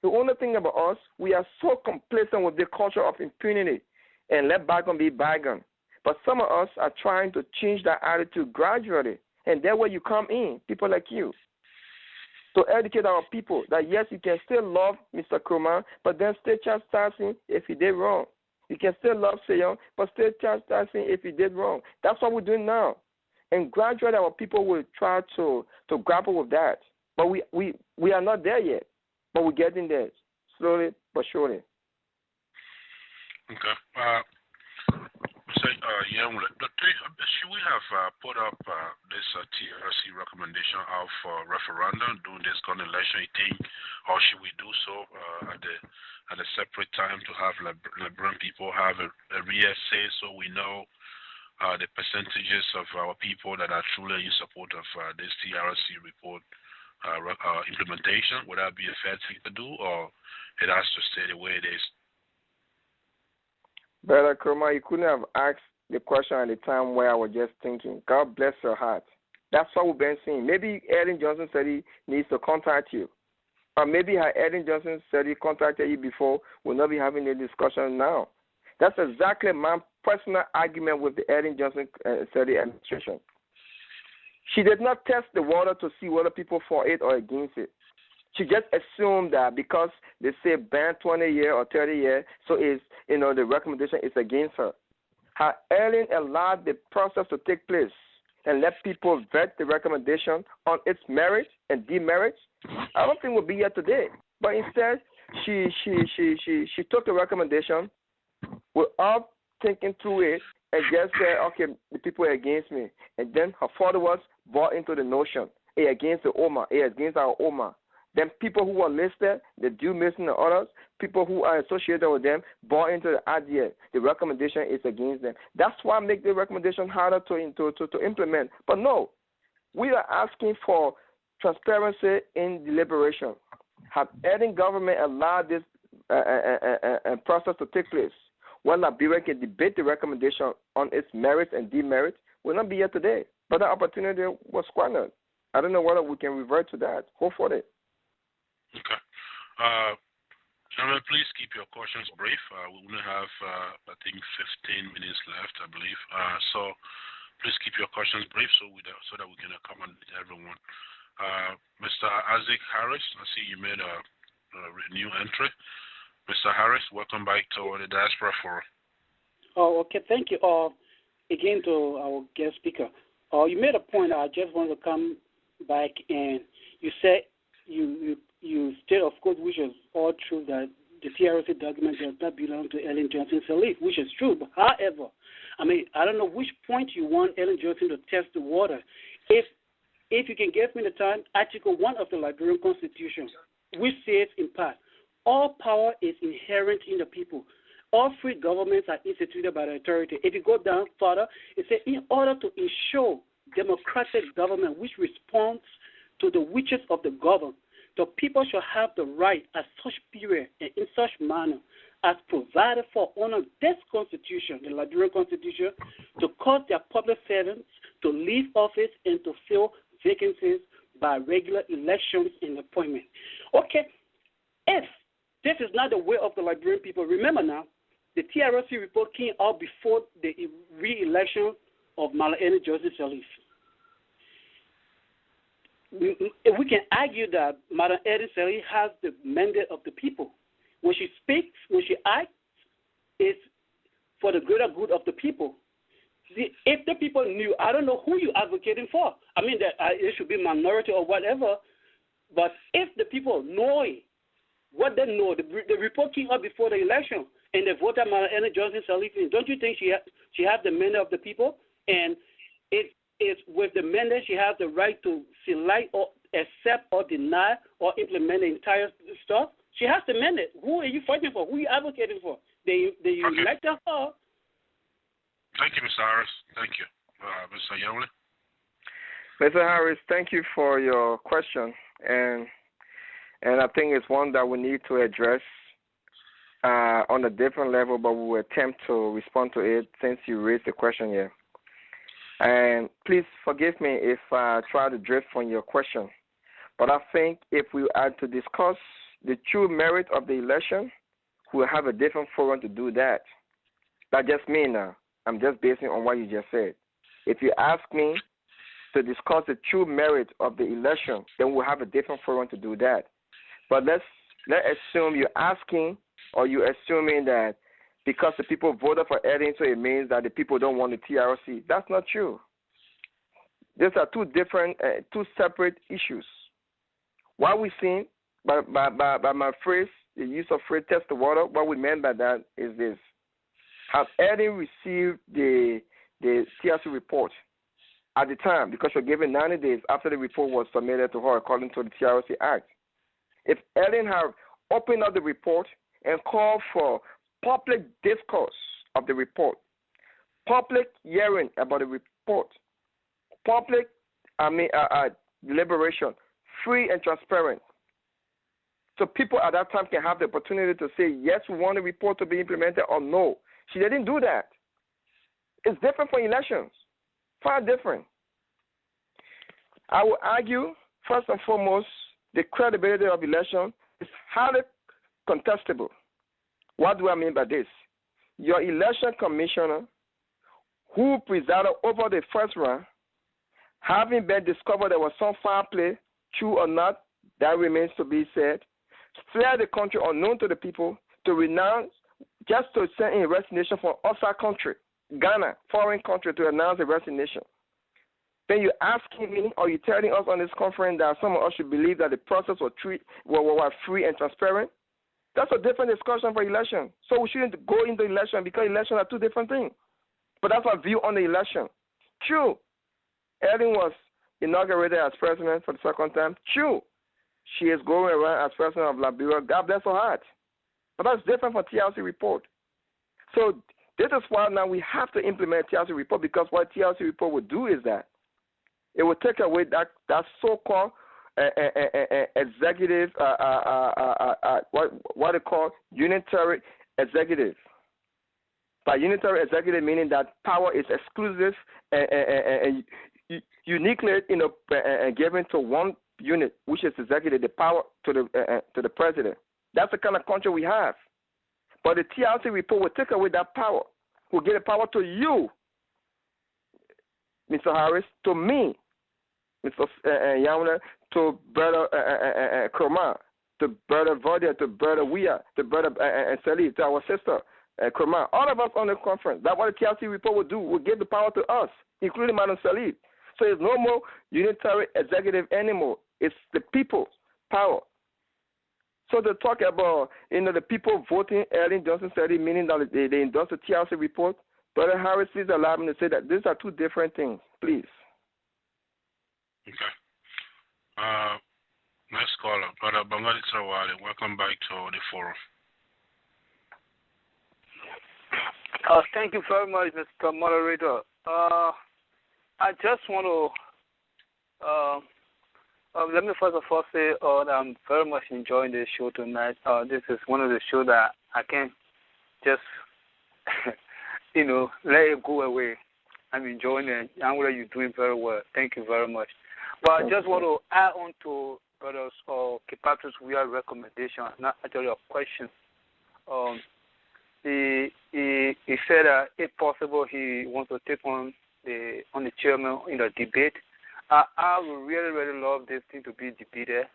The only thing about us, we are so complacent with the culture of impunity and let bygone be bygone. But some of us are trying to change that attitude gradually. And that's where you come in, people like you, to educate our people that, yes, you can still love Mr. Kromah, but then still chastise him if he did wrong. You can still love Seyon, but still chastise him if he did wrong. That's what we're doing now. And gradually our people will try to grapple with that. But we are not there yet. But we're getting there, slowly but surely.
Okay. Mr. Okay, Nyanwleh, should we have put up this TRC recommendation out for referendum during this current election, you think, or should we do so at a separate time to have Liberian people have a real say so we know the percentages of our people that are truly in support of this TRC report implementation? Would that be a fair thing to do, or it has to stay the way it is?
Brother Kromah, you couldn't have asked the question at the time where I was just thinking. God bless your heart. That's what we've been seeing. Maybe Ellen Johnson said he needs to contact you. Or maybe Ellen Johnson said he contacted you before. We'll not be having the discussion now. That's exactly my personal argument with the Ellen Johnson administration. She did not test the water to see whether people for it or against it. She just assumed that because they say ban 20 years or 30 years, so is the recommendation is against her. Had Ellen allowed the process to take place and let people vet the recommendation on its merits and demerits, I don't think we'll be here today. But instead, she took the recommendation without thinking through it and just said, okay, the people are against me. And then her followers bought into the notion, against the OMA, against our OMA. Then people who are listed, the due missing and others, people who are associated with them, bought into the idea. The recommendation is against them. That's why I make the recommendation harder to implement. But no, we are asking for transparency in deliberation. Have any government allowed this process to take place? When Liberia can debate the recommendation on its merits and demerits, we'll not be here today. But the opportunity was squandered. I don't know whether we can revert to that. Hopefully.
Okay. Gentlemen, please keep your questions brief. We only have, I think, 15 minutes left, I believe. So please keep your questions brief so that we can accommodate everyone. Mr. Isaac Harris, I see you made a new entry. Mr. Harris, welcome back to the Diaspora Forum.
Oh, okay. Thank you. Again to our guest speaker. You made a point. I just want to come back, and you said you state, of course, which is all true, that the TRC document does not belong to Ellen Johnson Sirleaf, which is true. But however, I don't know which point you want Ellen Johnson to test the water. If you can give me the time, Article 1 of the Liberian Constitution, which says in part, all power is inherent in the people. All free governments are instituted by the authority. If you go down further, it says, in order to ensure democratic government which responds to the wishes of the governed, the people shall have the right at such period and in such manner as provided for under this Constitution, the Liberian Constitution, to cause their public servants to leave office and to fill vacancies by regular elections and appointment. Okay, if this is not the way of the Liberian people, remember now, the TRC report came out before the re-election of Malene Joseph Sirleaf. We can argue that Madam Edith Sirleaf has the mandate of the people. When she speaks, when she acts, it's for the greater good of the people. See, if the people knew, I don't know who you're advocating for. I mean, that it should be minority or whatever, but if the people know what they know, the report came out before the election, and they voted Madam Johnson Sirleaf in, don't you think she has the mandate of the people? And it's with the mandate she has the right to select or accept or deny or implement the entire stuff. She has the mandate. Who are you fighting for? Who are you advocating for? They elect her.
Thank you, Mr. Harris. Thank you. Mr. Nyanwleh.
Mr. Harris, thank you for your question. And I think it's one that we need to address on a different level, but we will attempt to respond to it since you raised the question here. And please forgive me if I try to drift from your question. But I think if we are to discuss the true merit of the election, we'll have a different forum to do that. That's just me now. I'm just basing on what you just said. If you ask me to discuss the true merit of the election, then we'll have a different forum to do that. But let's assume you're asking or you're assuming that because the people voted for Edding, so it means that the people don't want the TRC. That's not true. These are two separate issues. What we seen by my phrase, the use of phrase test the water, what we meant by that is this. Has Ellen received the TRC report at the time? Because you're given 90 days after the report was submitted to her according to the TRC Act. If Ellen had opened up the report and called for public discourse of the report, public hearing about the report, public deliberation, free and transparent, so people at that time can have the opportunity to say, yes, we want the report to be implemented, or no. She didn't do that. It's different from elections, far different. I will argue, first and foremost, the credibility of election is highly contestable. What do I mean by this? Your election commissioner, who presided over the first round, having been discovered there was some foul play, true or not, that remains to be said, fled the country unknown to the people to renounce, just to send in resignation from outside country, Ghana, foreign country, to announce a resignation. Then you're asking me, or you're telling us on this conference that some of us should believe that the process was free and transparent. That's a different discussion for election. So we shouldn't go into election because elections are two different things. But that's our view on the election. True, Ellen was inaugurated as president for the second time. True, she is going around as president of Liberia. God bless her heart. But that's different from TRC report. So this is why now we have to implement TRC report, because what TRC report would do is that it would take away that so-called executive, what they call unitary executive. By unitary executive, meaning that power is exclusive and uniquely given to one unit, which is executive, the power to the president. That's the kind of country we have. But the TRC report will take away that power. Will give the power to you, Mr. Harris, to me, Mr. Nyanwleh, to Brother Kromah, to Brother Vodia, to Brother Weah, to Brother Salih, to our sister Kromah. All of us on the conference. That's what the TRC report will do. Will give the power to us, including Madam Salih. So it's no more unitary executive anymore. It's the people's power. So to talk about, the people voting Ellen Johnson Salih, meaning that they endorse the TRC report, Brother Harris, please allow me to say that these are two different things, please.
Okay. Next caller, Brother Bangali Trawale. Welcome back to the forum.
Thank you very much, Mr. Moderator. I just want to let me first of all say that I'm very much enjoying this show tonight. This is one of the shows that I can't just, let it go away. I'm enjoying it. Nyanwleh, you're doing very well. Thank you very much. But I just want to add on to Brother Kipatri's weird recommendation, not actually a question. He said that if possible, he wants to take on the chairman in a debate. I would really, really love this thing to be debated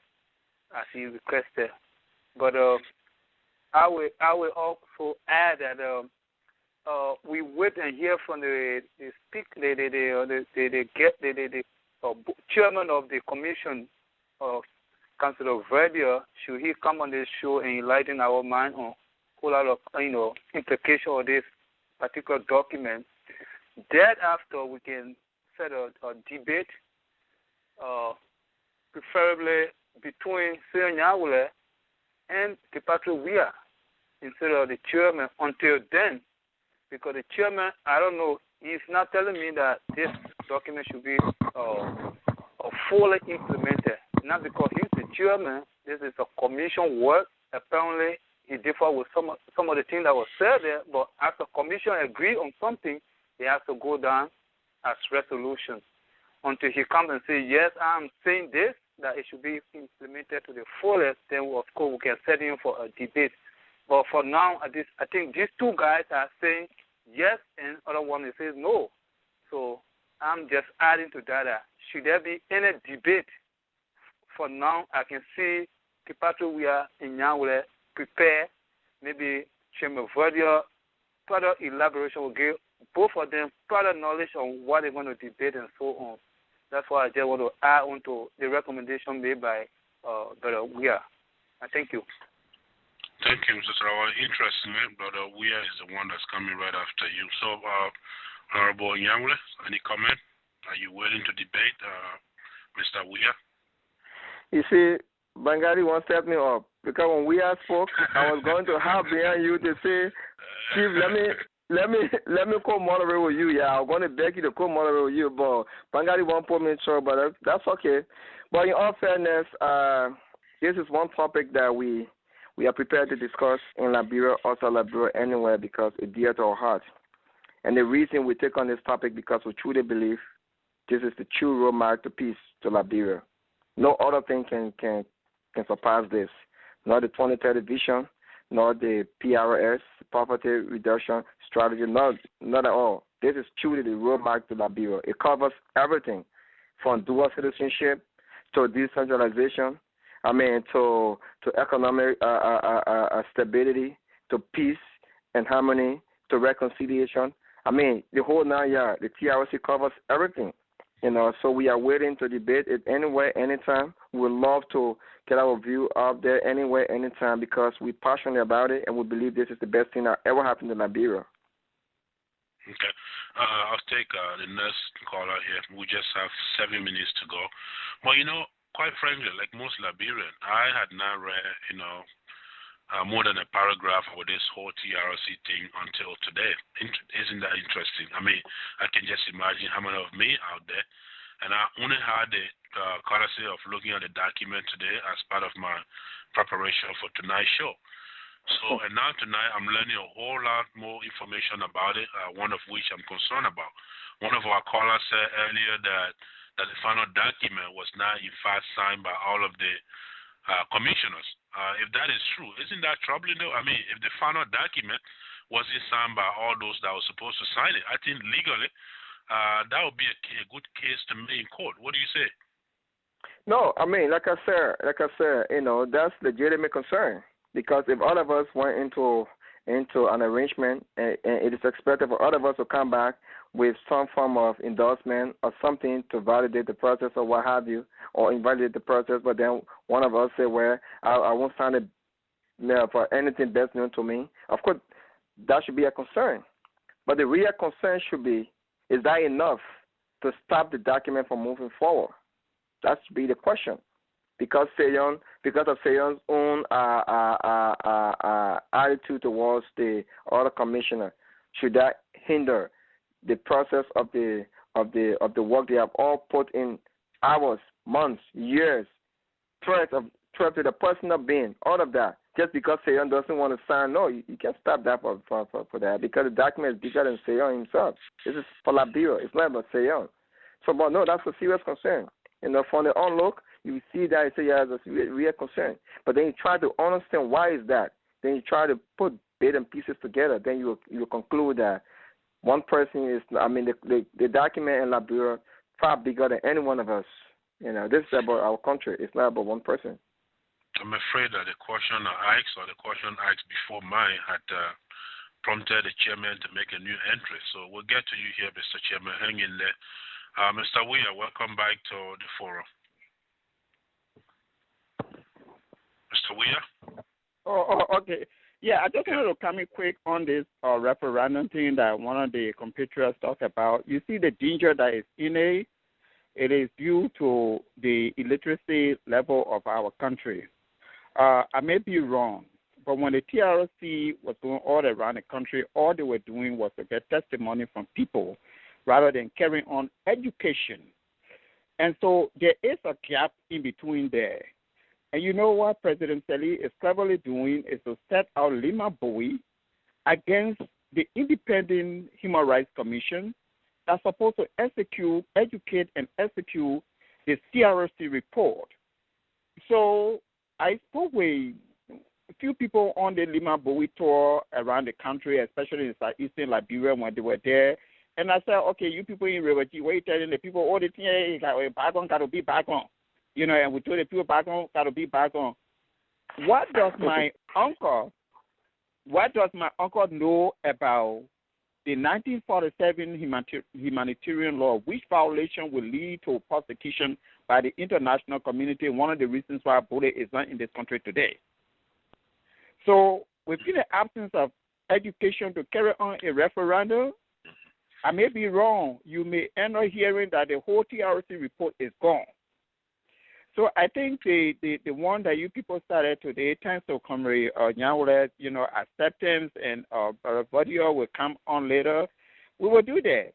as he requested. But I will also add that we wait and hear from the chairman of the commission of Council of Virginia. Should he come on this show and enlighten our mind on a whole lot of implication of this particular document? Thereafter, we can set a debate, preferably between Seyon Nyanwleh and Kipatri Weah instead of the chairman until then. Because the chairman, I don't know, he's not telling me that this document should be fully implemented. Not because he's the chairman. This is a commission work. Apparently, he differs with some of the things that were said there. But as the commission agree on something, it has to go down as resolution until he comes and says, yes, I'm saying this, that it should be implemented to the fullest. Then, of course, we can set him for a debate. But for now, I think these two guys are saying yes, and the other one says no. So I'm just adding to that. Should there be any debate? For now, I can see Kipatri Weah and Nyanwleh prepare. Maybe Chairman Verdia, further elaboration will give both of them further knowledge on what they're going to debate and so on. That's why I just want to add on to the recommendation made by Brother Weah. Thank you.
Thank you, Mr. Sarawal. Interestingly, Brother Weir is the one that's coming right after you. So, Honorable Nyanwleh, any comment? Are you willing to debate, Mr. Weir?
You see, Bangari won't set me up because when Weir spoke, I was going to have behind you to say, Chief, let me co-moderate with you. Yeah, I'm going to beg you to co-moderate with you, but Bangari won't put me in trouble. But that's okay. But in all fairness, this is one topic that we are prepared to discuss in Liberia, also Liberia, anywhere, because it's dear to our heart. And the reason we take on this topic because we truly believe this is the true roadmap to peace to Liberia. No other thing can surpass this. Not the 2030 vision, not the PRS, poverty reduction strategy, not at all. This is truly the roadmap to Liberia. It covers everything from dual citizenship to decentralization, to economic stability, to peace and harmony, to reconciliation. The whole 9 years, the TRC covers everything. So we are waiting to debate it anywhere, anytime. We would love to get our view out there anywhere, anytime, because we're passionate about it and we believe this is the best thing that ever happened to Liberia.
Okay. I'll take the next caller here. We just have 7 minutes to go. Well, quite frankly, like most Liberians, I had not read, more than a paragraph with this whole TRC thing until today. Isn't that interesting? I can just imagine how many of me out there, and I only had the courtesy of looking at the document today as part of my preparation for tonight's show. So, and now tonight I'm learning a whole lot more information about it, one of which I'm concerned about. One of our callers said earlier that the final document was not in fact signed by all of the commissioners. If that is true, isn't that troubling though? If the final document wasn't signed by all those that were supposed to sign it, I think legally that would be a good case to me in court. What do you say?
No, like I said, that's legitimate concern, because if all of us went into an arrangement and it is expected for all of us to come back with some form of endorsement or something to validate the process or what have you, or invalidate the process, but then one of us say, well, I won't sign it for anything best known to me. Of course, that should be a concern. But the real concern should be, is that enough to stop the document from moving forward? That should be the question. Because of Seyon's own attitude towards the other commissioner, should that hinder the process of the work they have all put in hours, months, years, threat to the personal being, all of that, just because Seyon doesn't want to sign? No, you can't stop that for that, because the document is bigger than Seyon himself. This is for Liberia. It's not about Seyon. So, but no, that's a serious concern. From the onlook, you see that and say, yeah, that's a real concern. But then you try to understand why is that. Then you try to put bits and pieces together. Then you conclude that one person is, the document in Liberia far bigger than any one of us. This is about our country. It's not about one person.
I'm afraid that the question I asked, or the question asked before mine, had prompted the chairman to make a new entry. So we'll get to you here, Mr. Chairman. Hang in there. Mr. Weir, welcome back to the forum. Mr. Weir?
Oh, okay. Yeah, I just wanted to come in quick on this referendum thing that one of the compatriots talked about. You see the danger that is in it. It is due to the illiteracy level of our country. I may be wrong, but when the TRC was going all around the country, all they were doing was to get testimony from people rather than carrying on education. And so there is a gap in between there. And you know what President Seli is cleverly doing is to set out Lima Bowie against the Independent Human Rights Commission that's supposed to educate and execute the CRC report. So I spoke with a few people on the Lima Bowie tour around the country, especially in southeastern Liberia when they were there. And I said, okay, you people in Riverty, what are you telling the people all the time? Like, background got to be background. And we told the people background got to be background. What does my uncle know about the 1947 humanitarian law, which violation will lead to prosecution by the international community, one of the reasons why Buddha is not in this country today? So within the absence of education to carry on a referendum, I may be wrong. You may end up hearing that the whole TRC report is gone. So I think the one that you people started today, thanks to Comrade Nyanwleh, acceptance, and Badio will come on later, we will do that.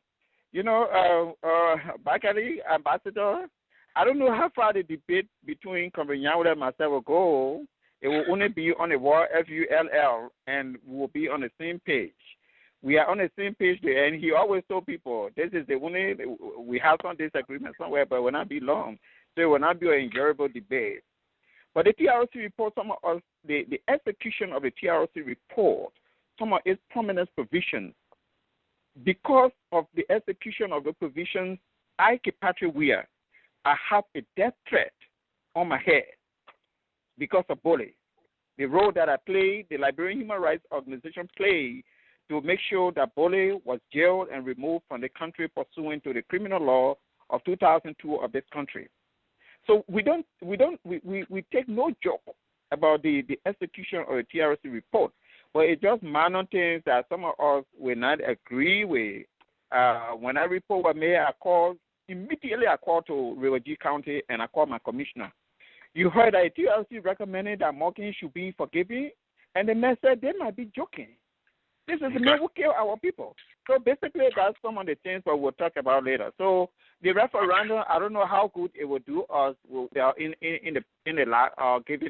Bakari, Ambassador, I don't know how far the debate between Comrade Nyanwleh and myself will go. It will only be on the word FULL, and we will be on the same page. We are on the same page there, and he always told people, this is the only, we have some disagreement somewhere, but it will not be long. So it will not be an enjoyable debate. But the TRC report, some of us, the execution of the TRC report, some of its prominent provisions, because of the execution of the provisions, I have a death threat on my head because of bullying. The role that I played, the Liberian Human Rights Organization played to make sure that Bole was jailed and removed from the country pursuant to the criminal law of 2002 of this country. So we take no joke about the execution of the TRC report, but it's just minor things that some of us will not agree with. When I report what mayor, I called to River G County and I called my commissioner. You heard that TRC recommended that Morgan should be forgiven, and the mayor said they might be joking. This is the man who killed our people. So basically, that's some of the things that we'll talk about later. So the referendum, I don't know how good it will do us given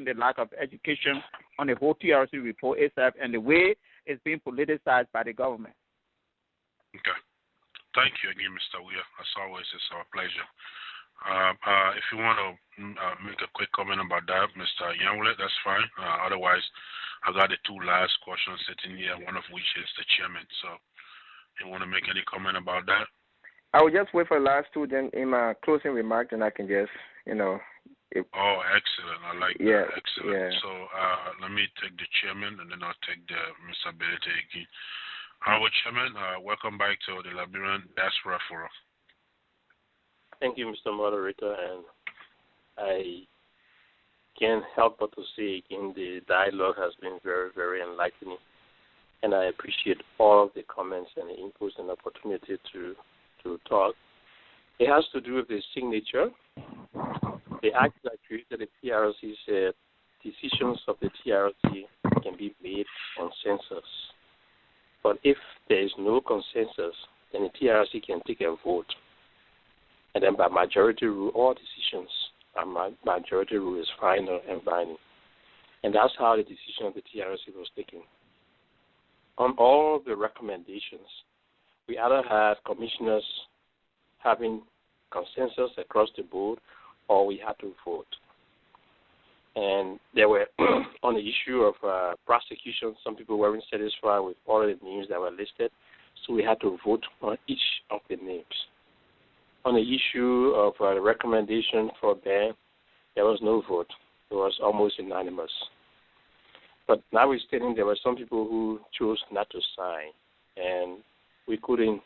the lack of education on the whole TRC report itself and the way it's being politicized by the government.
Okay. Thank you again, Mr. Weir. As always, it's our pleasure. If you want to make a quick comment about that, Mr. Nyanwleh, that's fine. Otherwise, I got the two last questions sitting here, one of which is the chairman. So, you want to make any comment about that?
I will just wait for the last two, then in my closing remark, then I can just,
Oh, excellent. I like that. Excellent. Yeah. So, let me take the chairman, and then I'll take Mr. Belete again. Our chairman, welcome back to the Liberian Diaspora Forum.
Thank you, Mr. Moderator, and I can't help but to say again the dialogue has been very, very enlightening, and I appreciate all of the comments and the inputs and opportunity to talk. It has to do with the signature. The act that created the TRC said decisions of the TRC can be made consensus. But if there is no consensus, then the TRC can take a vote. And then by majority rule, all decisions by majority rule is final and binding. And that's how the decision of the TRC was taken. On all the recommendations, we either had commissioners having consensus across the board, or we had to vote. And there were, on the issue of prosecution, some people weren't satisfied with all of the names that were listed, so we had to vote on each of the names. On the issue of the recommendation for ban, there was no vote. It was almost unanimous. But notwithstanding, there were some people who chose not to sign, and we couldn't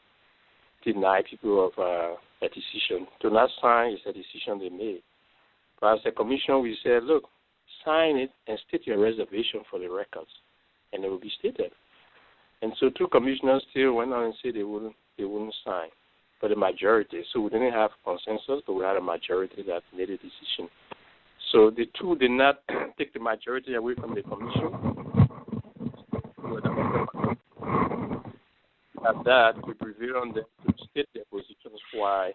deny people of a decision. To not sign is a decision they made. But as a commission, we said, look, sign it and state your reservation for the records, and it will be stated. And so two commissioners still went on and said they wouldn't sign. But the majority, so we didn't have consensus, but we had a majority that made a decision. So the two did not take the majority away from the commission. At that, we prevailed on them to state their positions why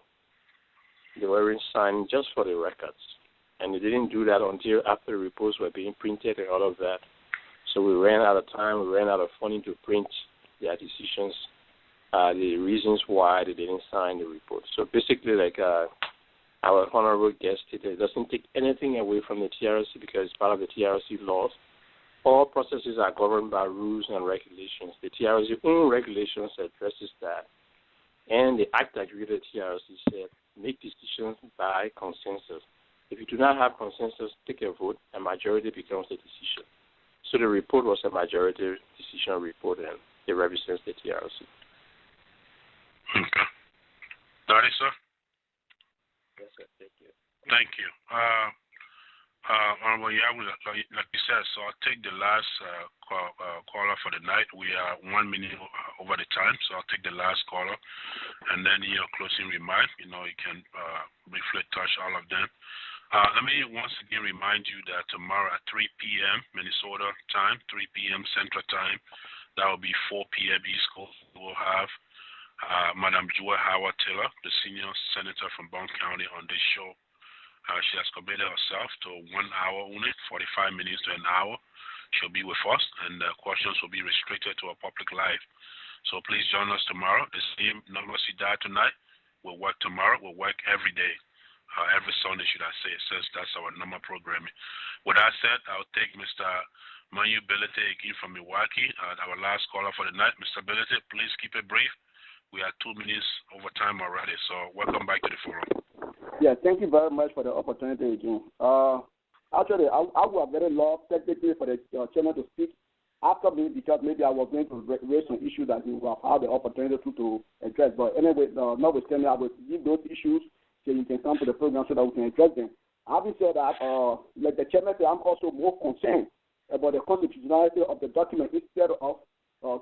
they weren't signed just for the records. And they didn't do that until after the reports were being printed and all of that. So we ran out of time, we ran out of funding to print their decisions. The reasons why they didn't sign the report. So basically, like our honorable guest stated, it doesn't take anything away from the TRC because it's part of the TRC laws. All processes are governed by rules and regulations. The TRC own regulations addresses that. And the act that created the TRC said, make decisions by consensus. If you do not have consensus, take a vote, and majority becomes the decision. So the report was a majority decision report, and it represents the TRC.
Okay. Daddy, sir?
Yes, sir. Thank you.
Thank you. Well, yeah, like you said, so I'll take the last caller for the night. We are 1 minute over the time, so I'll take the last caller. And then your closing remark, you can briefly touch all of them. Let me once again remind you that tomorrow at 3 p.m. Minnesota time, 3 p.m. Central Time, that will be 4 p.m. East Coast, we'll have Madam Joy Howard Taylor, the senior senator from Bond County, on this show. She has committed herself to 1 hour only, 45 minutes to an hour. She'll be with us, and questions will be restricted to a public live. So please join us tomorrow. The same numbers you died tonight will work tomorrow. Will work every day, every Sunday, should I say. Since that's our normal programming. With that said, I'll take Mr. Manu Belete again from Milwaukee, our last caller for the night. Mr. Belete, please keep it brief. We are 2 minutes over time already, so welcome back to the forum.
Yeah, thank you very much for the opportunity again. Actually, I would have very loved technically for the chairman to speak after me, because maybe I was going to raise some issues that he would have had the opportunity to address. But anyway, notwithstanding, I will give those issues so you can come to the program so that we can address them. Having said that, like the chairman said, I'm also more concerned about the constitutionality of the document instead of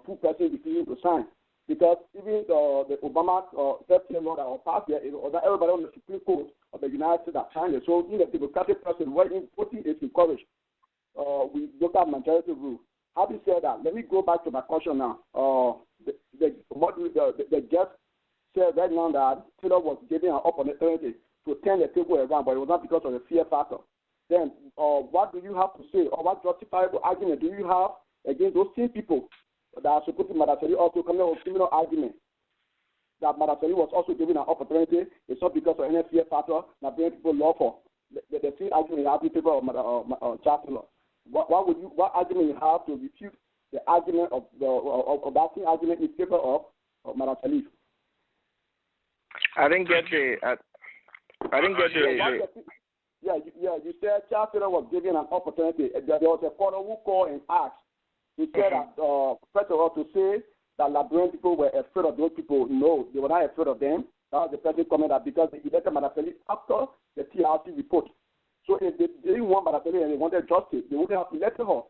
two persons refusing to sign. Because even the Obama FTA law that was passed here, everybody on the Supreme Court of the United States that signed it. So in the Democratic person, voting is encouraged. We look at majority rule. Having said that, let me go back to my question now. The guest said right now that Taylor was given an opportunity to turn the table around, but it was not because of the fear factor. Then what do you have to say, or what justifiable argument do you have against those same people that are supporting Madaseli also coming up with similar argument that Madaseli was also given an opportunity? It's not because of any fear factor that bringing people law for. The same argument you have in favor of Chancellor. What argument you have to refute the argument of that same argument in favor of Madaseli?
I didn't get the.
You said Chancellor was given an opportunity. There was a caller who called and asked. He said that, first of all, to say that Liberian people were afraid of those people, no, they were not afraid of them. That was the person comment that because they elected Madaseli after the TRC report. So if they didn't want Madaseli and they wanted justice, they wouldn't have elected her.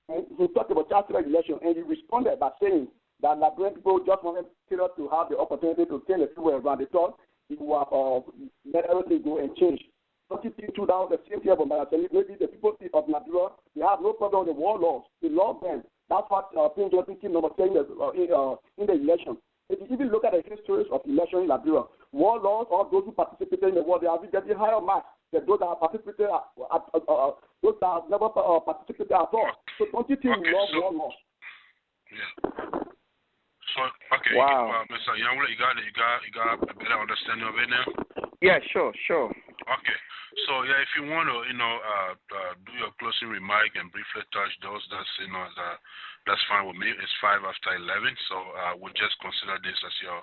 And he talked about Chancellor election, and he responded by saying that Liberian people just wanted Taylor to have the opportunity to turn the people around. They thought he would have let everything go and change. Don't you think, too, that was the same thing about Madaseli? Maybe the people of Nigeria, they have no problem with the war laws. They love them. That's what Prince Johnson came number saying in the election. If you even look at the histories of election in Nigeria, war laws, all those who participated in the war, they have been getting higher marks than those that have participated, those that have never participated at all. So don't you think we love war laws?
Yeah. So, okay.
Wow.
Mr. Nyanwleh, you got a better understanding of it now?
Yeah, sure.
Okay. So yeah, if you want to, do your closing remark and briefly touch those, that's fine with me. It's 5 after 11, so we'll just consider this as your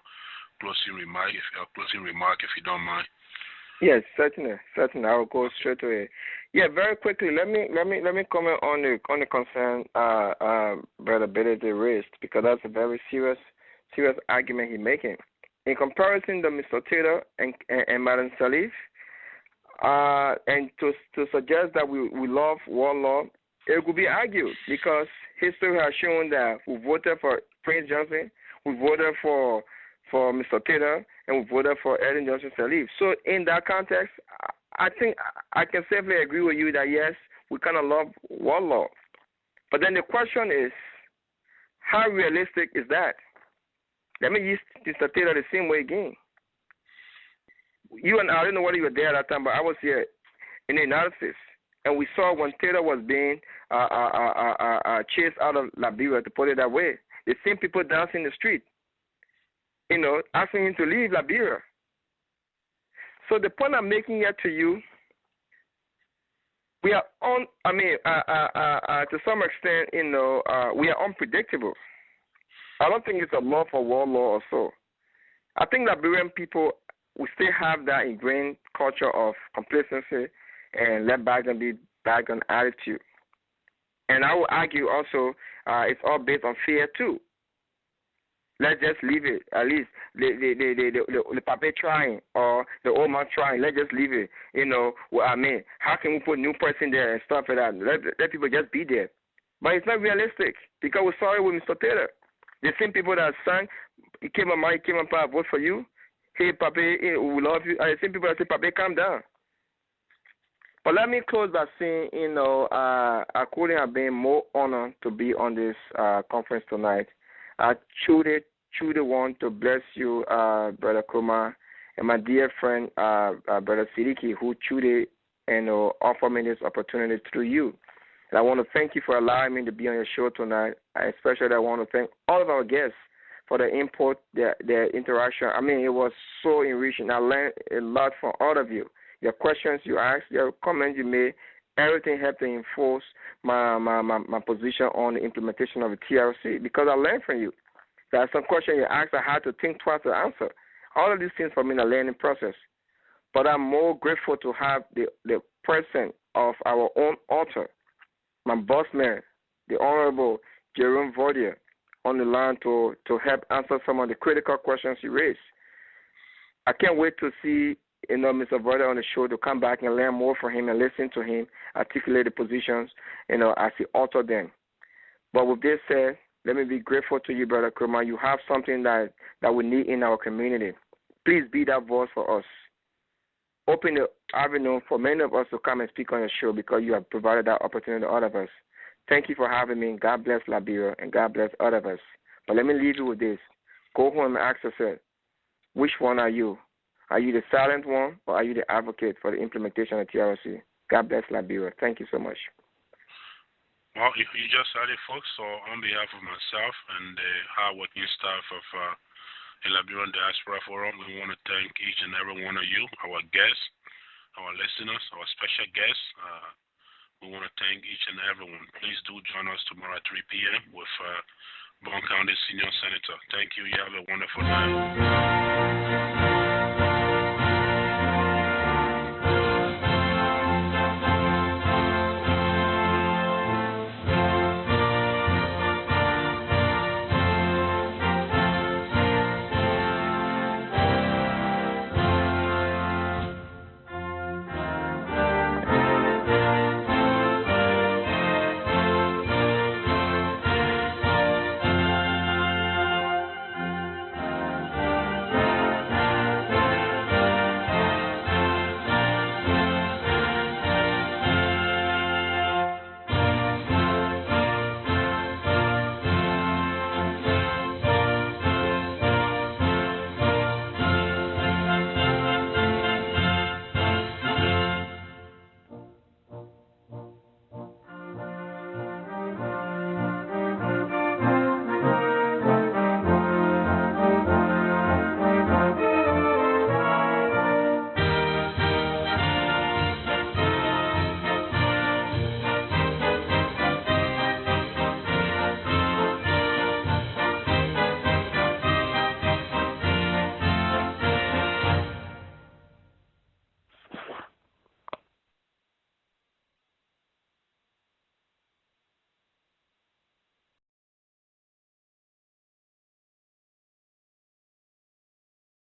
closing remark, if you don't mind.
Yes, certainly. I will go straight to it. Yeah, very quickly. Let me comment on the concern Brother Belete raised, because that's a very serious argument he's making. In comparison to Mr. Taylor and Madam Salif, and to suggest that we love war law, it could be argued because history has shown that we voted for Prince Johnson, we voted for Mr. Taylor, and we voted for Ellen Johnson Sirleaf. So in that context, I think I can safely agree with you that yes, we kind of love war law. But then the question is, how realistic is that? Let me use Mr. Taylor the same way again. You and I don't know whether you were there at that time, but I was here in the United States, and we saw when Taylor was being chased out of Liberia, to put it that way. The same people dancing in the street, asking him to leave Liberia. So the point I'm making here to you, we are to some extent, we are unpredictable. I don't think it's a law for war law or so. I think Liberian people, we still have that ingrained culture of complacency and let bygones be bygone attitude. And I would argue also it's all based on fear too. Let's just leave it. At least the papa trying or the old man trying. Let's just leave it. You know what I mean? How can we put new person there and stuff like that? Let people just be there. But it's not realistic because we saw it with Mr. Taylor. The same people that sang, he came on my, I vote for you. Hey, Papa, we love you. The same people that say, Papa, calm down. But let me close by saying, you know, I couldn't have been more honored to be on this conference tonight. I truly want to bless you, Brother Kromah, and my dear friend, Brother Siddiqui, who truly, you know, offered me this opportunity through you. And I want to thank you for allowing me to be on your show tonight. Especially, I want to thank all of our guests for their input, their interaction. I mean, it was so enriching. I learned a lot from all of you. Your questions you asked, your comments you made, everything helped to enforce my position on the implementation of the TRC because I learned from you. There are some questions you asked I had to think twice to answer. All of these things for me in a learning process. But I'm more grateful to have the presence of our own author, my boss man, the Honorable Jerome Vordier, on the line to help answer some of the critical questions you raised. I can't wait to see, you know, Mr. Vordier on the show to come back and learn more from him and listen to him articulate the positions, you know, as he authored them. But with this said, let me be grateful to you, Brother Kromah. You have something that we need in our community. Please be that voice for us. Open the avenue for many of us to come and speak on your show because you have provided that opportunity to all of us. Thank you for having me. God bless Liberia and God bless all of us. But let me leave you with this. Go home and ask yourself, which one are you? Are you the silent one or are you the advocate for the implementation of TRC? God bless Liberia. Thank you so much.
Well, you just heard it, folks. So on behalf of myself and the hard-working staff of the Liberian Diaspora Forum, we want to thank each and every one of you, our guests, our listeners, our special guests. We want to thank each and every one. Please do join us tomorrow at 3 p.m. with Bond County Senior Senator. Thank you. You have a wonderful night.